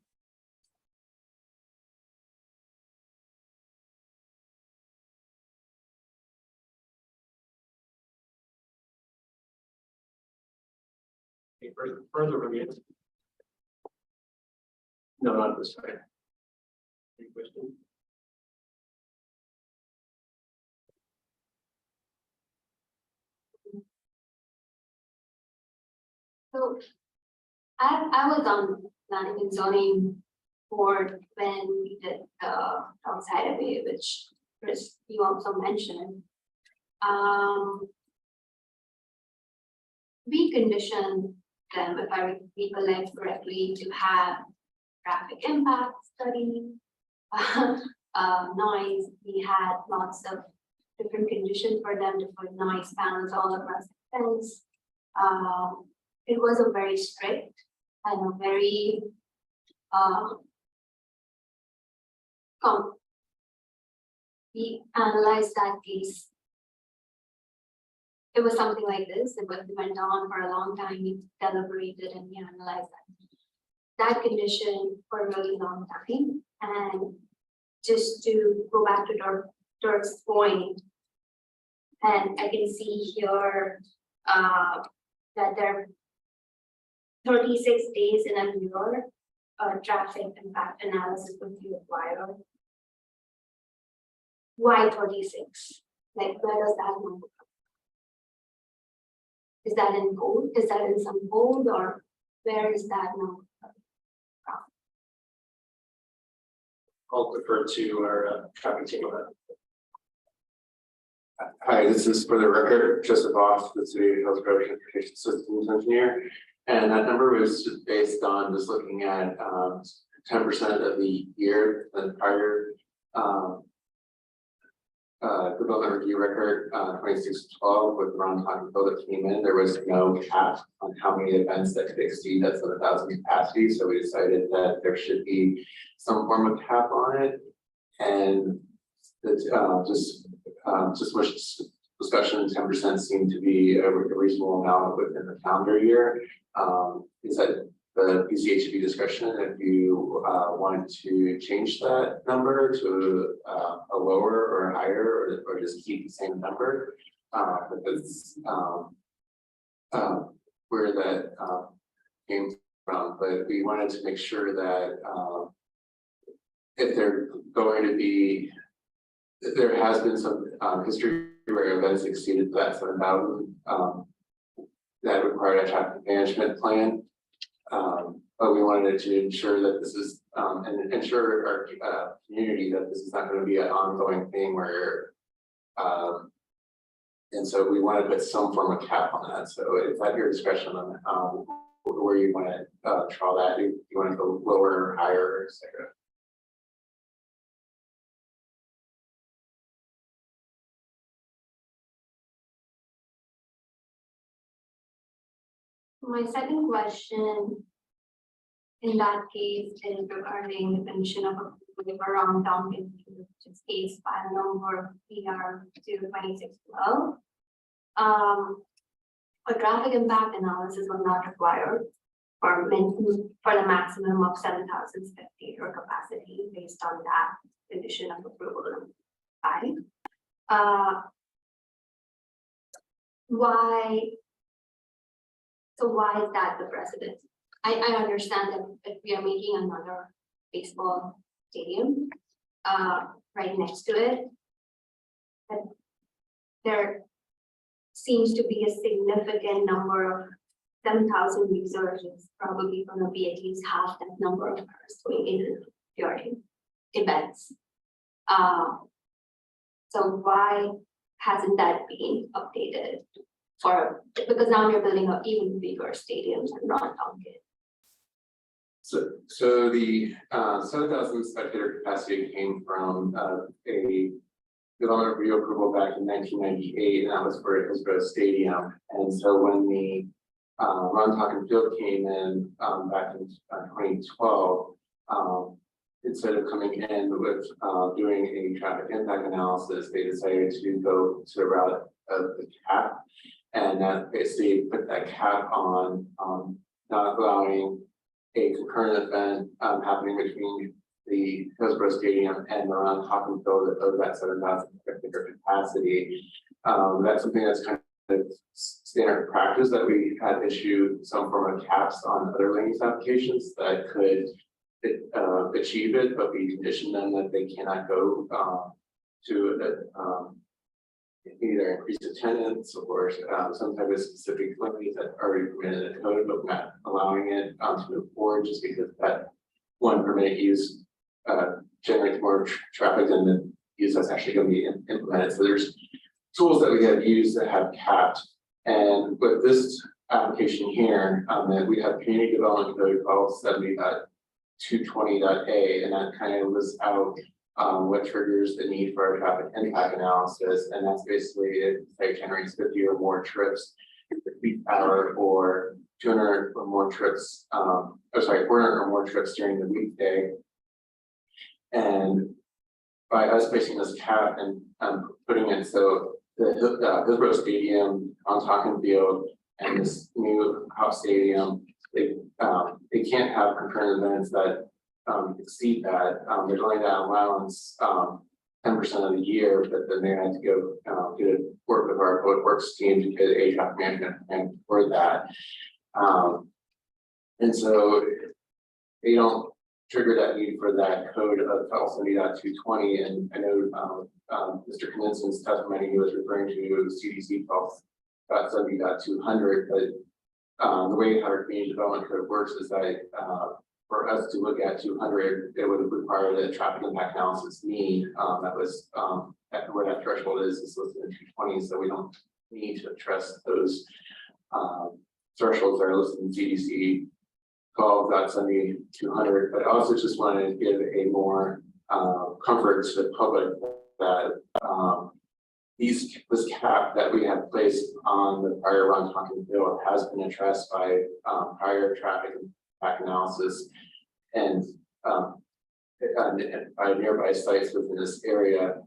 Any further review? No, not this time. Any questions? So I was on planning and zoning board when we did the outside of it, which Chris, you also mentioned. We conditioned them, if I recollect correctly, to have traffic impact study, noise. We had lots of different conditions for them to put noise panels all across the fence. It wasn't very strict and a very we analyzed that case. It was something like this. It went on for a long time. We deliberated and we analyzed that condition for a really long time. And just to go back to Dirk's point, and I can see here that there are 36 days in a year traffic impact analysis would be required. Why 36? Like, where does that number come? Is that in code? Is that in some code, or where is that number from? I'll defer to our traffic team on that. Hi, this is for the record, Joseph Off, the City of Hillsboro Transportation Systems Engineer. And that number was just based on just looking at 10% of the year, the prior development review record 2612 with Ron Tonko that came in. There was no cap on how many events that could exceed that 7,000 capacity. So we decided that there should be some form of cap on it. And that just much discussion, 10% seemed to be a reasonable amount within the calendar year. Is that the PCHB discussion if you want to change that number to a lower or higher, or just keep the same number? Because where that came from, but we wanted to make sure that if they're going to be, there has been some history where events exceeded that 7,000 that required a traffic management plan. But we wanted to ensure that this is and ensure our community that this is not going to be an ongoing thing where and so we wanted to put some form of cap on that. So it's at your discretion on where you want to draw that. You want to go lower, higher, etc. My second question in that case is regarding the condition of approval around town, which is case file number PR 02612. A traffic impact analysis was not required for the maximum of 7,000 spectator capacity based on that condition of approval number 5. Why So why is that the precedent? I understand that if we are making another baseball stadium right next to it, that there seems to be a significant number of 7,000 users, is probably going to be at least half that number of cars going in during events. So why hasn't that been updated? Because now we're building up even bigger stadiums and Ron Tompkins. So the 7,000 spectator capacity came from a development review approval back in 1998, and that was for Hillsboro Stadium. And so when the Ron Tompkins Field came in back in 2012, instead of coming in with doing a traffic impact analysis, they decided to go to the route of the cap, and that basically put that cap on not allowing a concurrent event happening between the Hillsboro Stadium and the Ron Tompkins Field of that 7,000 spectator capacity. That's something that's kind of standard practice, that we had issued some form of caps on other land use applications that could achieve it, but we condition them that they cannot go to either increase attendance or some type of specific limits that are already permitted in the code, but not allowing it to move forward, just because that one permitted use generates more traffic than the use that's actually going to be implemented. So there's tools that we have used that have capped, and with this application here, we have community development code called 70.220.a, and that kind of lists out what triggers the need for a traffic impact analysis, and that's basically if it generates 50 or more trips per peak hour, or 200 or more trips, 400 or more trips during the weekday. And by us placing this cap and putting it so the Hillsboro Stadium, on Tompkins Field, and this new Hops Stadium, they can't have concurrent events that exceed that. There's only that allowance 10% of the year, but then they had to go work with our public works team to get a traffic management plan for that. And so they don't trigger that need for that code of 70.220. And I know Mr. Kninson's testimony, he was referring to CDC 70.200, but the way our community development code works is that for us to look at 200, it would require the traffic impact analysis need that was where that threshold is listed in 220, so we don't need to address those thresholds that are listed in CDC 12.70.200. But I also just wanted to give a more comfort to the public that this cap that we have placed on the prior Ron Tompkins bill has been addressed by prior traffic impact analysis and by nearby sites within this area,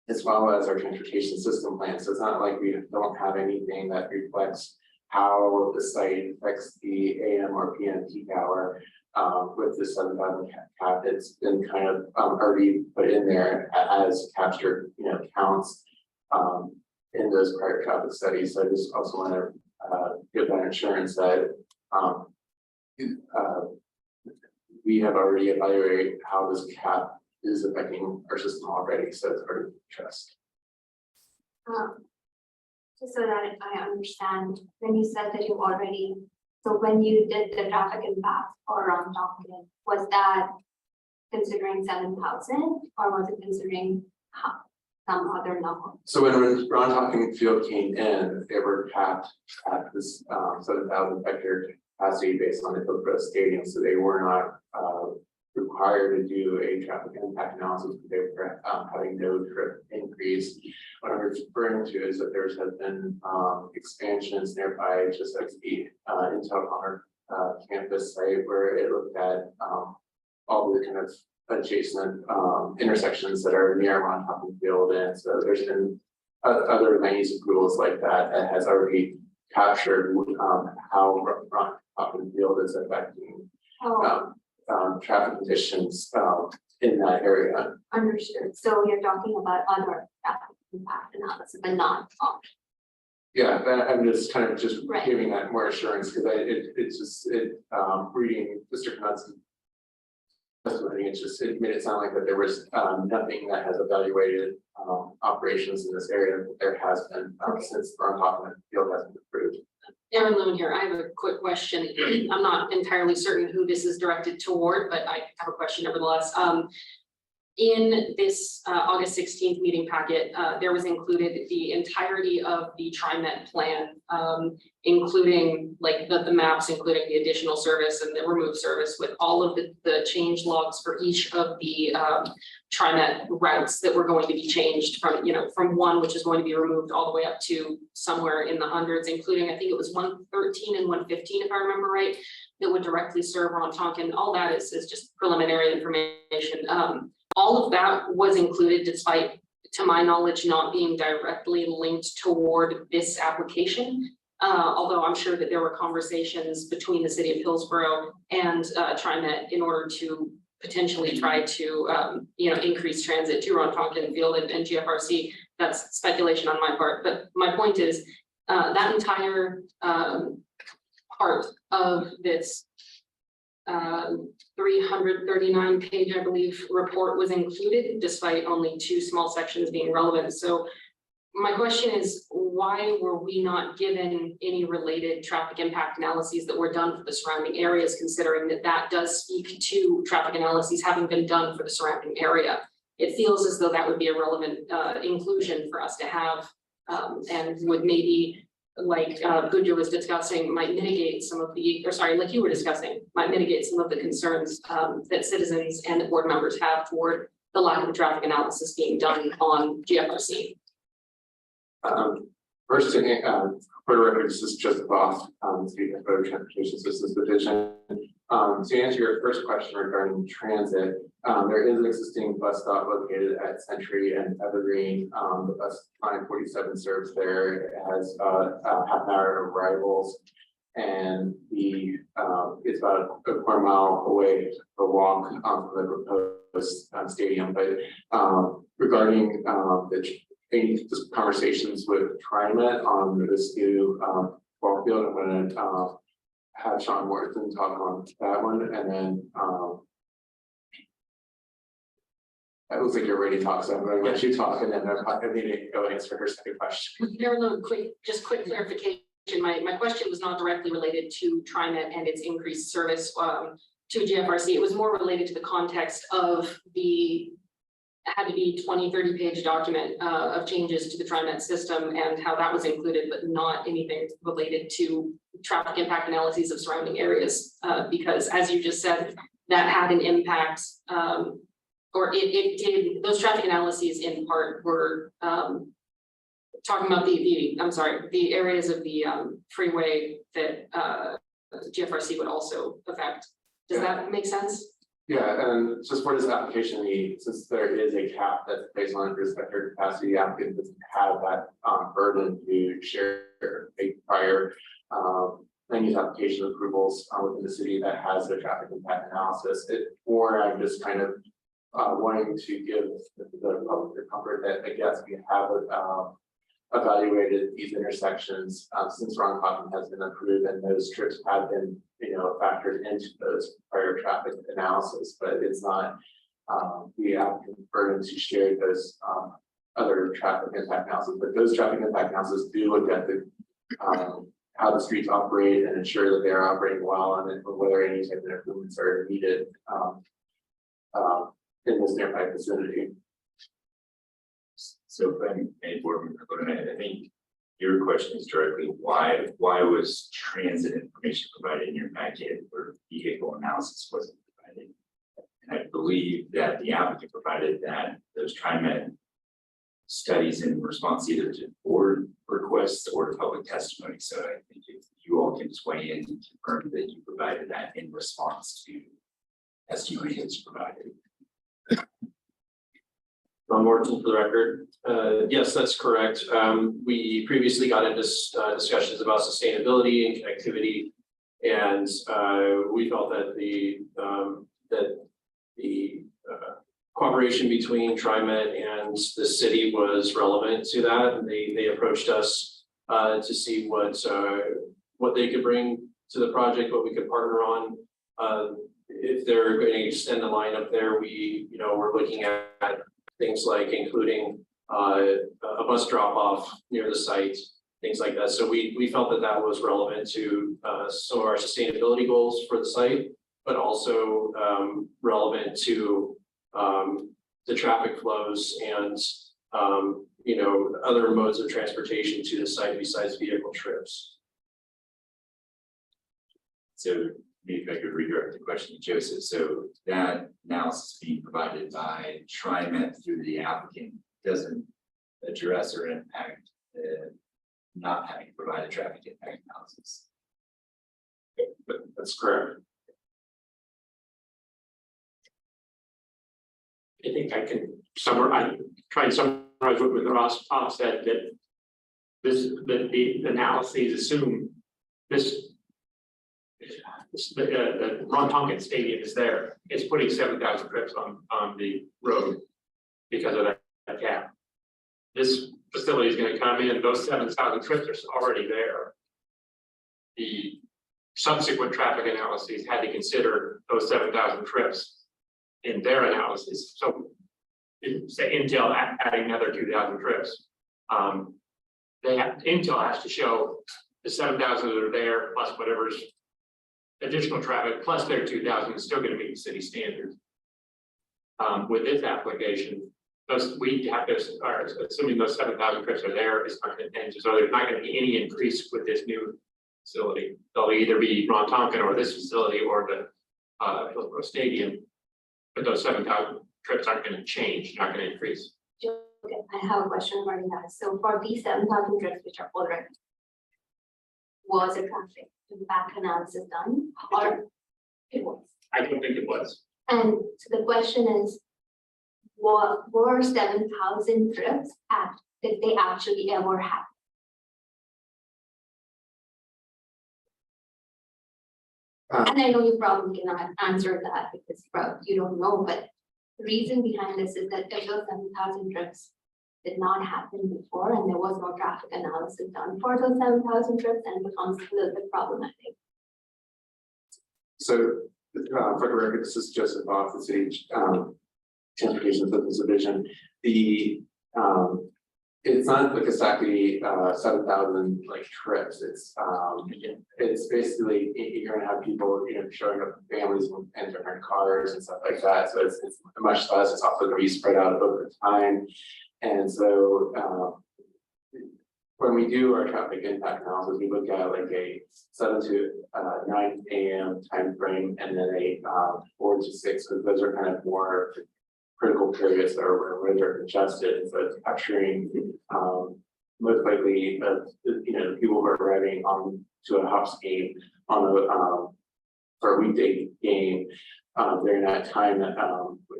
as well as our transportation system plan. So it's not like we don't have anything that reflects how the site affects the AM or PM peak hour with the 7,000 cap. It's been kind of already put in there as captured, counts in those prior traffic studies. So I just also want to give that assurance that we have already evaluated how this cap is affecting our system already, so it's already trust. Just so that I understand, when you said that you already, so when you did the traffic impact for Ron Tompkins, was that considering 7,000 or was it considering some other number? So when Ron Tompkins Field came in, they were capped at this 7,000 hectare capacity based on the Hillsboro Stadium, so they were not required to do a traffic impact analysis. They were having no trip increase. What I'm referring to is that there's have been expansions nearby, just like the Intel Honor campus site, where it looked at all the kind of adjacent intersections that are near Ron Tompkins Field, and so there's been other land use approvals like that that has already captured how Ron Tompkins Field is affecting traffic conditions in that area. Understood. So you're talking about other traffic impact analysis, but not Yeah, but I'm just kind of just Right. giving that more assurance, because reading Mr. Knutz's testimony, it made it sound like that there was nothing that has evaluated operations in this area, but there has been since the Ronkonkoma field has been approved. Erin Lewin here. I have a quick question. I'm not entirely certain who this is directed toward, but I have a question nevertheless. In this August 16th meeting packet, there was included the entirety of the TriMet plan, including like the maps, including the additional service and the removed service with all of the change logs for each of the TriMet routes that were going to be changed from one, which is going to be removed all the way up to somewhere in the hundreds, including, I think it was 113 and 115, if I remember right, that would directly serve Rontonkin. All that is just preliminary information. All of that was included despite, to my knowledge, not being directly linked toward this application. Although I'm sure that there were conversations between the city of Hillsboro and TriMet in order to potentially try to increase transit to Rontonkin Field and GFRC. That's speculation on my part. But my point is that entire part of this 339 page, I believe, report was included despite only 2 small sections being relevant. So my question is, why were we not given any related traffic impact analyses that were done for the surrounding areas, considering that does speak to traffic analyses having been done for the surrounding area? It feels as though that would be a relevant inclusion for us to have, and would maybe, like Gujo was discussing, might mitigate some of the, or sorry, like you were discussing, might mitigate some of the concerns that citizens and the board members have toward the lack of traffic analysis being done on GFRC. First thing, for the record, this is just off, speaking of road transportation systems division. To answer your first question regarding transit, there is an existing bus stop located at Century and Evergreen. The bus line 47 serves there. It has half an hour of arrivals, and it's about a quarter mile away to walk from the proposed stadium. But regarding any conversations with TriMet on this new ball field, I'm going to have Sean Morrison talk on that one, and then it looks like you're ready to talk, so I'm going to let you talk, and then I need to go answer her second question. Quick clarification. My question was not directly related to TriMet and its increased service to GFRC. It was more related to the context of had to be 20-30 page document of changes to the TriMet system and how that was included, but not anything related to traffic impact analyses of surrounding areas. Because as you just said, that had an impact, or it did, those traffic analyses in part were talking about the areas of the freeway that GFRC would also affect. Does that make sense? Yeah, and just for this application, since there is a cap that's based on respective capacity, the applicant doesn't have that burden to share a prior land use application approvals within the city that has the traffic impact analysis. Or I'm just kind of wanting to give the public the comfort that I guess we have evaluated these intersections since Ronkonkoma has been approved, and those trips have been factored into those prior traffic analysis, but it's not the applicant's burden to share those other traffic impact analysis. But those traffic impact analysis do look at the how the streets operate and ensure that they are operating well, and then whether any type of improvements are needed in this nearby vicinity. So if I'm a board member, I think your question is directly why was transit information provided in your packet or vehicle analysis wasn't provided? And I believe that the applicant provided that those TriMet studies in response either to board requests or to public testimony. So I think if you all can just weigh in and confirm that you provided that in response to testimony that's provided. Ron Morton for the record. Yes, that's correct. We previously got into discussions about sustainability and connectivity, and we felt that the cooperation between TriMet and the city was relevant to that. And they approached us to see what they could bring to the project, what we could partner on. If they're going to extend the line up there, we're looking at things like including a bus drop off near the site, things like that. So we felt that was relevant to some of our sustainability goals for the site, but also relevant to the traffic flows and other modes of transportation to the site besides vehicle trips. So maybe if I could redirect the question to Joseph. So that analysis being provided by TriMet through the applicant doesn't address or impact not having to provide a traffic impact analysis. But that's correct. I think I can try and summarize what Ross said, that the analyses assume the Ron Tonkin Stadium is there. It's putting 7,000 trips on the road because of that gap. This facility is going to come in, those 7,000 trips are already there. The subsequent traffic analyses had to consider those 7,000 trips in their analysis. So say Intel adding another 2,000 trips. Intel has to show the 7,000 that are there plus whatever's additional traffic plus their 2,000 is still going to meet the city standards. With this application, we have to are assuming those 7,000 trips are there, it's not going to change. So there's not going to be any increase with this new facility. They'll either be Ron Tonkin or this facility or the Hillsboro Stadium, but those 7,000 trips aren't going to change, not going to increase. Okay, I have a question regarding that. So for these 7,000 trips which are already, was a traffic impact analysis done, or it was? I don't think it was. And so the question is, what were 7,000 trips did they actually ever happen? And I know you probably cannot answer that because you don't know, but the reason behind this is that if those 7,000 trips did not happen before and there was no traffic analysis done for those 7,000 trips, and it becomes a little bit problematic. So, for the record, this is Joseph Off, the city transportation systems division. It's not like exactly 7,000 like trips. It's basically you're gonna have people showing up with families and different cars and stuff like that. So it's much less. It's also gonna be spread out over time. And so when we do our traffic impact analysis, we look at like a 7 to 9 a.m. time frame, and then a 4 to 6, because those are kind of more critical periods that are where roads are congested. So it's capturing most likely the people who are arriving on to a Hops game for a weekday game during that time that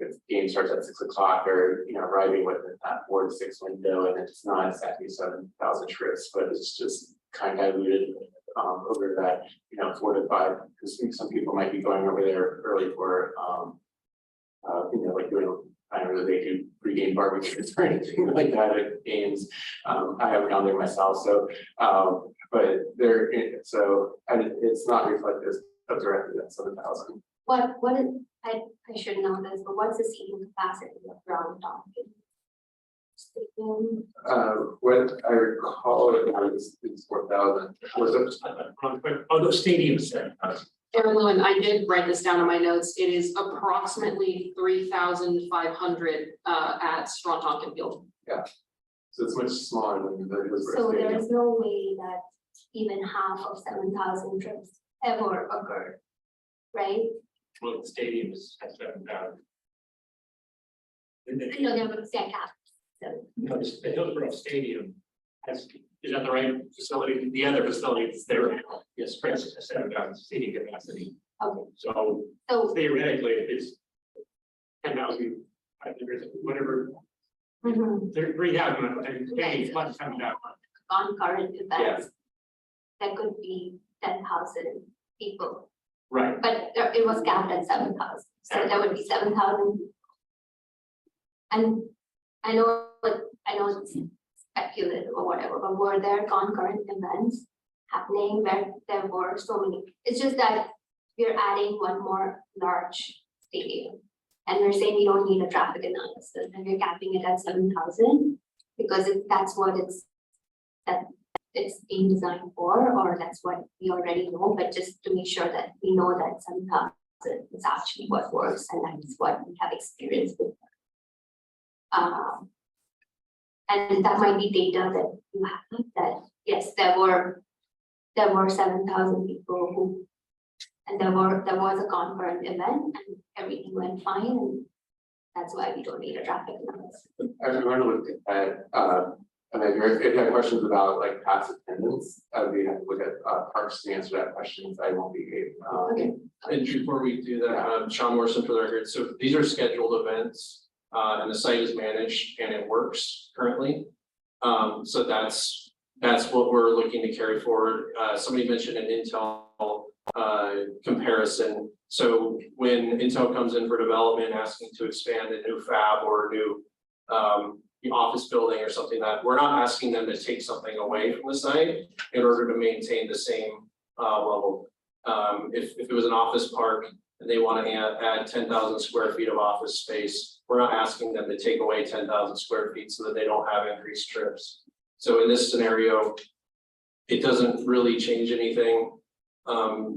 if the game starts at 6 o'clock, they're arriving within that 4 to 6 window, and it's not exactly 7,000 trips, but it's just kind of diluted over that 4 to 5, because some people might be going over there early for like doing, I don't know, they do pre-game barbecues or anything like that at games. I haven't gone there myself, so but it's not reflective of directly that 7,000. What is, I should know this, but what's the seating capacity of Ron Tonkin? What I recall it was 4,000. Was it? Oh, the stadium's 7,000. Erin, I did write this down in my notes. It is approximately 3,500 at Ron Tonkin Field. Yeah, so it's much smaller than the Hillsboro So Stadium. there is no way that even half of 7,000 trips ever occurred, right? Well, the stadium is at 7,000. I know they're going to say half. So No, the Hillsboro Stadium is that the right facility? The other facility is there. Yes, Chris, 7,000 seating capacity. okay, So theoretically, if it's 10,000, whatever, 3,000 and stadium plus 7,000. concurrent events, that could be 10,000 people. Right. But it was capped at 7,000, so there would be 7,000. And I know it's speculative or whatever, but were there concurrent events happening where there were so many? It's just that we're adding one more large stadium. And we're saying we don't need a traffic analysis, and we're capping it at 7,000 because that's what it's being designed for, or that's what we already know, but just to make sure that we know that 7,000 is actually what works and that's what we have experience with. And that might be data that you have that, yes, there were 7,000 people who, and there was a concurrent event and everything went fine, and that's why we don't need a traffic analysis. As we're going to look at, and then if you have questions about like past attendance, we have to look at parks to answer that question. I won't be. Okay. And before we do that, Sean Morrison for the record. So these are scheduled events, and the site is managed and it works currently. So that's what we're looking to carry forward. Somebody mentioned an Intel comparison. So when Intel comes in for development, asking to expand a new fab or a new office building or something, that we're not asking them to take something away from the site in order to maintain the same level. If it was an office park and they want to add 10,000 square feet of office space, we're not asking them to take away 10,000 square feet so that they don't have increased trips. So in this scenario, it doesn't really change anything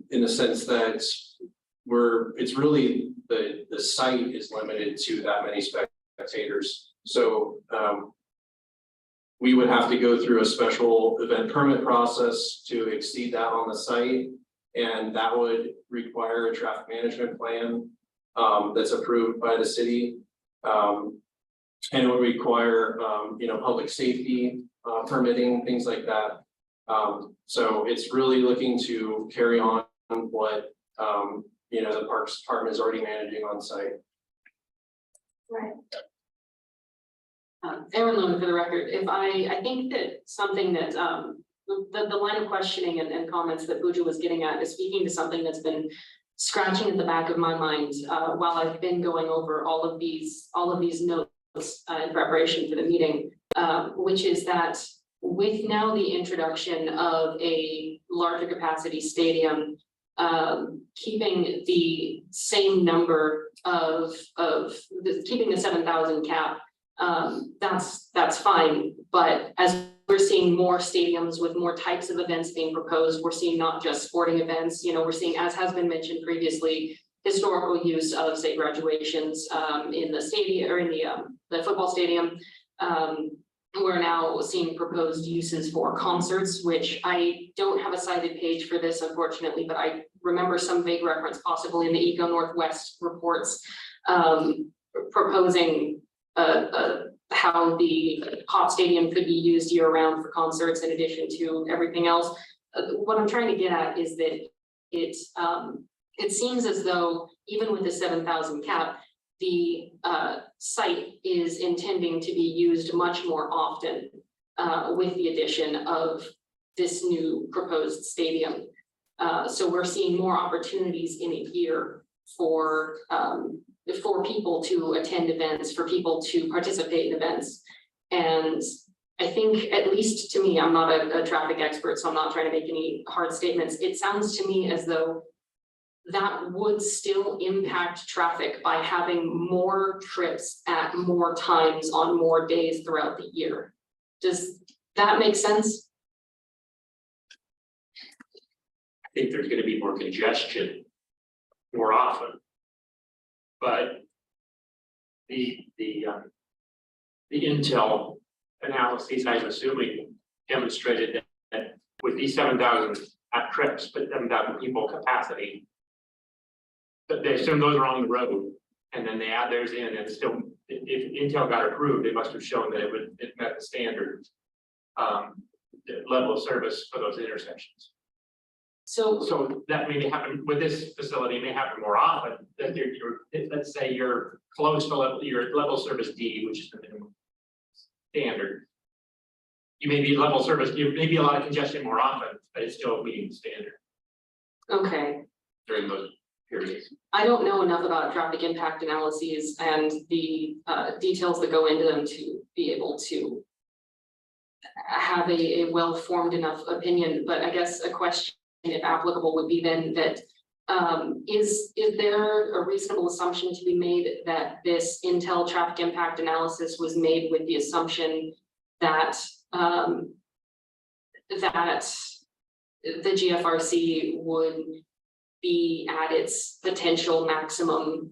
in the sense that it's really the site is limited to that many spectators. So we would have to go through a special event permit process to exceed that on the site. And that would require a traffic management plan that's approved by the city. And it would require, public safety permitting, things like that. So it's really looking to carry on what, the Parks Department is already managing on site. Right. Aaron Loon for the record, I think that something that, the line of questioning and comments that Pooja was getting at is speaking to something that's been scratching at the back of my mind, while I've been going over all of these notes in preparation for the meeting, which is that with now the introduction of a larger capacity stadium, keeping the same number keeping the 7,000 cap, that's fine. But as we're seeing more stadiums with more types of events being proposed, we're seeing not just sporting events, we're seeing, as has been mentioned previously, historical use of, say, graduations in the stadium or in the football stadium. We're now seeing proposed uses for concerts, which I don't have a cited page for this, unfortunately, but I remember some vague reference possibly in the Eco Northwest reports proposing how the Hop Stadium could be used year-round for concerts in addition to everything else. What I'm trying to get at is that it seems as though even with the 7,000 cap, the site is intending to be used much more often with the addition of this new proposed stadium. So we're seeing more opportunities in a year for people to attend events, for people to participate in events. And I think, at least to me, I'm not a traffic expert, so I'm not trying to make any hard statements. It sounds to me as though that would still impact traffic by having more trips at more times on more days throughout the year. Does that make sense? I think there's going to be more congestion more often. But the Intel analyses, I'm assuming, demonstrated that with these 7,000 trips, but 7,000 people capacity, but they assume those are on the road, and then they add theirs in, and still, if Intel got approved, they must have shown that it met the standard level of service for those intersections. So that may happen with this facility, may happen more often, that let's say you're close to your level service D, which is the minimum standard. You may be level service, you may be a lot of congestion more often, but it's still meeting the standard. Okay. During those periods. I don't know enough about traffic impact analyses and the details that go into them to be able to have a well-formed enough opinion, but I guess a question, if applicable, would be then that is there a reasonable assumption to be made that this Intel traffic impact analysis was made with the assumption that that the GFRC would be at its potential maximum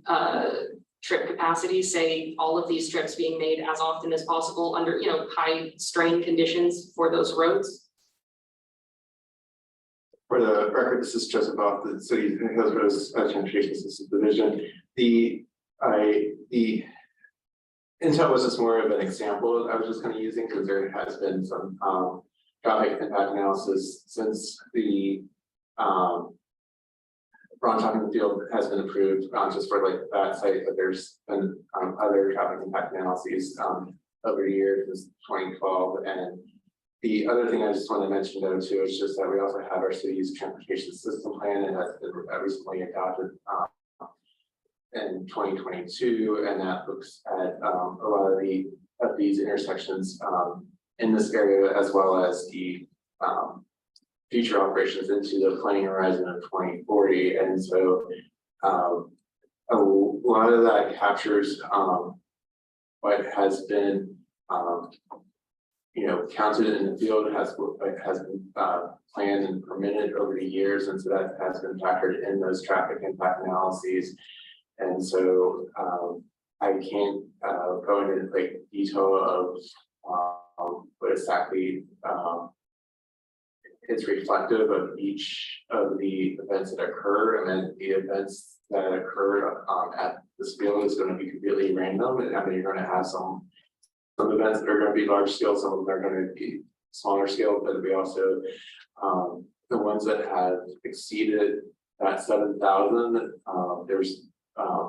trip capacity, say all of these trips being made as often as possible under, you know, high strain conditions for those roads? For the record, this is Joseph off the city of Hillsboro's Transportation Systems Division. The Intel was just more of an example I was just kind of using because there has been some traffic impact analysis since the Ron field has been approved, just for like that site, but there's been other traffic impact analyses over the years since 2012. And the other thing I just want to mention though too is just that we also have our city's transportation system plan and has been recently adopted in 2022, and that looks at a lot of these intersections in this area, as well as the future operations into the planning horizon of 2040. And so a lot of that captures what has been counted in the field, has been planned and permitted over the years, and so that has been factored in those traffic impact analyses. And so I can't go into like detail of what exactly it's reflective of each of the events that occur, and then the events that occur at this field is going to be completely random. And I mean, you're going to have some events that are going to be large scale, some of them are going to be smaller scale, but we also the ones that have exceeded that 7,000,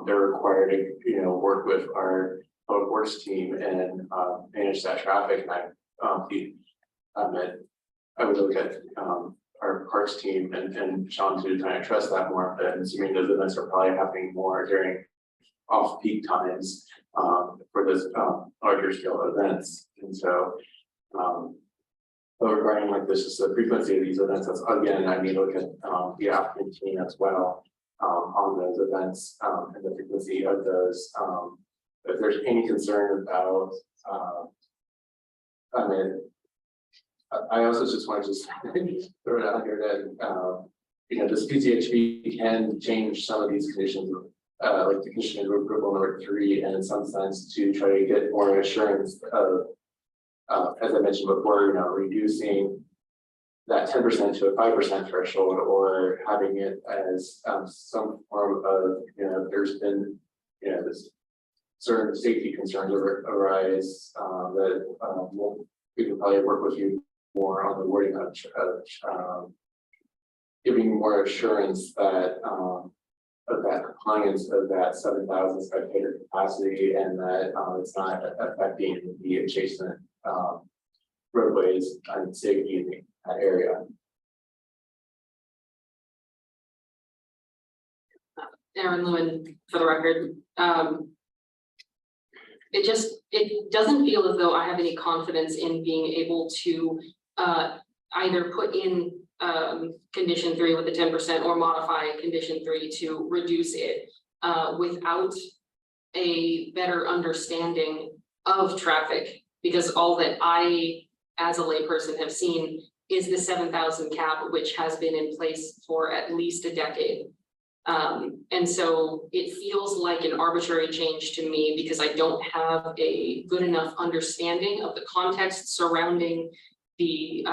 they're required to work with our public works team and manage that traffic. And I would look at our parks team and Sean to kind of trust that more, but assuming those events are probably happening more during off-peak times for those larger scale events. And so but regarding like this is the frequency of these events, that's again, I need to look at the applicant team as well on those events and the frequency of those. If there's any concern about I also just want to just throw it out here that this PCHB can change some of these conditions, like the condition of approval number 3, and in some sense to try to get more assurance of, as I mentioned before, reducing that 10% to a 5% threshold, or having it as some form of, there's been, this certain safety concerns arise that we can probably work with you more on the wording of giving more assurance that of that compliance of that 7,000 spectator capacity, and that it's not affecting the adjacent roadways and safety in that area. Aaron Lewin, for the record. It doesn't feel as though I have any confidence in being able to either put in condition 3 with the 10% or modify condition 3 to reduce it without a better understanding of traffic, because all that I, as a layperson, have seen is the 7,000 cap, which has been in place for at least a decade. And so it feels like an arbitrary change to me because I don't have a good enough understanding of the context surrounding the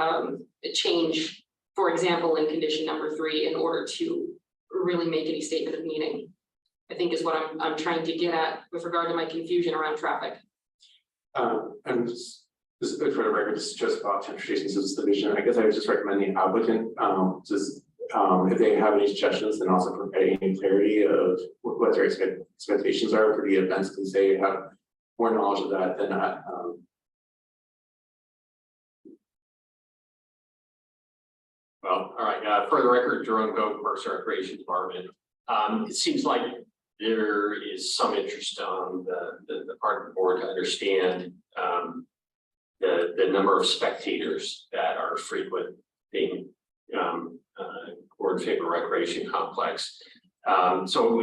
change, for example, in condition number 3, in order to really make any statement of meaning, I think is what I'm trying to get at with regard to my confusion around traffic. And just for the record, this is just about Transportation Systems Division. I guess I would just recommend the applicant if they have any suggestions, and also provide any clarity of what their expectations are for the events, because they have more knowledge of that than I. Well, all right, for the record, Jerome Goat, Parks and Recreation Department. It seems like there is some interest on the part of the board to understand the number of spectators that are frequenting Gordon Faber Recreation Complex. So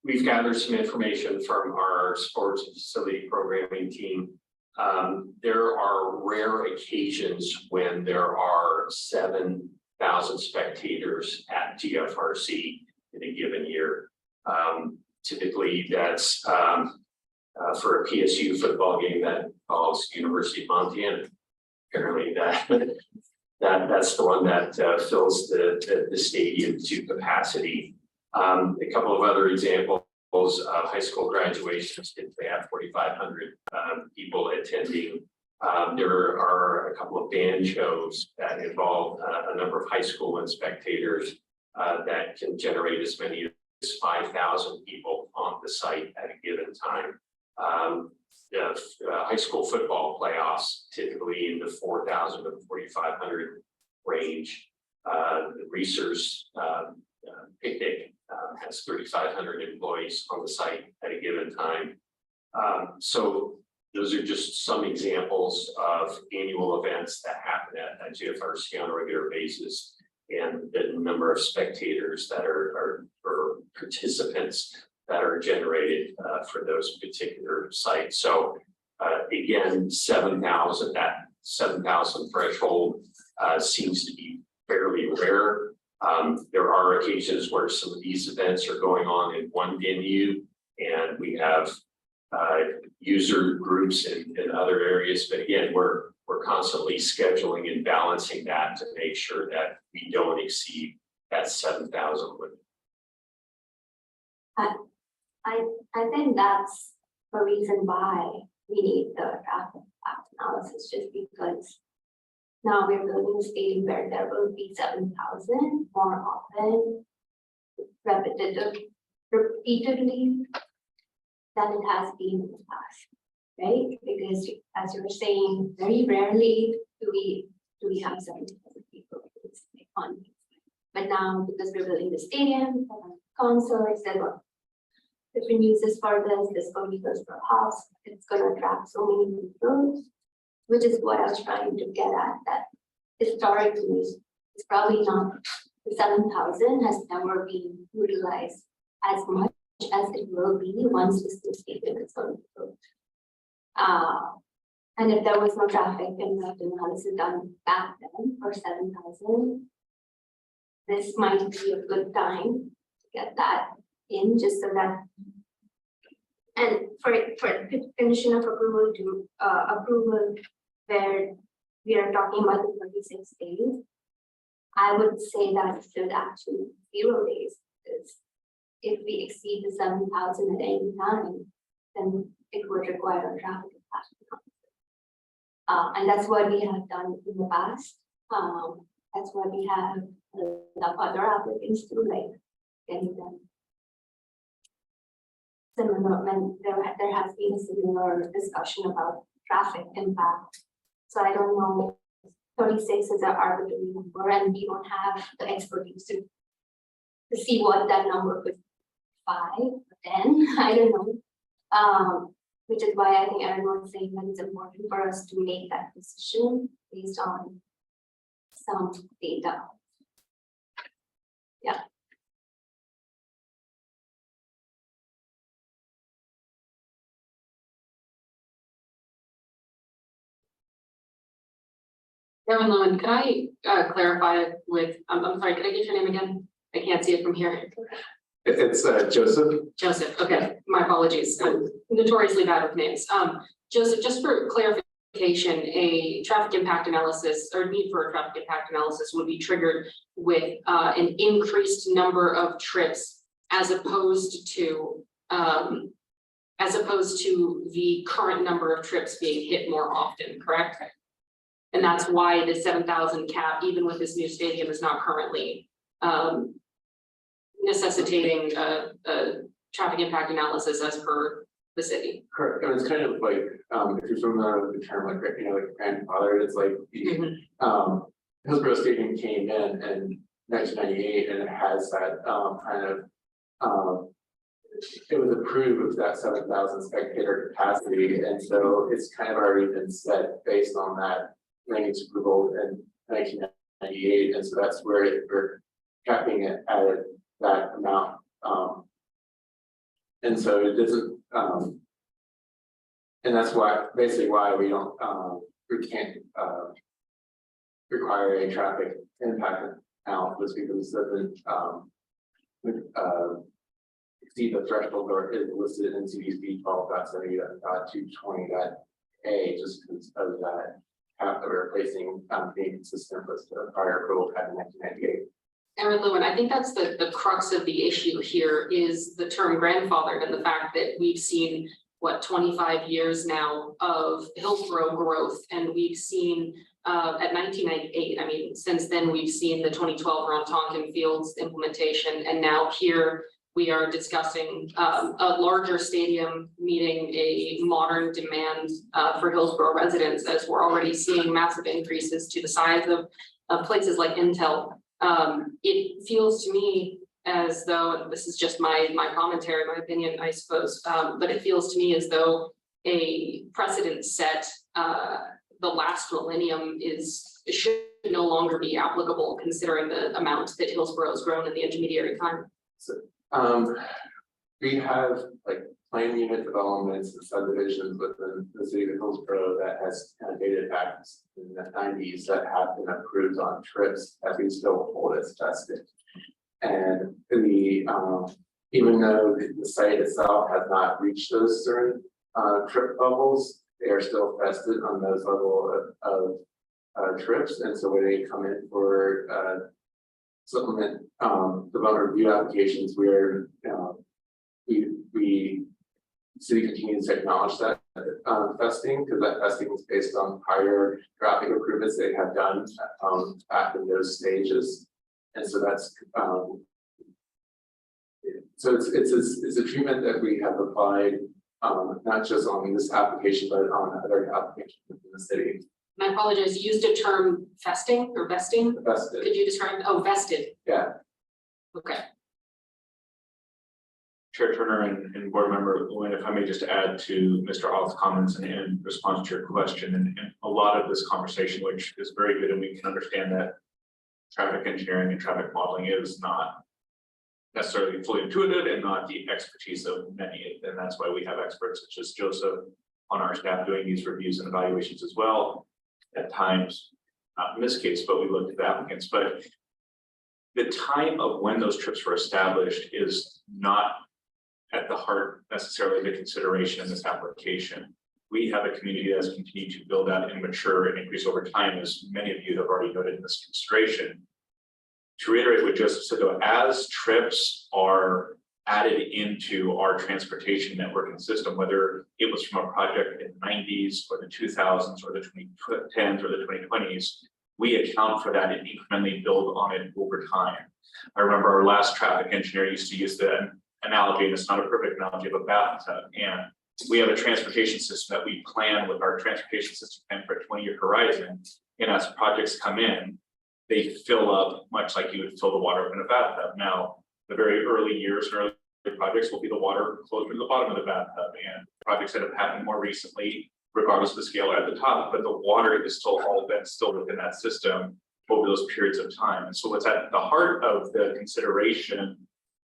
we've gathered some information from our sports and facility programming team. There are rare occasions when there are 7,000 spectators at GFRC in a given year. Typically, that's for a PSU football game that involves University of Montana. Apparently, that's the one that fills the stadium to capacity. A couple of other examples of high school graduations, they have 4,500 people attending. There are a couple of band shows that involve a number of high school and spectators that can generate as many as 5,000 people on the site at a given time. The high school football playoffs typically in the 4,000 to 4,500 range. The Reese's picnic has 3,500 employees on the site at a given time. So those are just some examples of annual events that happen at GFRC on a regular basis, and the number of spectators that are or participants that are generated for those particular sites. So again, 7,000, that 7,000 threshold seems to be fairly rare. There are occasions where some of these events are going on in one venue, and we have user groups in other areas. But again, we're constantly scheduling and balancing that to make sure that we don't exceed that 7,000 limit. I think that's the reason why we need the traffic impact analysis, just because now we're building a stadium where there will be 7,000 more often, repeatedly than it has been in the past, right? Because as you were saying, very rarely do we have 7,000 people on. But now, because we're building the stadium, concerts, there are different uses for this going to Hillsboro Hops, it's going to attract so many people, which is what I was trying to get at, that historically, it's probably not, the 7,000 has never been utilized as much as it will be once this new stadium is going to be built. And if there was no traffic impact analysis done back then for 7,000, this might be a good time to get that in, just so that, and for condition of approval to approval where we are talking about the 36 days, I would say that it should actually 0 days, because if we exceed the 7,000 at any time, then it would require a traffic impact. And that's what we have done in the past. That's what we have the other applicants do, like getting them similar, when there has been a similar discussion about traffic impact. So I don't know, 36 is an arbitrary number, and we don't have the expertise to see what that number could be, 5 or 10, I don't know. Which is why I think everyone's saying that it's important for us to make that decision based on some data. Yeah. Aaron Lowen, can I clarify with, I'm sorry, can I get your name again? I can't see it from here. It's Joseph. Joseph, okay, my apologies. I'm notoriously bad with names. Joseph, just for clarification, a traffic impact analysis or need for a traffic impact analysis would be triggered with an increased number of trips as opposed to the current number of trips being hit more often, correct? And that's why the 7,000 cap, even with this new stadium, is not currently necessitating a traffic impact analysis as per the city. Correct, and it's kind of like, if you're familiar with the term, like, you know, like grandfather, it's like the, Hillsboro Stadium came in 1998, and it has that kind of, it was approved of that 7,000 spectator capacity, and so it's kind of already been set based on that land use approval in 1998, and so that's where we're capping it at that amount. And so it doesn't, and that's why, basically why we don't, we can't require a traffic impact analysis, because it doesn't exceed the threshold or is listed in CDC 12.70.220.a, just because of that cap that we're replacing, being consistent with the prior approval had in 1998. Aaron Lewin, I think that's the crux of the issue here is the term grandfathered and the fact that we've seen, what, 25 years now of Hillsboro growth, and we've seen at 1998, I mean, since then we've seen the 2012 around Tonkin Fields implementation, and now here we are discussing a larger stadium meeting a modern demand for Hillsboro residents, as we're already seeing massive increases to the size of places like Intel. It feels to me as though, and this is just my commentary, my opinion, I suppose, but it feels to me as though a precedent set the last millennium should no longer be applicable, considering the amount that Hillsboro has grown in the intermediary time. So, we have like plan unit developments and subdivisions within the city of Hillsboro that has kind of dated back in the 90s that have been approved on trips that we still hold as tested. And even though the site itself has not reached those certain trip levels, they are still tested on those level of trips. And so when they come in for supplement development review applications, where we city continues to acknowledge that testing, because that testing is based on prior traffic improvements they have done back in those stages. And so that's so it's a treatment that we have applied not just on this application, but on other applications within the city. And I apologize, you used a term festing or vesting? Vested. Could you describe, oh, vested? Yeah. Okay. Chair Turner and Board Member Lewin, if I may just add to Mr. Oth's comments and in response to your question, and a lot of this conversation, which is very good, and we can understand that traffic engineering and traffic modeling is not necessarily fully intuitive and not the expertise of many, and that's why we have experts such as Joseph on our staff doing these reviews and evaluations as well. At times, not in this case, but we looked at the applicants, but the time of when those trips were established is not at the heart necessarily the consideration in this application. We have a community that has continued to build out and mature and increase over time, as many of you have already noted in this consideration. To reiterate what Joseph said, though, as trips are added into our transportation network and system, whether it was from a project in the 90s or the 2000s or the 2010s or the 2020s, we account for that and incrementally build on it over time. I remember our last traffic engineer used to use the analogy, and it's not a perfect analogy, of a bathtub. And we have a transportation system that we plan with our transportation system plan for a 20-year horizon. And as projects come in, they fill up much like you would fill the water up in a bathtub. Now, the very early years and early projects will be the water closer to the bottom of the bathtub, and projects that have happened more recently, regardless of the scale, are at the top, but the water is still all been still within that system over those periods of time. And so what's at the heart of the consideration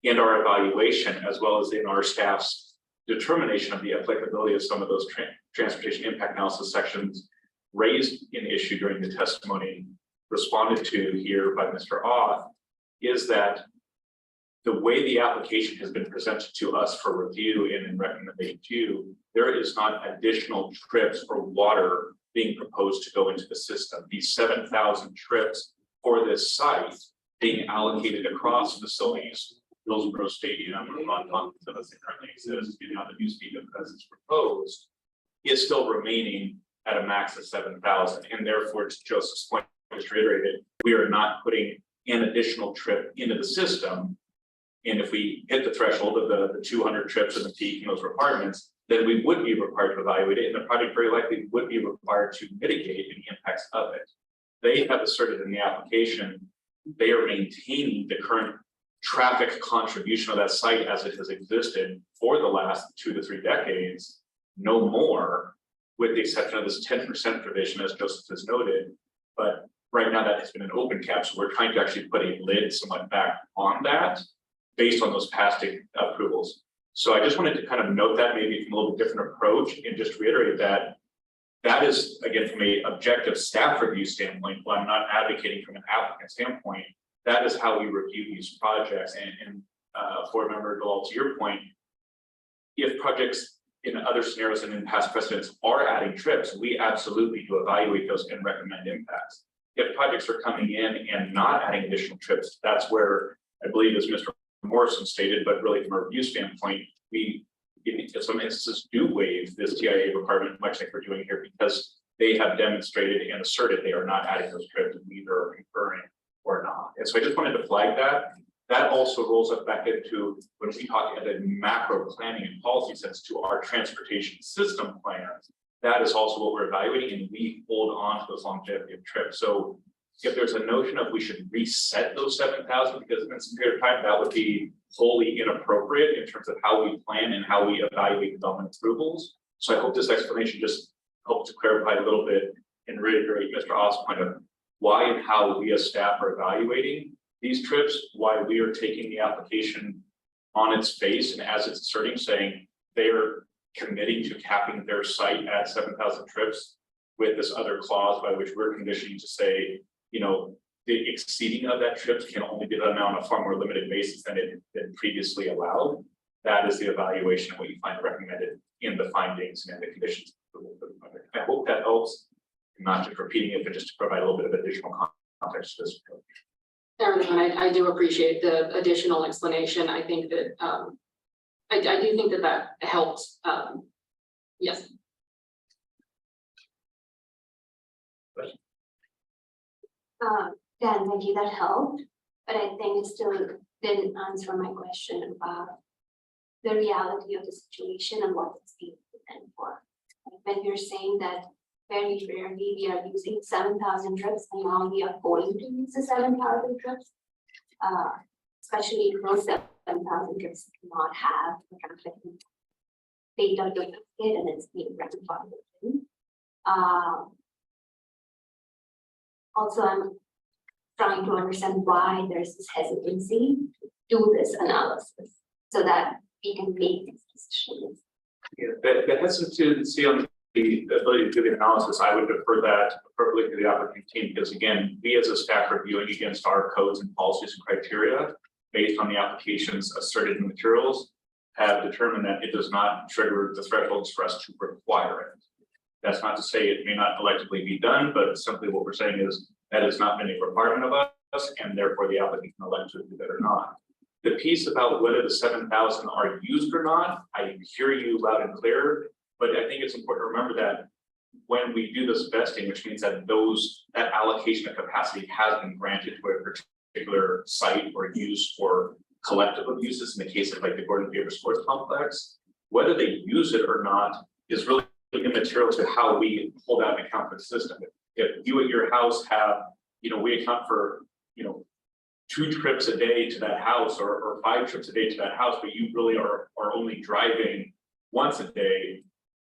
in our evaluation, as well as in our staff's determination of the applicability of some of those transportation impact analysis sections raised in issue during the testimony responded to here by Mr. Oth, is that the way the application has been presented to us for review and in recommendation to you, there is not additional trips or water being proposed to go into the system. These 7,000 trips for this site being allocated across facilities, Hillsboro Stadium, or non facilities that currently exist, and how the new stadium as it's proposed, is still remaining at a max of 7,000. And therefore, to Joseph's point, just reiterated, we are not putting an additional trip into the system. And if we hit the threshold of the 200 trips and the peak and those requirements, then we would be required to evaluate it, and the project very likely would be required to mitigate any impacts of it. They have asserted in the application they are maintaining the current traffic contribution of that site as it has existed for the last 2 to 3 decades, no more, with the exception of this 10% provision, as Joseph has noted. But right now that has been an open cap, so we're trying to actually put a lid somewhat back on that based on those past approvals. So I just wanted to kind of note that maybe from a little bit different approach and just reiterate that that is, again, from a objective staff review standpoint, while I'm not advocating from an applicant standpoint, that is how we review these projects. And Board Member Dalal, to your point, if projects in other scenarios and in past precedents are adding trips, we absolutely do evaluate those and recommend impacts. If projects are coming in and not adding additional trips, that's where I believe, as Mr. Morrison stated, but really from a review standpoint, we in some instances do waive this TIA requirement, much like we're doing here, because they have demonstrated and asserted they are not adding those trips and either are concurring or not. And so I just wanted to flag that. That also rolls up back into when we talk at a macro planning and policy sense to our transportation system plans. That is also what we're evaluating, and we hold on to those longevity of trips. So if there's a notion of we should reset those 7,000 because in some period of time, that would be wholly inappropriate in terms of how we plan and how we evaluate development approvals. So I hope this explanation just helps to clarify a little bit and reiterate Mr. Ott's point of why and how we as staff are evaluating these trips, why we are taking the application on its face and as it's asserting, saying they are committing to capping their site at 7,000 trips with this other clause by which we're conditioning to say, you know, the exceeding of that trips can only be done on a far more limited basis than it been previously allowed. That is the evaluation of what you find recommended in the findings and the conditions. I hope that helps, not just repeating it, but just to provide a little bit of additional context to this. I do appreciate the additional explanation. I think that I do think that that helps. Yes. Dan, thank you, that helped, but I think it still didn't answer my question about the reality of the situation and what it's being done for. When you're saying that very rarely we are using 7,000 trips and now we are going to use the 7,000 trips, especially if those 7,000 trips do not have the traffic data to it and it's being grandfathered in. Also, I'm trying to understand why there's this hesitancy to do this analysis so that we can make these decisions. Yeah, the hesitancy on the ability to do the analysis, I would defer that appropriately to the applicant team, because again, we as a staff reviewing against our codes and policies and criteria based on the applications asserted in the materials have determined that it does not trigger the thresholds for us to require it. That's not to say it may not electively be done, but simply what we're saying is that has not been a requirement of us, and therefore the applicant can elect to do that or not. The piece about whether the 7,000 are used or not, I hear you loud and clear, but I think it's important to remember that when we do this vesting, which means that that allocation of capacity has been granted to a particular site or use for collective of uses in the case of like the Gordon Faber Sports Complex, whether they use it or not is really immaterial to how we hold out and account for the system. If you at your house have, we account for, 2 trips a day to that house or 5 trips a day to that house, but you really are only driving once a day,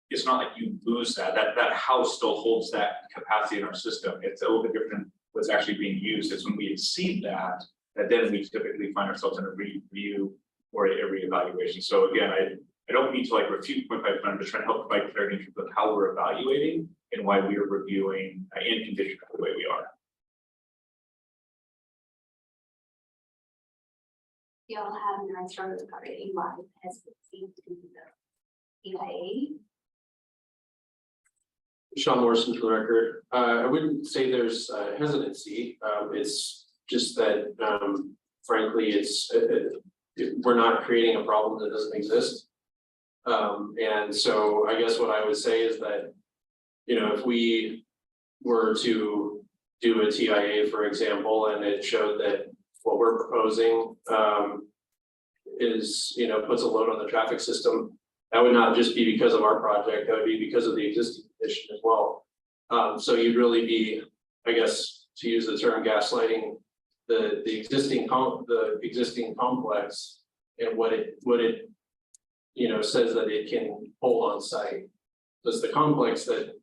it's not like you lose that house still holds that capacity in our system. It's a little bit different what's actually being used. It's when we exceed that then we typically find ourselves in a review or a reevaluation. So again, I don't mean to like refute point by point, I'm just trying to help provide clarity in terms of how we're evaluating and why we are reviewing and conditioning the way we are. You all have an answer regarding why it has been to the EIA. Sean Morrison for the record. I wouldn't say there's hesitancy. It's just that, frankly, we're not creating a problem that doesn't exist. And so I guess what I would say is that, if we were to do a TIA, for example, and it showed that what we're proposing is, puts a load on the traffic system, that would not just be because of our project, that would be because of the existing condition as well. So you'd really be, I guess, to use the term gaslighting the existing complex and what it, you know, says that it can hold on site. Does the complex that,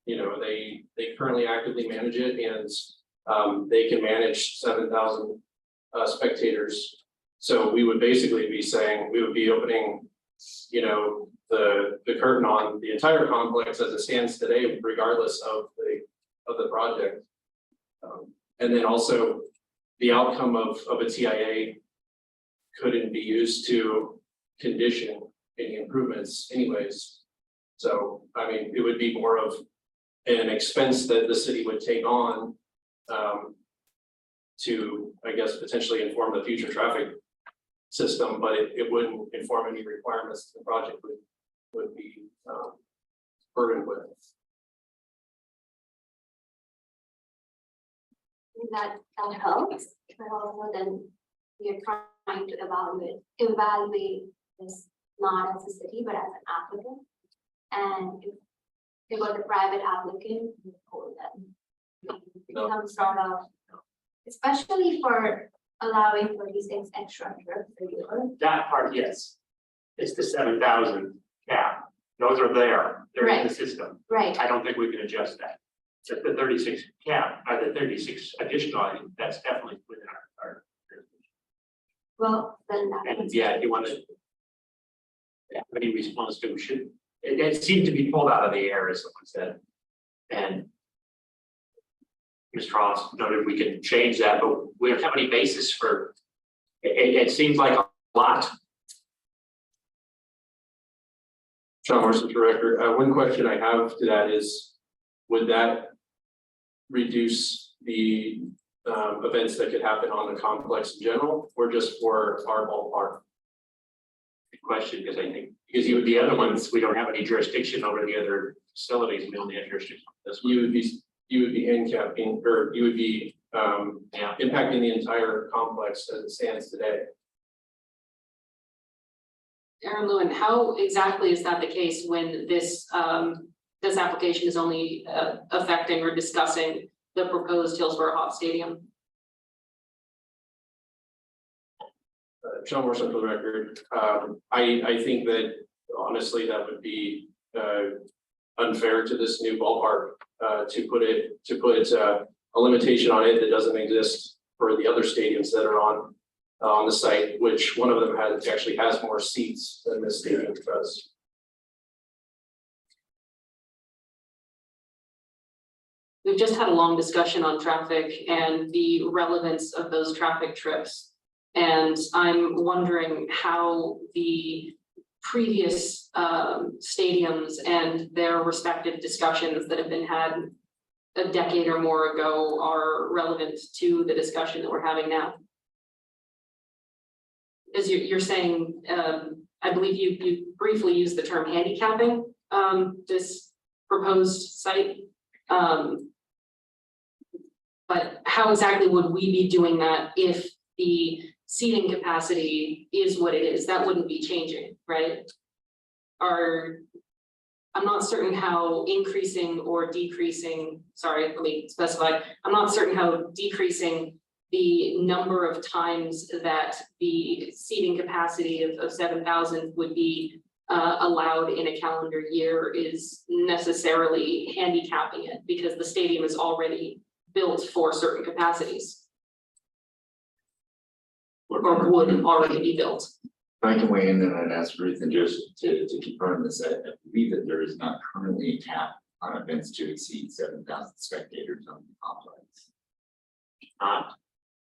you know, they currently actively manage it, and they can manage 7,000 spectators. So we would basically be saying, we would be opening, you know, the curtain on the entire complex as it stands today, regardless of the project. And then also the outcome of a TIA couldn't be used to condition any improvements anyways. So, I mean, it would be more of an expense that the city would take on to, I guess, potentially inform the future traffic system, but it wouldn't inform any requirements the project would be burdened with. That helps, but also then we are trying to evaluate this not as a city, but as an applicant. And if it was a private applicant, we told them some sort of, especially for allowing for these things extra trips a year. That part, yes. It's the 7,000 cap. Those are there. They're in the system. Right. I don't think we can adjust that. Just the 36 cap, the 36 additional, I think that's definitely within our. Well, then that. And yeah, you want to. Any response to should, it seemed to be pulled out of the air, as someone said. And Ms. Ross noted we can change that, but we don't have any basis for, it seems like a lot. John Morrison, Director. One question I have to that is, would that reduce the events that could happen on the complex in general, or just for our ballpark? Good question, because I think, because you would the other ones, we don't have any jurisdiction over the other facilities, we only have jurisdiction on this one. You would be handicapping, or you would be impacting the entire complex as it stands today. Aaron Lewin, how exactly is that the case when this this application is only affecting or discussing the proposed Hillsboro Hops Stadium? Sean Morrison for the record. I think that honestly, that would be unfair to this new ballpark to put a limitation on it that doesn't exist for the other stadiums that are on the site, which one of them actually has more seats than this stadium does. We've just had a long discussion on traffic and the relevance of those traffic trips. And I'm wondering how the previous stadiums and their respective discussions that have been had a decade or more ago are relevant to the discussion that we're having now. As you're saying, I believe you briefly used the term handicapping this proposed site. But how exactly would we be doing that if the seating capacity is what it is? That wouldn't be changing, right? I'm not certain how increasing or decreasing, sorry, let me specify. I'm not certain how decreasing the number of times that the seating capacity of 7,000 would be allowed in a calendar year is necessarily handicapping it, because the stadium is already built for certain capacities. Or would already be built. If I can weigh in, then I'd ask Ruth and Joseph to confirm this. I believe that there is not currently a cap on events to exceed 7,000 spectators on the complex.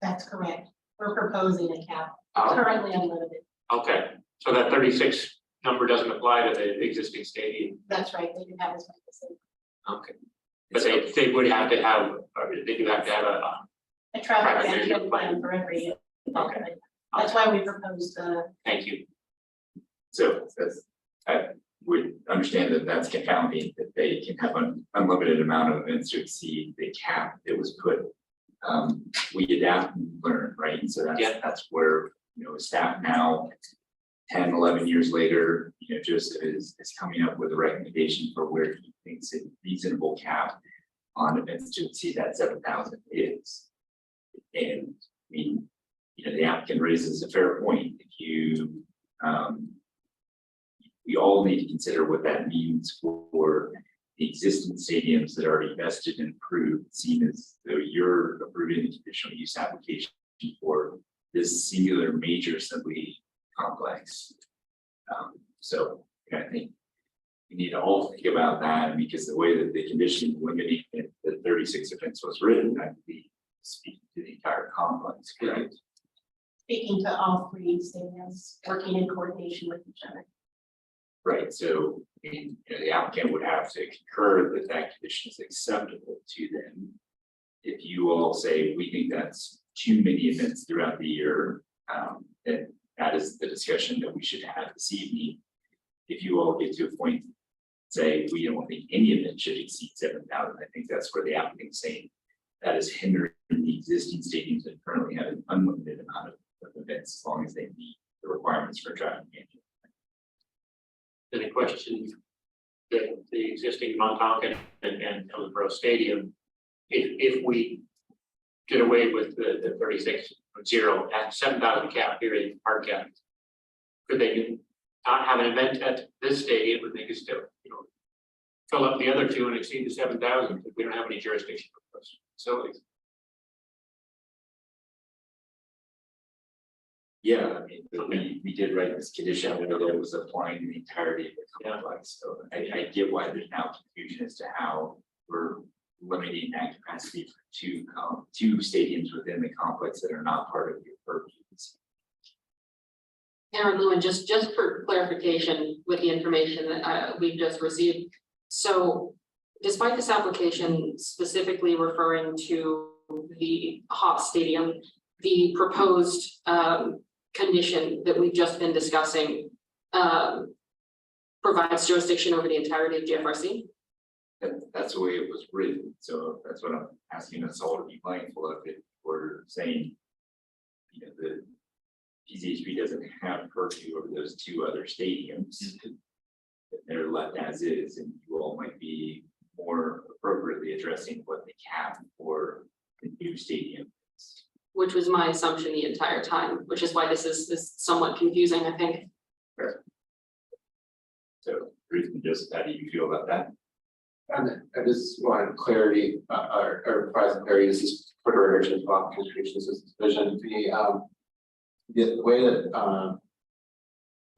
That's correct. We're proposing a cap, Oh. currently unlimited. Okay, so that 36 number doesn't apply to the existing stadium. That's right, they do have as much as Okay. But they would have to have, or they do have to have a traffic Traffic management management plan for every year. Okay. That's why we proposed thank you. So I would understand that that's confounding, that they can have an unlimited amount of events to exceed the cap that was put. We adapt and learn, right? And so that's where, staff now, 10, 11 years later, Joseph is coming up with a recommendation for where he thinks a reasonable cap on events to exceed that 7,000 is. And I mean, the applicant raises a fair point. If you, we all need to consider what that means for the existing stadiums that are already vested and approved, seen as though you're approving the conditional use application for this singular major assembly complex. So I think we need to all think about that, because the way that the condition limiting the 36 events was written, I believe, speaking to the entire complex, correct? Speaking to all three stadiums, working in coordination with each other. Right, so I mean, the applicant would have to concur that that condition is acceptable to them. If you all say, we think that's too many events throughout the year, then that is the discussion that we should have this evening. If you all get to a point, say, we don't think any event should exceed 7,000, I think that's where the applicant is saying that is hindering the existing stadiums that currently have an unlimited amount of events, as long as they meet the requirements for traffic management. Then a question, the existing Montauk and Hillsboro Stadium, if we did away with the 36.0 at 7,000 cap period, hard cap, could they not have an event at this stadium, but they could still, fill up the other two and exceed the 7,000, if we don't have any jurisdiction for those facilities? Yeah, I mean, we did write this condition, whether that was applying to the entirety of the complex, so I get why there's now confusion as to how we're limiting that capacity for two stadiums within the complex that are not part of your purview. Aaron Lewin, just for clarification with the information that we've just received. So despite this application specifically referring to the Hops Stadium, the proposed condition that we've just been discussing provides jurisdiction over the entirety of GFRC? That's the way it was written, so that's what I'm asking us all to be mindful of. It we're saying, the PZHB doesn't have purview over those two other stadiums. They're left as is, and you all might be more appropriately addressing what the cap for the new stadium is. Which was my assumption the entire time, which is why this is somewhat confusing, I think. Sure. So, Ruth and Joseph, how do you feel about that? I just wanted clarity, or provide some clarity. This is for the Irrigation Conservation Systems Division. The way that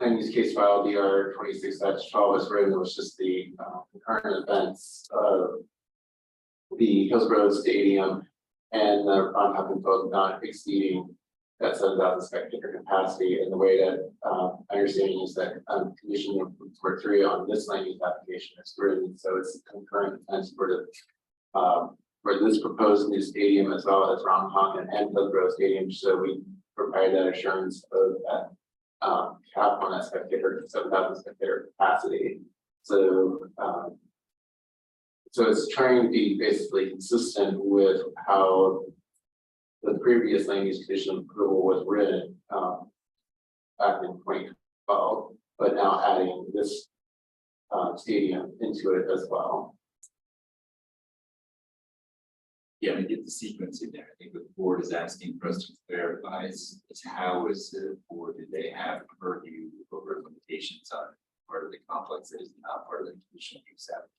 land use case file DR 26-12 was written, it was just the concurrent events of the Hillsboro Stadium and the Montauk and both not exceeding that 7,000 spectator capacity. And the way that understanding is that condition number 3 on this land use application is written, so it's concurrent events for the for this proposed new stadium as well as Montauk and Hillsboro Stadium. So we provide that assurance of that cap on that spectator 7,000 spectator capacity. So so it's trying to be basically consistent with how the previous land use condition approval was written back in 2012, but now adding this stadium into it as well. Yeah, I get the sequence in there. I think what the board is asking for us to clarify is how is the board, did they have purview over limitations on part of the complex that is not part of the conditional use application?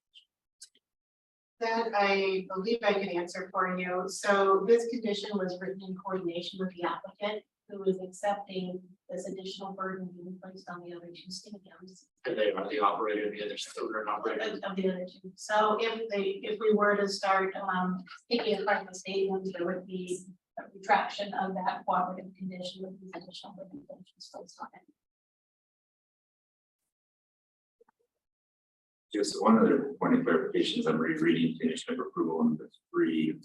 That I believe I can answer for you. So this condition was written in coordination with the applicant, who was accepting this additional burden being placed on the other two stadiums. And they are the operator, the other owner and operator. Of the other two. So if we were to start taking apart the stadiums, there would be a retraction of that cooperative condition with these additional regulations placed on it. Just one other point of clarification, I'm rereading condition of approval number 3.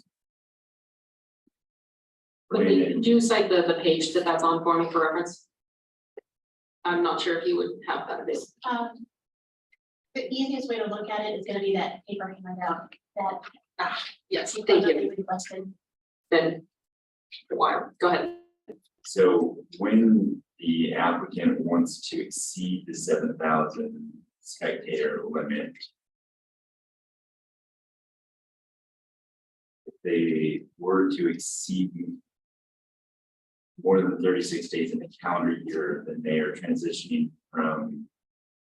Do you cite the page that's on for me for reference? I'm not sure if you would have that available. The easiest way to look at it is going to be that paper handout that yes, thank you. Requested. Then go ahead. So when the applicant wants to exceed the 7,000 spectator limit, if they were to exceed more than 36 days in the calendar year, then they are transitioning from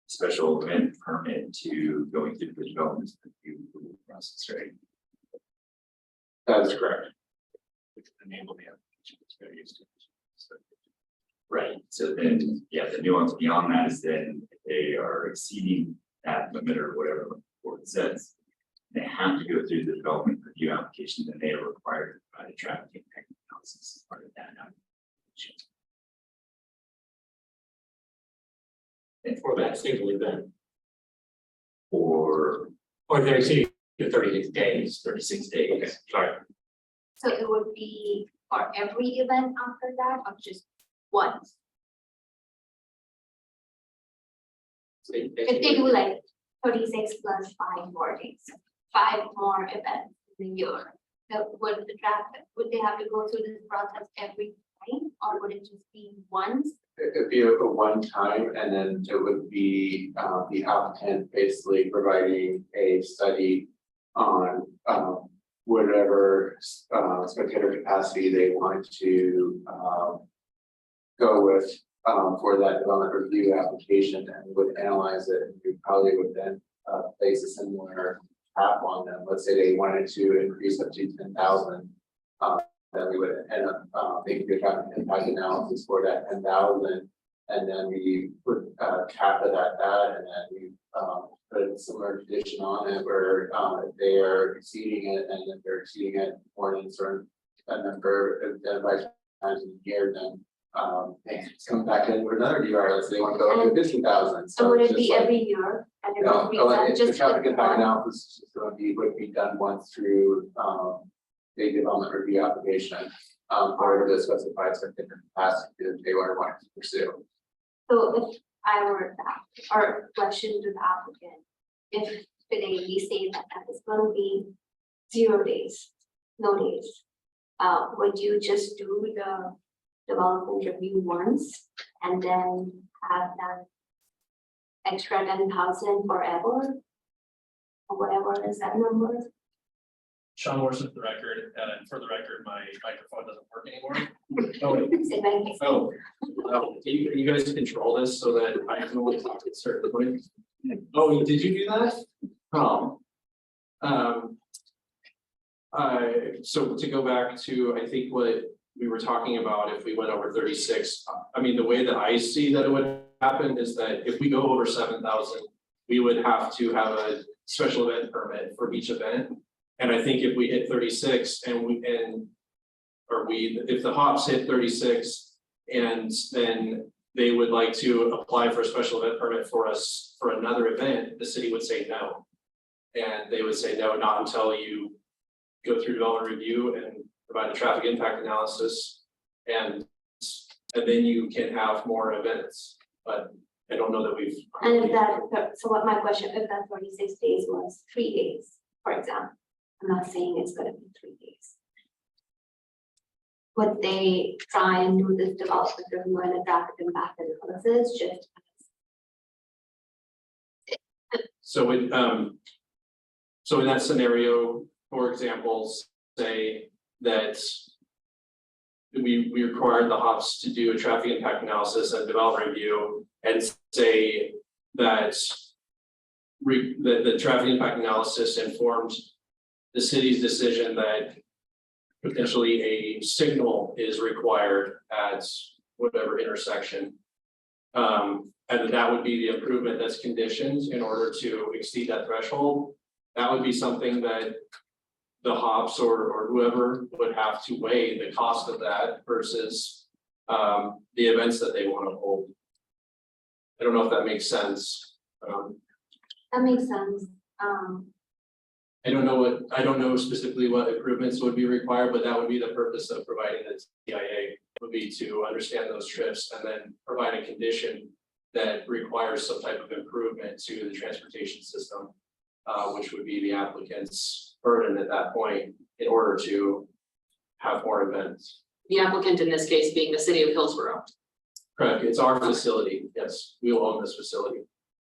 special event permit to going through the development review process, right? That is correct. Which would enable the application to various stages. Right, so then, yeah, the nuance beyond that is then if they are exceeding that limit or whatever the board says, they have to go through the development review application, then they are required to provide a traffic impact analysis as part of that application. And for that single event, Or they're exceeding the 36 days. 36 days. Okay, sorry. So it would be for every event after that or just once? If they do like 36 plus 5 more days, 5 more events in a year, would they have to go through this process every time or would it just be once? It'd be a one time, and then it would be the applicant basically providing a study on whatever spectator capacity they want to go with for that development review application, and would analyze it. And we probably would then place a similar cap on them. Let's say they wanted to increase up to 10,000. Then we would end up making a traffic impact analysis for that 10,000, and then we would cap it at that, and then we put a similar condition on it where if they are exceeding it, and if they're exceeding it more than a certain number of identified times in a year, then it's coming back in for another DR. Let's say they want to go up to 50,000. So would it be every year? And it would be done The just traffic with impact one? analysis is going to be, would be done once through a development review application for the specified spectator capacity that they were wanting to pursue. So if I were that, or question to the applicant, if today we say that that is going to be 0 days, no days, would you just do the development review once and then have that extra 10,000 forever? Or whatever is that number? Sean Morrison for the record, and for the record, my microphone doesn't work anymore. Say thank you. Do you guys control this so that I can only talk at certain points? Oh, did you do that? So to go back to, I think what we were talking about, if we went over 36, I mean, the way that I see that it would happen is that if we go over 7,000, we would have to have a special event permit for each event. And I think if we hit 36 if the hops hit 36 and then they would like to apply for a special event permit for us for another event, the city would say no. And they would say no, not until you go through development review and provide a traffic impact analysis. And then you can have more events, but I don't know that we've. And if that, so what my question, if that 36 days was 3 days, for example, I'm not saying it's gonna be 3 days. Would they try and do this development review and a traffic impact analysis just? So in that scenario, for example, say that we required the hops to do a traffic impact analysis and development review, and say that the traffic impact analysis informed the city's decision that potentially a signal is required at whatever intersection. And that would be the improvement that's conditioned in order to exceed that threshold. That would be something that the hops or whoever would have to weigh the cost of that versus the events that they want to hold. I don't know if that makes sense. That makes sense. I don't know specifically what improvements would be required, but that would be the purpose of providing the TIA, would be to understand those trips and then provide a condition that requires some type of improvement to the transportation system, which would be the applicant's burden at that point in order to have more events. The applicant in this case being the city of Hillsboro. Correct, it's our facility, yes, we will own this facility.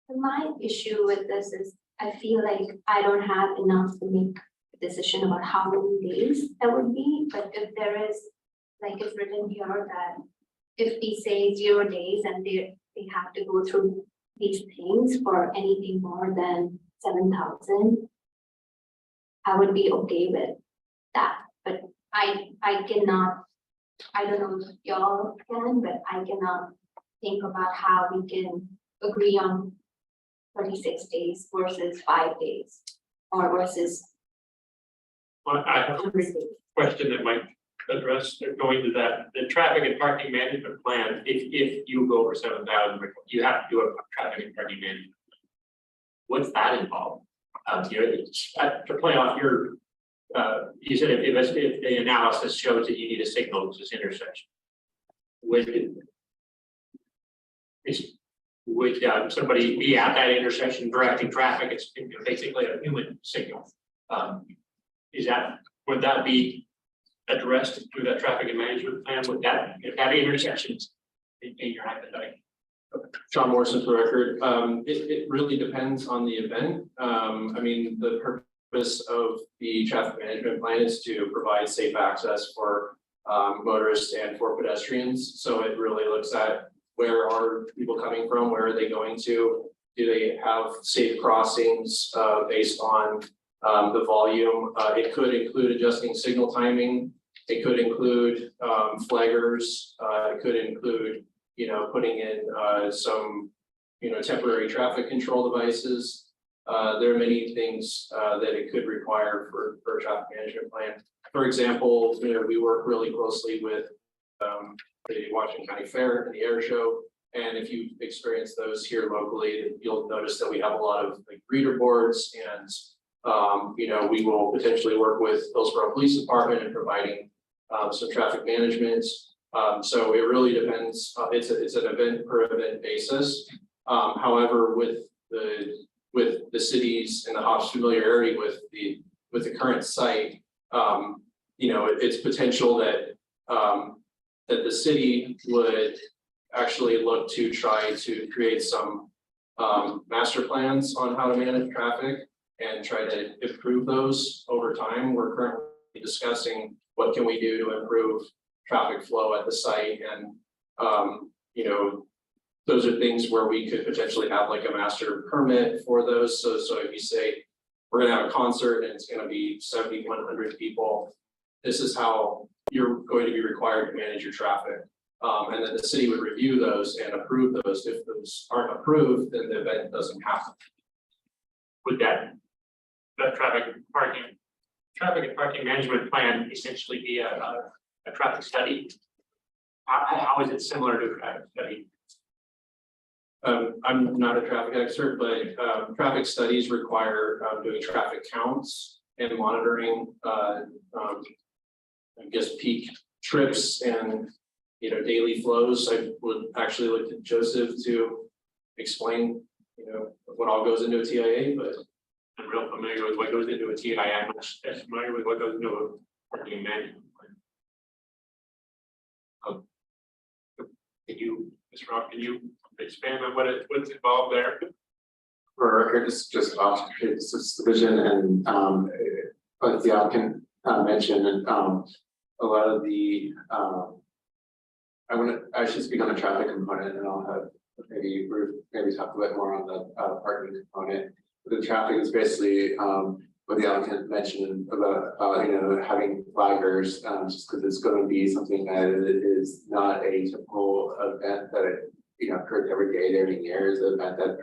My issue with this is I feel like I don't have enough to make a decision about how many days that would be, but if there is like it's written here that if we say 0 days and they have to go through these things for anything more than 7,000, I would be okay with that, but I cannot, I don't know if y'all can, but I cannot think about how we can agree on 36 days versus 5 days or versus Well, I have a 100 days. question that might address, going to that, the traffic and parking management plan, if you go over 7,000, you have to do a traffic and parking management. What's that involved? To play off your, you said if the analysis shows that you need a signal to this intersection. Would somebody be at that intersection directing traffic? It's basically a human signal. Would that be addressed through that traffic and management plan? Would that, if that intersections in your hypothetical? John Morrison for the record. It really depends on the event. I mean, the purpose of the traffic management plan is to provide safe access for motorists and for pedestrians. So it really looks at where are people coming from, where are they going to? Do they have safe crossings based on the volume? It could include adjusting signal timing. It could include flaggers. It could include, putting in some, temporary traffic control devices. There are many things that it could require for a traffic management plan. For example, we work really closely with the Washington County Fair and the air show. And if you experience those here locally, you'll notice that we have a lot of reader boards and we will potentially work with Hillsboro Police Department in providing some traffic management. So it really depends. It's an event per event basis. However, with the cities and the Hops familiarity with the current site, it's potential that that the city would actually look to try to create some master plans on how to manage traffic and try to improve those over time. We're currently discussing what can we do to improve traffic flow at the site, and those are things where we could potentially have like a master permit for those. So if you say we're gonna have a concert and it's gonna be 7,100 people, this is how you're going to be required to manage your traffic. And then the city would review those and approve those. If those aren't approved, then the event doesn't happen. Would that traffic and parking management plan essentially be a traffic study? How is it similar to a traffic study? I'm not a traffic expert, but traffic studies require doing traffic counts and monitoring, I guess, peak trips and daily flows. I would actually look to Joseph to explain, what all goes into a TIA, but I'm real familiar with what goes into a TIA. I'm not as familiar with what goes into a parking management plan. Can you, Mr. Rock, can you expand on what's involved there? For a record, just off this division and but the applicant mentioned and a lot of the I should speak on the traffic component, and I'll have maybe talk a bit more on the parking component. But the traffic is basically what the applicant mentioned about having flaggers, just because it's going to be something that is not a typical event that occurs every day, every year. Is an event that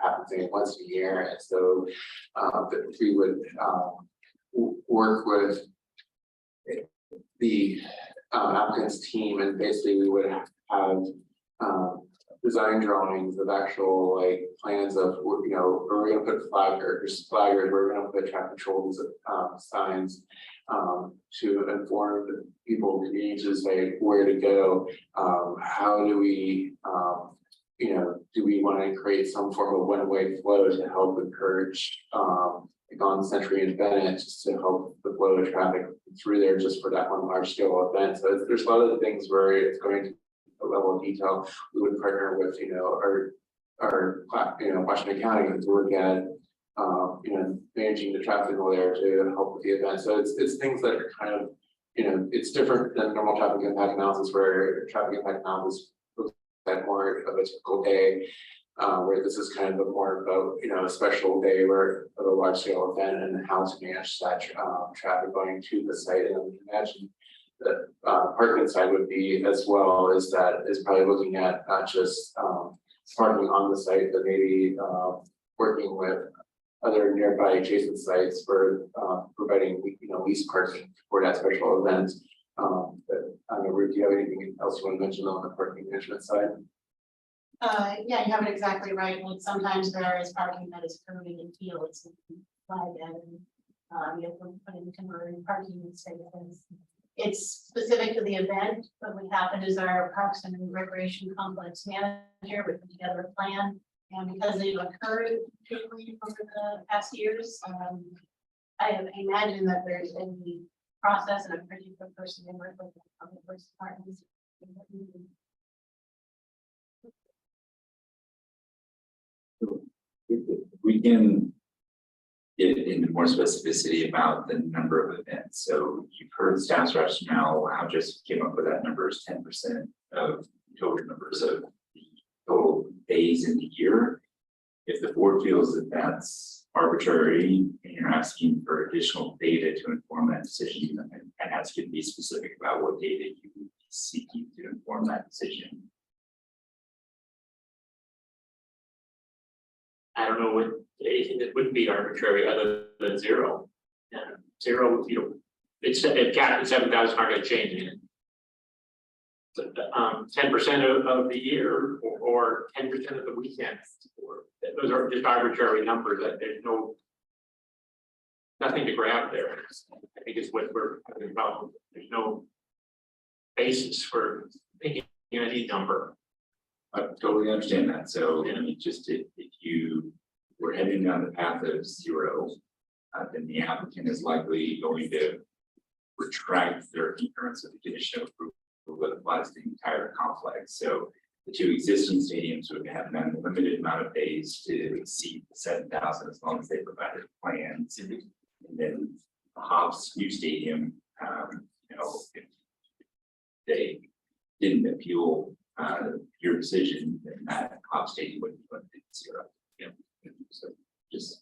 happens once a year, and so we would work with the applicant's team, and basically we would have design drawings of actual plans of we're going to put flaggers, we're going to put traffic controls signs to inform the people, communities where to go. How do we do we want to create some form of one-way flow to help encourage on Century and Bennett, just to help the flow of traffic through there just for that one large scale event. So there's a lot of things where it's going to a level of detail. We would partner with our Washington County to work at managing the traffic there to help with the event. So it's things that are kind of you know, it's different than normal traffic impact analysis where traffic impact analysis looks at more of a typical day. Where this is kind of more about, you know, a special day where of a large scale event and how to manage that traffic going to the site. And we imagine that parking side would be as well as that is probably looking at not just parking on the site, but maybe working with other nearby adjacent sites for providing, you know, lease parking for that special event. But I don't know, Ruth, do you have anything else you want to mention on the parking management side? Yeah, you have it exactly right. Like sometimes there is parking that is permitted in fields and flag and you have to put in temporary parking spaces. It's specific to the event, but what happened is our Parks and Recreation Complex manager would put together a plan. And because they've occurred frequently over the past years, I imagine that there's a process and a particular person in work with the public works departments. We can get into more specificity about the number of events. So you've heard staff's rationale, how just came up with that number is 10% of total numbers of the total days in the year. If the board feels that that's arbitrary and you're asking for additional data to inform that decision, and ask you to be specific about what data you would be seeking to inform that decision. I don't know what anything that wouldn't be arbitrary other than zero. Zero, you know, it's capped at 7,000 aren't going to change it. 10% of the year or 10% of the weekend, or those are just arbitrary numbers that there's nothing to grab there. I think it's what we're talking about. There's no basis for thinking any number. I totally understand that. So, I mean, just if you were heading down the path of zero, then the applicant is likely going to retract their concurrence with the condition of approval that applies to the entire complex. So the two existing stadiums would have an unlimited amount of days to exceed the 7,000 as long as they provided plans. And then the Hops new stadium, you know, if they didn't appeal your decision, then that Hops stadium would be limited to zero. Yeah. So just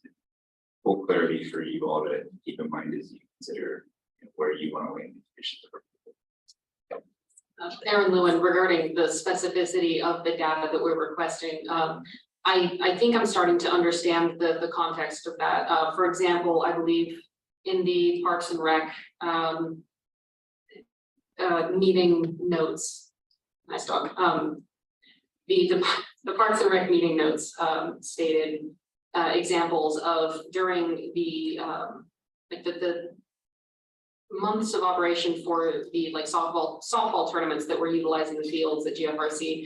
full clarity for you all to keep in mind as you consider, you know, where you want to land the conditions of approval. Aaron Lewin, regarding the specificity of the data that we're requesting, I think I'm starting to understand the context of that. For example, I believe in the Parks and Rec meeting notes, nice dog. The Parks and Rec meeting notes stated examples of during the like the months of operation for the like softball tournaments that were utilizing the fields at GFRC.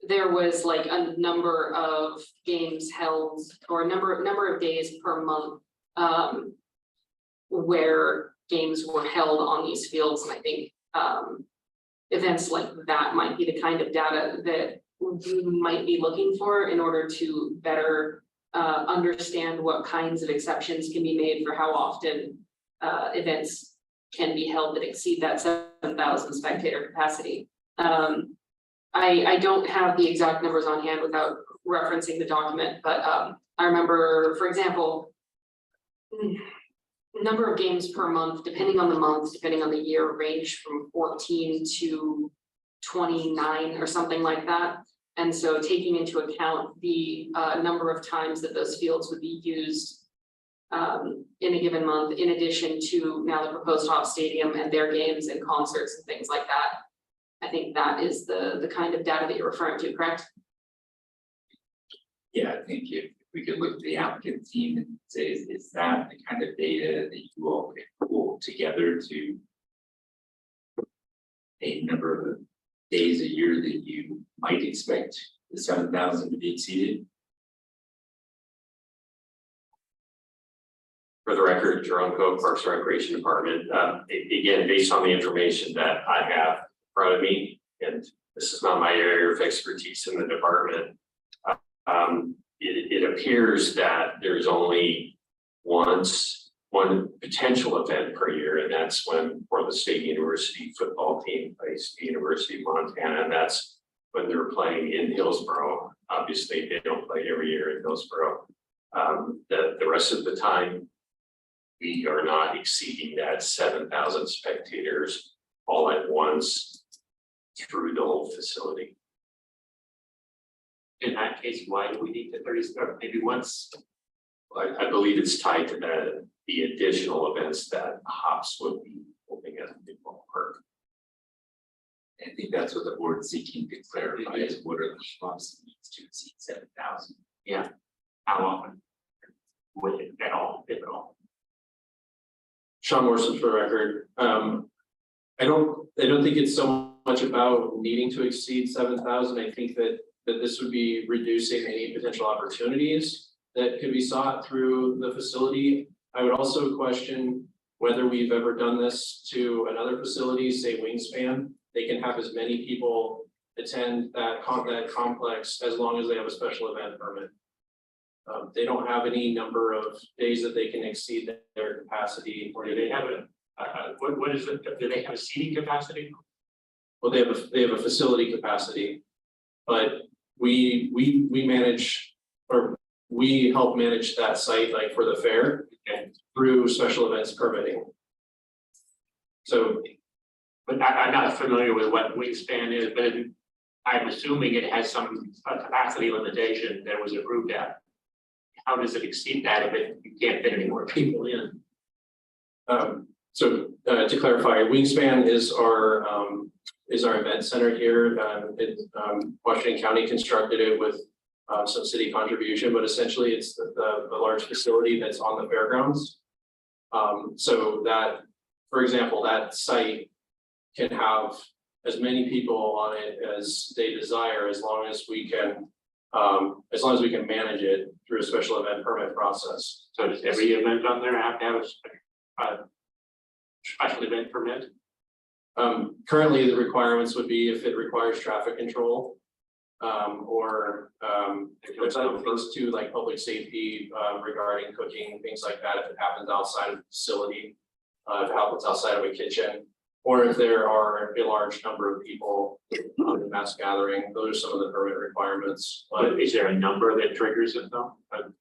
There was like a number of games held, or a number of days per month where games were held on these fields, and I think events like that might be the kind of data that we might be looking for in order to better understand what kinds of exceptions can be made for how often events can be held that exceed that 7,000 spectator capacity. I don't have the exact numbers on hand without referencing the document, but I remember, for example, number of games per month, depending on the month, depending on the year, range from 14 to 29 or something like that. And so taking into account the number of times that those fields would be used in a given month, in addition to now the proposed Hops Stadium and their games and concerts and things like that. I think that is the kind of data that you're referring to, correct? Yeah, I think if we could look at the applicant team and say, is that the kind of data that you all can pull together to a number of days a year that you might expect the 7,000 to be exceeded? For the record, Jerome Coe, Parks and Recreation Department. Again, based on the information that I have in front of me, and this is not my area of expertise in the department, it appears that there's only once one potential event per year, and that's when, for the state university football team plays the University of Montana, and that's when they're playing in Hillsboro. Obviously, they don't play every year in Hillsboro. The rest of the time, we are not exceeding that 7,000 spectators all at once through the whole facility. In that case, why do we need the 30, or maybe once? I believe it's tied to the additional events that Hops would be holding at the ballpark. I think that's what the board is seeking to clarify is what are the Hops needs to exceed 7,000. Yeah, how often? Would it at all, if at all? Sean Morrison for the record. I don't think it's so much about needing to exceed 7,000. I think that this would be reducing any potential opportunities that could be sought through the facility. I would also question whether we've ever done this to another facility, say Wingspan. They can have as many people attend that complex as long as they have a special event permit. They don't have any number of days that they can exceed their capacity. Or do they have what is it? Do they have a seating capacity? Well, they have a facility capacity, but we manage, or we help manage that site, like for the fair, and through special events permitting. So, but I'm not familiar with what Wingspan is, but I'm assuming it has some capacity limitation that was approved at. How does it exceed that if you can't fit any more people in? To clarify, Wingspan is our event center here. Washington County constructed it with some city contribution, but essentially it's the large facility that's on the fairgrounds. So that, for example, that site can have as many people on it as they desire, as long as we can manage it through a special event permit process. So does every event on there have to have a special event permit? Currently, the requirements would be if it requires traffic control, or there's other things too, like public safety regarding cooking, things like that. If it happens outside of the facility, if it happens outside of a kitchen, or if there are a large number of people in mass gathering, those are some of the permit requirements. But is there a number that triggers it though? An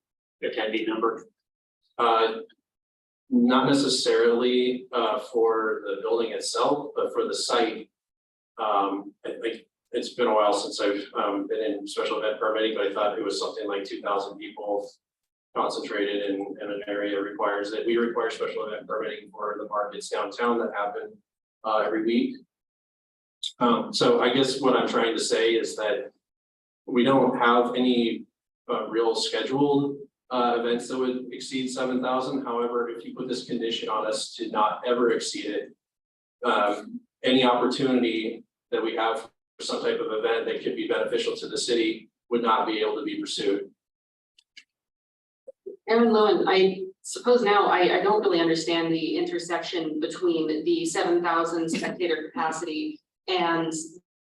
attendee number? Not necessarily for the building itself, but for the site. It's been a while since I've been in special event permitting, but I thought it was something like 2,000 people concentrated in an area requires that we require special event permitting for the markets downtown that happen every week. So I guess what I'm trying to say is that we don't have any real scheduled events that would exceed 7,000. However, if you put this condition on us to not ever exceed it, any opportunity that we have for some type of event that could be beneficial to the city would not be able to be pursued. Aaron Lowen, I suppose now I don't really understand the intersection between the 7,000 spectator capacity and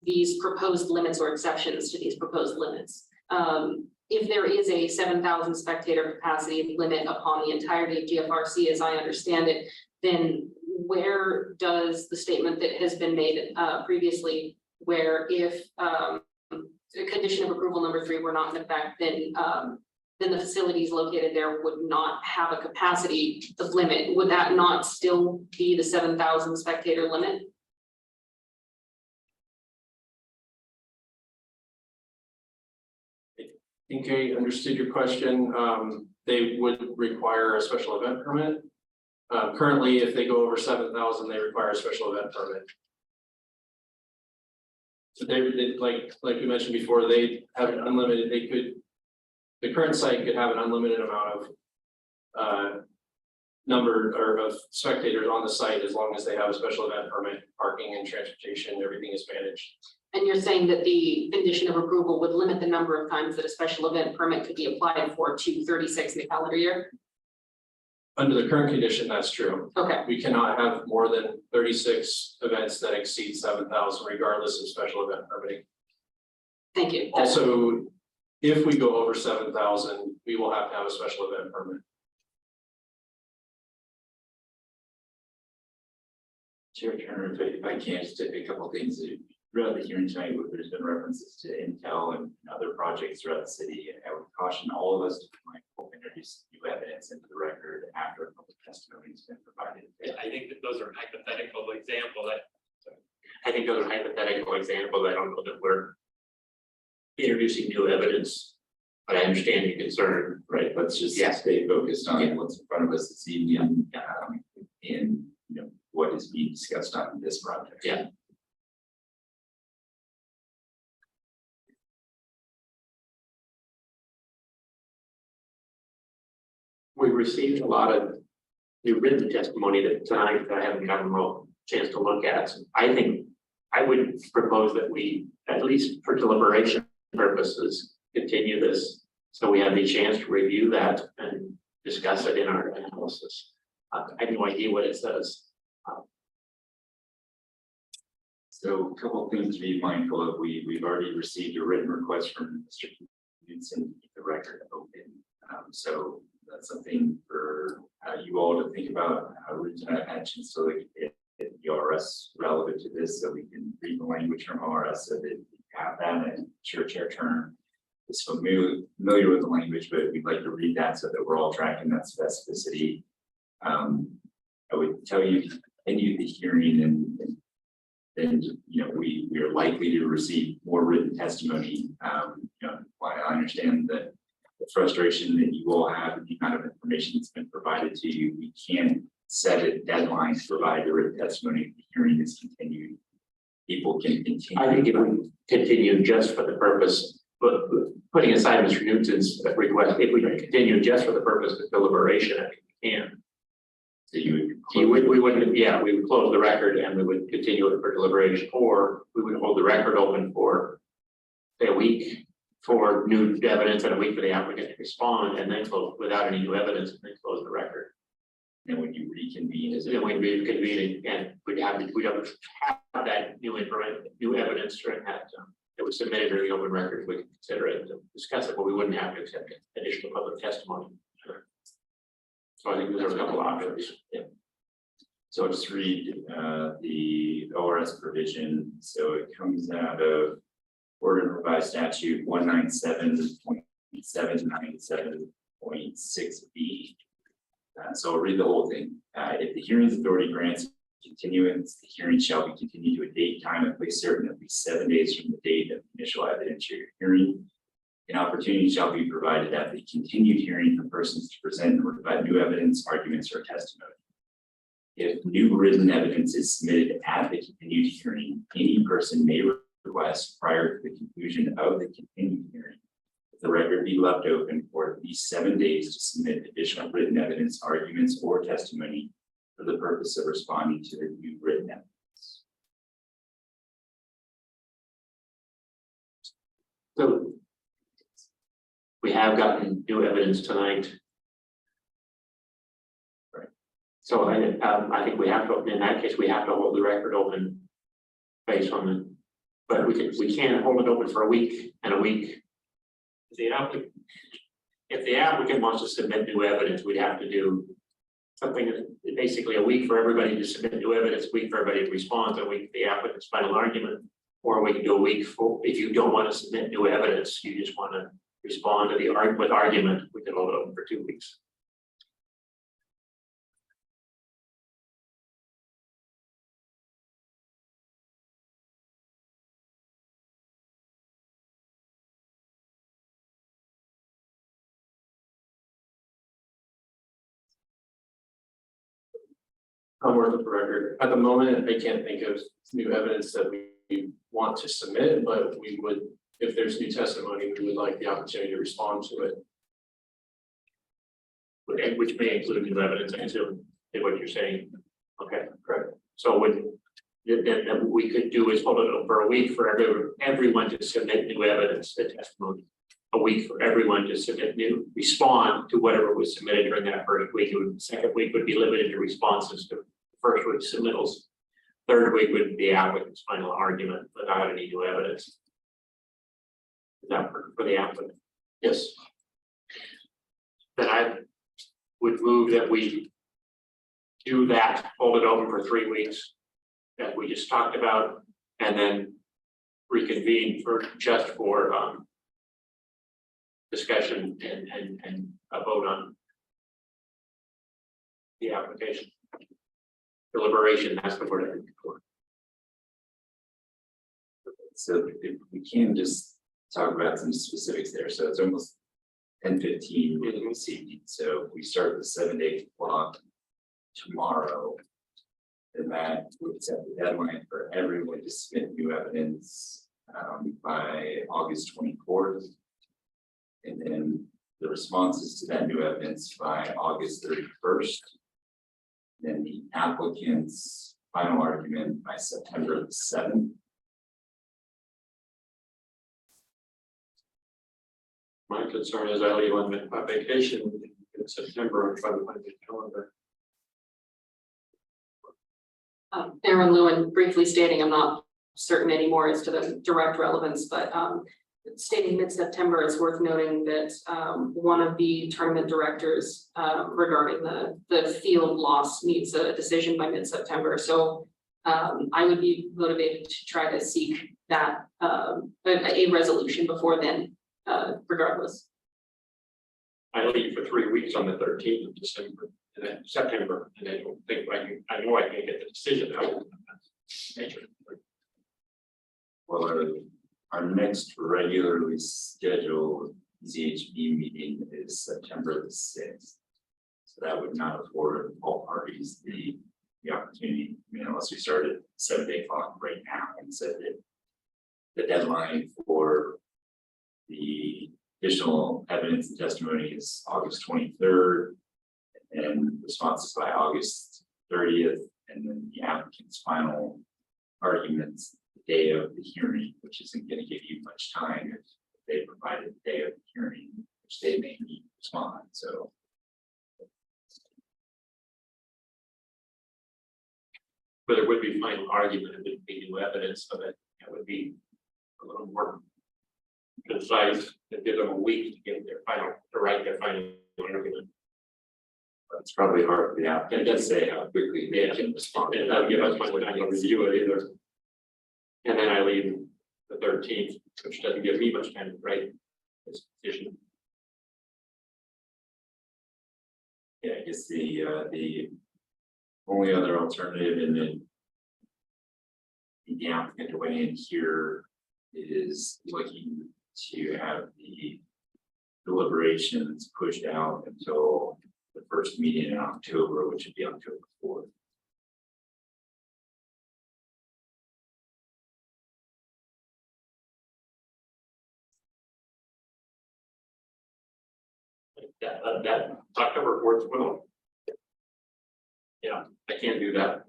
these proposed limits or exceptions to these proposed limits. If there is a 7,000 spectator capacity limit upon the entirety of GFRC, as I understand it, then where does the statement that has been made previously, where if the condition of approval number 3 were not in effect, then the facilities located there would not have a capacity of limit? Would that not still be the 7,000 spectator limit? I think I understood your question. They would require a special event permit. Currently, if they go over 7,000, they require a special event permit. So they like we mentioned before, they have an unlimited, the current site could have an unlimited amount of number or of spectators on the site as long as they have a special event permit, parking and transportation, everything is managed. And you're saying that the condition of approval would limit the number of times that a special event permit could be applied for to 36 in the calendar year? Under the current condition, that's true. Okay. We cannot have more than 36 events that exceed 7,000 regardless of special event permitting. Thank you. Also, if we go over 7,000, we will have to have a special event permit. Chair Turner, if I can, just a couple of things. Throughout the hearing tonight, there's been references to Intel and other projects throughout the city. And I would caution all of us to be mindful of introducing new evidence into the record after public testimony has been provided. I think that those are hypothetical examples. I think those are hypothetical examples. I don't know that we're introducing new evidence, but I understand your concern. Right, let's just stay focused on what's in front of us this evening, and what is being discussed on this project. Yeah. We received a lot of new written testimony that tonight that I haven't gotten a chance to look at. So I think I would propose that we, at least for deliberation purposes, continue this. So we have the chance to review that and discuss it in our analysis. I have no idea what it says. So a couple of things to be mindful of. We've already received a written request from Mr. Knudsen to keep the record open. So that's something for you all to think about. I've had chance to look at the ORS relevant to this, so we can read the language from ORS so that we have that. And Chair Turner is familiar with the language, but we'd like to read that so that we're all tracking that specificity. I would tell you, continue the hearing and then we are likely to receive more written testimony. I understand that the frustration that you all have with the amount of information that's been provided to you. We can't set a deadline to provide the written testimony if the hearing is continued. People can continue. I think if we continue just for the purpose, but putting aside Mr. Newton's request, if we continue just for the purpose of deliberation, I think we can. So we wouldn't, we would close the record and we would continue it for deliberation, or we would hold the record open for say a week for new evidence and a week for the applicant to respond, and then close without any new evidence and then close the record. And when you reconvene, then we'd reconvene and we'd have that new information, new evidence during that that was submitted during the open record. We could consider it and discuss it, but we wouldn't have to accept additional public testimony. So I think those are a couple options. Yeah. So I'll just read the ORS provision. So it comes out of Oregon Revised Statute 197.797.6B. So I'll read the whole thing. If the hearings authority grants continuance, the hearing shall be continued to a date, time, and place certain at least 7 days from the date of the initial evidentiary hearing. An opportunity shall be provided at the continued hearing for persons to present or provide new evidence, arguments, or testimony. If new written evidence is submitted at the continued hearing, any person may request prior to the conclusion of the continued hearing that the record be left open for at least 7 days to submit additional written evidence, arguments, or testimony for the purpose of responding to the new written evidence. So we have gotten new evidence tonight. Right. So I think we have to, in that case, we have to hold the record open based on the, but we can't hold it open for a week and a week. If the applicant wants to submit new evidence, we'd have to do something basically a week for everybody to submit new evidence, a week for everybody to respond, a week for the applicant's final argument, or we can do a week for, if you don't want to submit new evidence, you just want to respond to the argument, we can hold it open for 2 weeks. I'm worth the record. At the moment, I can't think of new evidence that we want to submit, but we would, if there's new testimony, we would like the opportunity to respond to it. Which may include new evidence, I assume, is what you're saying. Okay, correct. So then we could do is hold it open for a week for everyone to submit new evidence, the testimony. A week for everyone to submit respond to whatever was submitted during that first week. The second week would be limited to responses to the first week's submittals. Third week would be the applicant's final argument without any new evidence. Is that for the applicant? Yes. Then I would move that we do that, hold it open for 3 weeks that we just talked about, and then reconvene for discussion and a vote on the application. Deliberation, that's the word I'm looking for. So if we can just talk about some specifics there, so it's almost 10:15 this evening, so if we start the 7 to 8 o'clock tomorrow. Then that would set the deadline for everyone to submit new evidence by August 24th. And then the responses to that new evidence by August 31st. Then the applicant's final argument by September the 7th. My concern is I leave on vacation in September and try to find the calendar. Aaron Lewin briefly stating, I'm not certain anymore as to the direct relevance, but stating mid-September, it's worth noting that one of the tournament directors regarding the field loss needs a decision by mid-September. So I would be motivated to try to seek that a resolution before then, regardless. I leave for 3 weeks on the 13th of December and then September, and I don't think I know I can get the decision out. Well, our next regularly scheduled ZHB meeting is September the 6th. So that would not afford all parties the opportunity, I mean, unless we started 7 to 8 o'clock right now and said that the deadline for the additional evidence and testimony is August 23rd, and responses by August 30th, and then the applicant's final arguments the day of the hearing, which isn't going to give you much time if they provided the day of the hearing, which they may need to respond. So But it would be final argument, it would be new evidence of it. It would be a little more concise and give them a week to get their final, to write their final argument. but it's probably hard for the applicant to say how quickly they can respond. And that'll give us much time to review it either. And then I leave the 13th, which doesn't give me much time to write this petition. Yeah, I guess the only other alternative, and then the applicant to weigh in here, is looking to have the deliberations pushed out until the first meeting in October, which would be October 4th. That October 4th will. Yeah, I can't do that.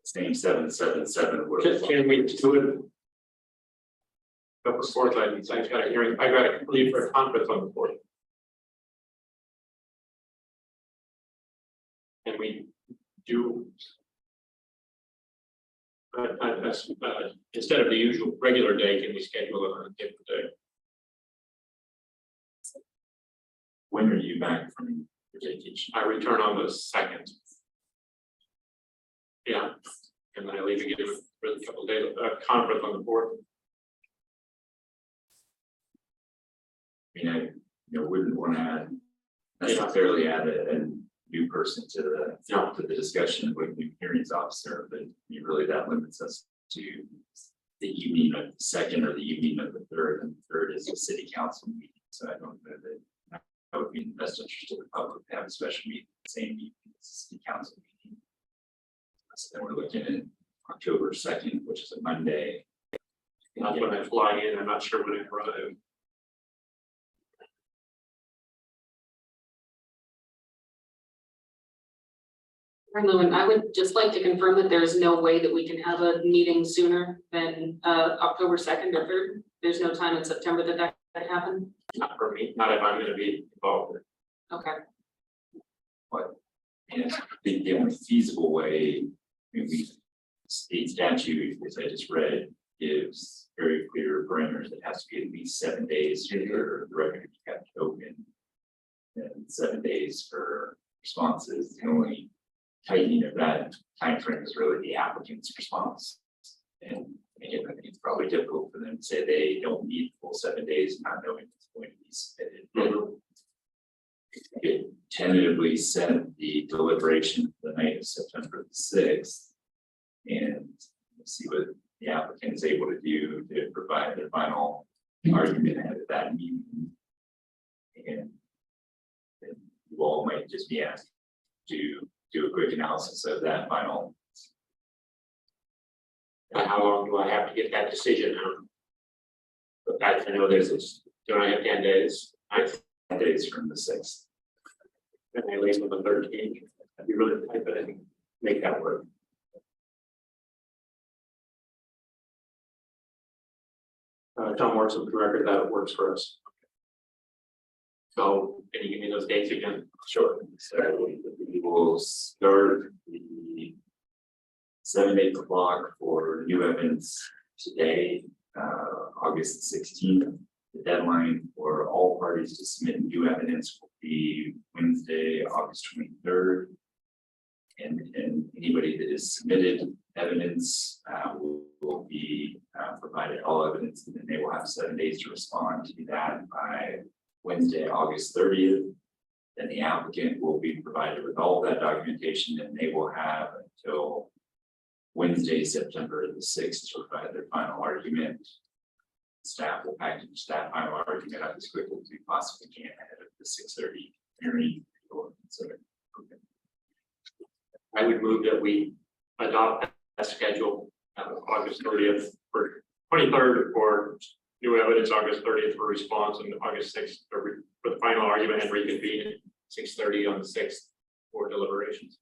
Same 777. Can we do it? October 4th, I've got a hearing, I got to leave for a conference on the 4th. And we do. Instead of the usual regular day, can we schedule it on a different day? When are you back from vacation? I return on the 2nd. Yeah, and then I leave again for a couple of days, conference on the 4th. I mean, I wouldn't want to necessarily add a new person to the discussion with the hearings officer, but really that limits us to the evening of the 2nd or the evening of the 3rd, and the 3rd is a city council meeting. So I don't know that would be in the best interest of the public to have a special meeting the same evening as the city council meeting. So then we're looking at October 2nd, which is a Monday. That's when I fly in, I'm not sure when I arrive. Lewin, I would just like to confirm that there is no way that we can have a meeting sooner than October 2nd or 3rd. There's no time in September that could happen. Not for me, not if I'm going to be involved. Okay. But the only feasible way, state statute, as I just read, gives very clear parameters. It has to be at least 7 days for the record to be kept open, and 7 days for responses. The only tightening of that timeframe is really the applicant's response. And again, I think it's probably difficult for them to say they don't need the full 7 days, not knowing it's going to be submitted. It tentatively set the deliberation for the night of September the 6th. And we'll see what the applicant is able to do to provide their final argument ahead of that meeting. And then you all might just be asked to do a quick analysis of that final. How long do I have to get that decision out? But I know there's this, do I have 10 days? 10 days from the 6th. And they leave on the 13th. I'd be really tight, but I can make that work. Tom works with the record that it works for us. So can you give me those dates again? Sure. So we will start the 7-day clock for new evidence today, August 16th. The deadline for all parties to submit new evidence will be Wednesday, August 23rd. And anybody that has submitted evidence will be provided all evidence, and then they will have 7 days to respond to that by Wednesday, August 30th. Then the applicant will be provided with all that documentation, and they will have until Wednesday, September the 6th to provide their final argument. Staff will package that final argument up as quickly as we possibly can ahead of the 6:30 hearing. I would move that we adopt that schedule August 30th for 23rd for new evidence, August 30th for response, and August 6th for the final argument and reconvene at 6:30 on the 6th for deliberations.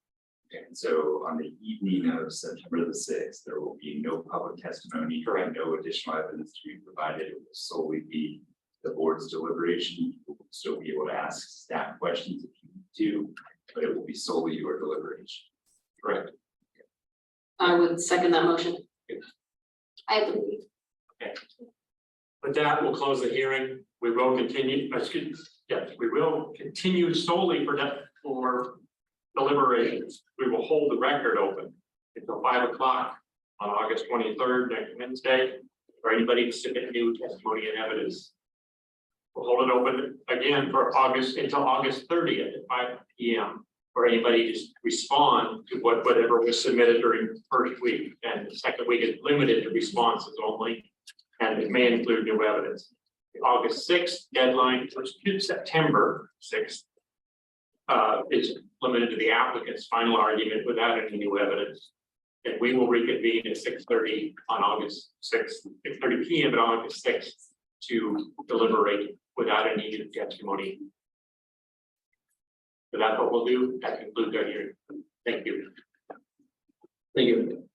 And so on the evening of September the 6th, there will be no public testimony, correct? No additional evidence to be provided. It will solely be the board's deliberation. You will still be able to ask staff questions if you need to, but it will be solely your deliberation. Correct. I would second that motion. I agree. Okay. With that, we'll close the hearing. We will continue, we will continue solely for deliberations. We will hold the record open until 5 o'clock on August 23rd, next Wednesday, for anybody to submit new testimony and evidence. We'll hold it open again for until August 30th at 5 p.m. for anybody to respond to whatever was submitted during the first week. And the second week is limited to responses only, and it may include new evidence. The August 6th deadline, which is September 6th, is limited to the applicant's final argument without any new evidence. And we will reconvene at 6:30 on August 6th, 6:30 p.m. on August 6th to deliberate without any new testimony. So that's what we'll do. That concludes our hearing. Thank you. Thank you.